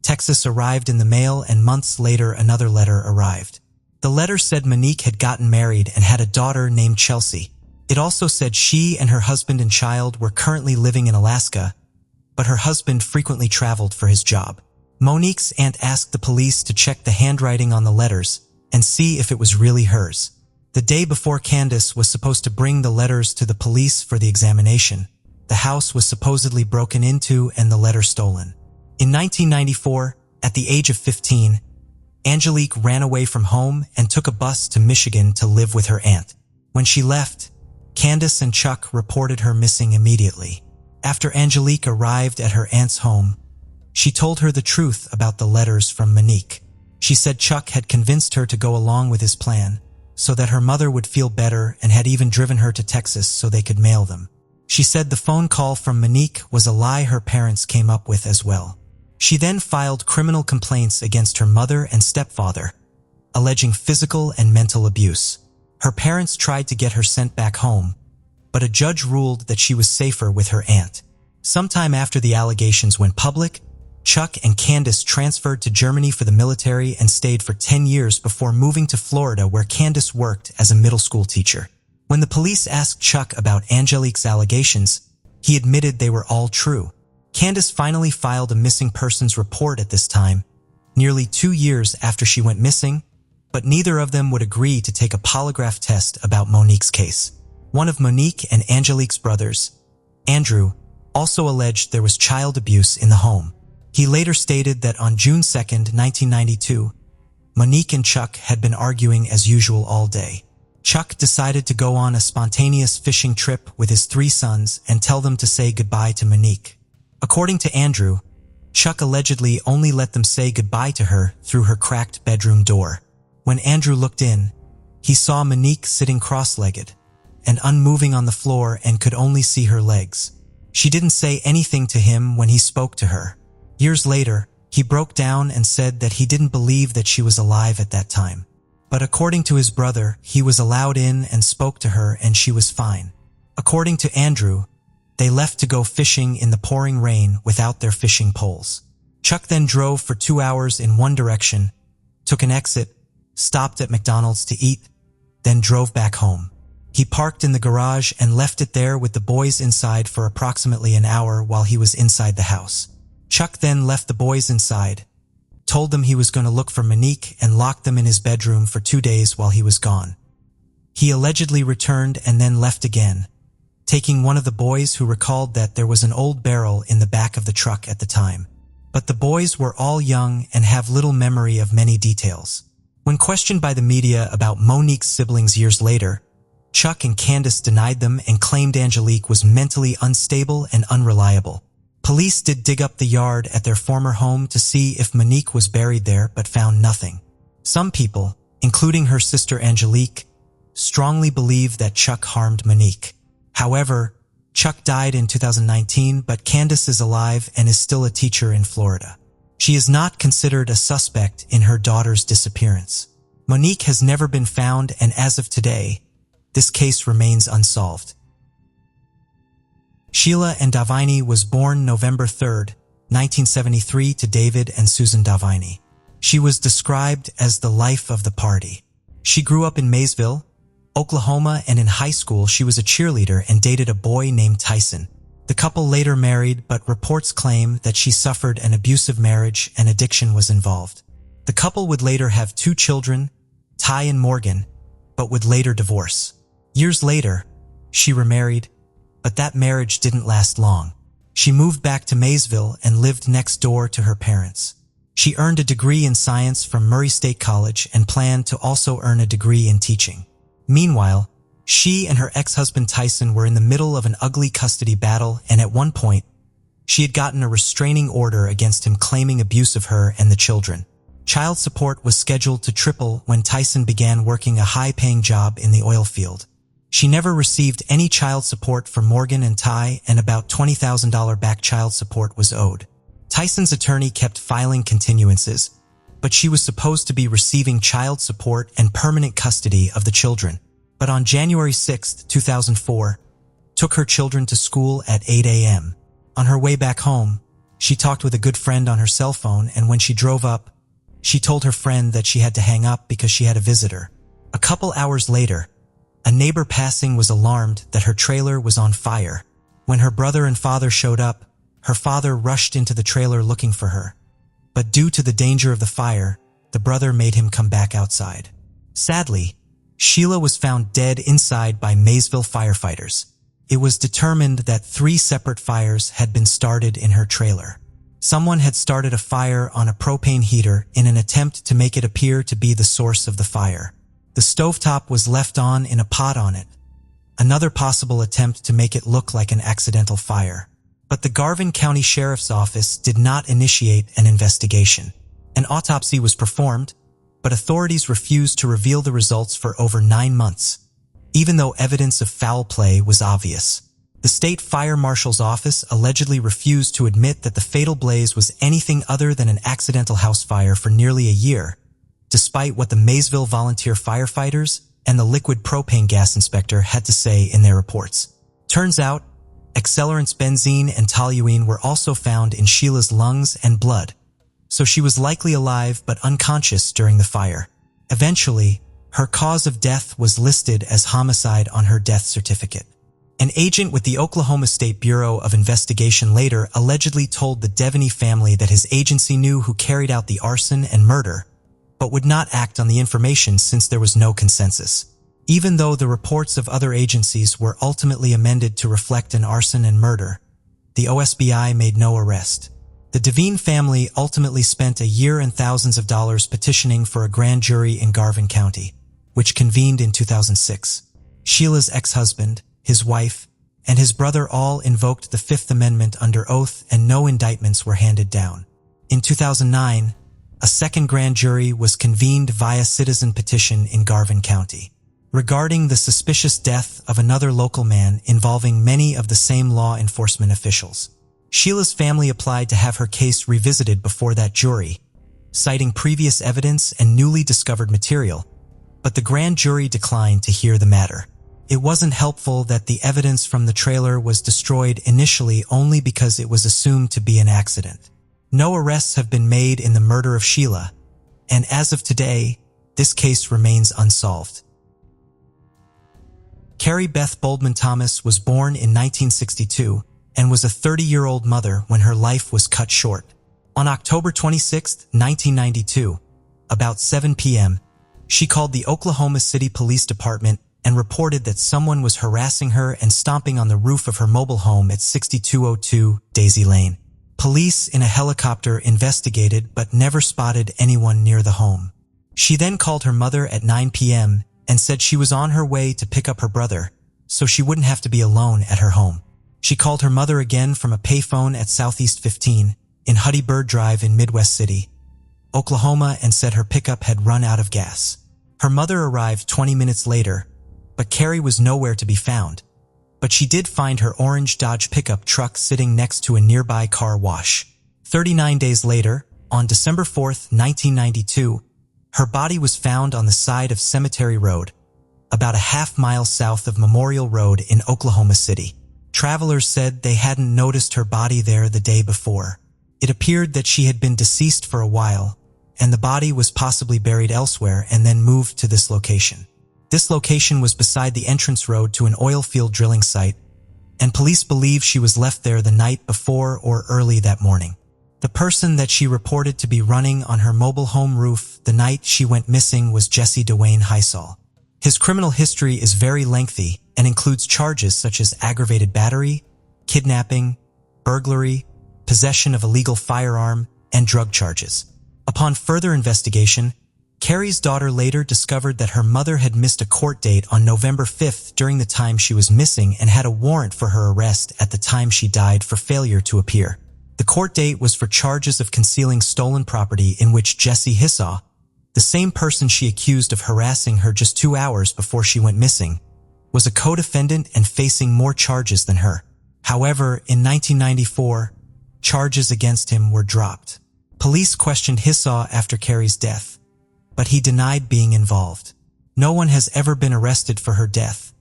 Texas arrived in the mail, and months later another letter arrived. The letter said Monique had gotten married and had a daughter named Chelsea. It also said she and her husband and child were currently living in Alaska, but her husband frequently traveled for his job. Monique's aunt asked the police to check the handwriting on the letters and see if it was really hers. The day before Candace was supposed to bring the letters to the police for the examination, the house was supposedly broken into and the letter stolen. In 1994, at the age of 15, Angelique ran away from home and took a bus to Michigan to live with her aunt. When she left, Candace and Chuck reported her missing immediately. After Angelique arrived at her aunt's home, she told her the truth about the letters from Monique. She said Chuck had convinced her to go along with his plan so that her mother would feel better and had even driven her to Texas so they could mail them. She said the phone call from Monique was a lie her parents came up with as well. She then filed criminal complaints against her mother and stepfather, alleging physical and mental abuse. Her parents tried to get her sent back home, but a judge ruled that she was safer with her aunt. Sometime after the allegations went public, Chuck and Candace transferred to Germany for the military and stayed for 10 years before moving to Florida, where Candace worked as a middle school teacher. When the police asked Chuck about Angelique's allegations, he admitted they were all true. Candace finally filed a missing persons report at this time, nearly 2 years after she went missing, but neither of them would agree to take a polygraph test about Monique's case. One of Monique and Angelique's brothers, Andrew, also alleged there was child abuse in the home. He later stated that on June 2, 1992, Monique and Chuck had been arguing as usual all day. Chuck decided to go on a spontaneous fishing trip with his 3 sons and tell them to say goodbye to Monique. According to Andrew, Chuck allegedly only let them say goodbye to her through her cracked bedroom door. When Andrew looked in, he saw Monique sitting cross-legged and unmoving on the floor and could only see her legs. She didn't say anything to him when he spoke to her. Years later, he broke down and said that he didn't believe that she was alive at that time. But according to his brother, he was allowed in and spoke to her and she was fine. According to Andrew, they left to go fishing in the pouring rain without their fishing poles. Chuck then drove for 2 hours in one direction, took an exit, stopped at McDonald's to eat, then drove back home. He parked in the garage and left it there with the boys inside for approximately an hour while he was inside the house. Chuck then left the boys inside, told them he was going to look for Monique, and locked them in his bedroom for 2 days while he was gone. He allegedly returned and then left again, taking one of the boys, who recalled that there was an old barrel in the back of the truck at the time. But the boys were all young and have little memory of many details. When questioned by the media about Monique's siblings years later, Chuck and Candace denied them and claimed Angelique was mentally unstable and unreliable. Police did dig up the yard at their former home to see if Monique was buried there, but found nothing. Some people, including her sister Angelique, strongly believe that Chuck harmed Monique. However, Chuck died in 2019, but Candace is alive and is still a teacher in Florida. She is not considered a suspect in her daughter's disappearance. Monique has never been found, and as of today, this case remains unsolved. Sheila and Davini was born November 3, 1973 to David and Susan Davini. She was described as the life of the party. She grew up in Maysville, Oklahoma, and in high school she was a cheerleader and dated a boy named Tyson. The couple later married, but reports claim that she suffered an abusive marriage and addiction was involved. The couple would later have 2 children, Ty and Morgan, but would later divorce. Years later, she remarried, but that marriage didn't last long. She moved back to Maysville and lived next door to her parents. She earned a degree in science from Murray State College and planned to also earn a degree in teaching. Meanwhile, she and her ex-husband Tyson were in the middle of an ugly custody battle, and at one point, she had gotten a restraining order against him claiming abuse of her and the children. Child support was scheduled to triple when Tyson began working a high-paying job in the oil field. She never received any child support for Morgan and Ty, and about $20,000 back child support was owed. Tyson's attorney kept filing continuances, but she was supposed to be receiving child support and permanent custody of the children. But on January 6, 2004, took her children to school at 8 a.m. On her way back home, she talked with a good friend on her cell phone, and when she drove up, she told her friend that she had to hang up because she had a visitor. A couple hours later, a neighbor passing was alarmed that her trailer was on fire. When her brother and father showed up, her father rushed into the trailer looking for her. But due to the danger of the fire, the brother made him come back outside. Sadly, Sheila was found dead inside by Maysville firefighters. It was determined that 3 separate fires had been started in her trailer. Someone had started a fire on a propane heater in an attempt to make it appear to be the source of the fire. The stovetop was left on in a pot on it, another possible attempt to make it look like an accidental fire. But the Garvin County Sheriff's Office did not initiate an investigation. An autopsy was performed, but authorities refused to reveal the results for over 9 months, even though evidence of foul play was obvious. The state fire marshal's office allegedly refused to admit that the fatal blaze was anything other than an accidental house fire for nearly a year, despite what the Maysville volunteer firefighters and the liquid propane gas inspector had to say in their reports. Turns out, accelerants benzene and toluene were also found in Sheila's lungs and blood, so she was likely alive but unconscious during the fire. Eventually, her cause of death was listed as homicide on her death certificate. An agent with the Oklahoma State Bureau of Investigation later allegedly told the Devaney family that his agency knew who carried out the arson and murder, but would not act on the information since there was no consensus. Even though the reports of other agencies were ultimately amended to reflect an arson and murder, the OSBI made no arrest. The Devine family ultimately spent a year and thousands of dollars petitioning for a grand jury in Garvin County, which convened in 2006. Sheila's ex-husband, his wife, and his brother all invoked the Fifth Amendment under oath, and no indictments were handed down. In 2009, a second grand jury was convened via citizen petition in Garvin County, regarding the suspicious death of another local man involving many of the same law enforcement officials. Sheila's family applied to have her case revisited before that jury, citing previous evidence and newly discovered material, but the grand jury declined to hear the matter. It wasn't helpful that the evidence from the trailer was destroyed initially only because it was assumed to be an accident. No arrests have been made in the murder of Sheila, and as of today, this case remains unsolved. Carrie Beth Boldman Thomas was born in 1962 and was a 30-year-old mother when her life was cut short. On October 26, 1992, about 7 p.m., she called the Oklahoma City Police Department and reported that someone was harassing her and stomping on the roof of her mobile home at 6202 Daisy Lane. Police in a helicopter investigated but never spotted anyone near the home. She then called her mother at 9 p.m. and said she was on her way to pick up her brother, so she wouldn't have to be alone at her home. She called her mother again from a payphone at Southeast 15 in Huddy Bird Drive in Midwest City, Oklahoma, and said her pickup had run out of gas. Her mother arrived 20 minutes later, but Carrie was nowhere to be found. But she did find her orange Dodge pickup truck sitting next to a nearby car wash. 39 days later, on December 4, 1992, her body was found on the side of Cemetery Road, about a half-mile south of Memorial Road in Oklahoma City. Travelers said they hadn't noticed her body there the day before. It appeared that she had been deceased for a while, and the body was possibly buried elsewhere and then moved to this location. This location was beside the entrance road to an oil field drilling site, and police believe she was left there the night before or early that morning. The person that she reported to be running on her mobile home roof the night she went missing was Jesse Dwayne Heisel. His criminal history is very lengthy and includes charges such as aggravated battery, kidnapping, burglary, possession of a legal firearm, and drug charges. Upon further investigation, Carrie's daughter later discovered that her mother had missed a court date on November 5th during the time she was missing and had a warrant for her arrest at the time she died for failure to appear. The court date was for charges of concealing stolen property in which Jesse Heisel, the same person she accused of harassing her just 2 hours before she went missing, was a co-defendant and facing more charges than her. However, in 1994, charges against him were dropped. Police questioned Heisel after Carrie's death, but he denied being involved. No one has ever been arrested for her death,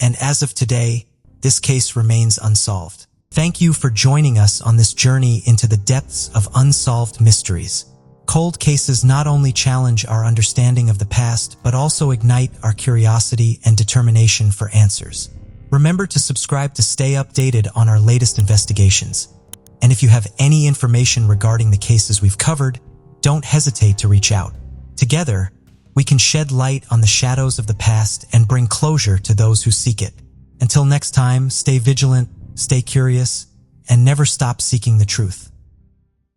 and as of today, this case remains unsolved. Thank you for joining us on this journey into the depths of unsolved mysteries. Cold cases not only challenge our understanding of the past, but also ignite our curiosity and determination for answers. Remember to subscribe to stay updated on our latest investigations. And if you have any information regarding the cases we've covered, don't hesitate to reach out. Together, we can shed light on the shadows of the past and bring closure to those who seek it. Until next time, stay vigilant, stay curious, and never stop seeking the truth.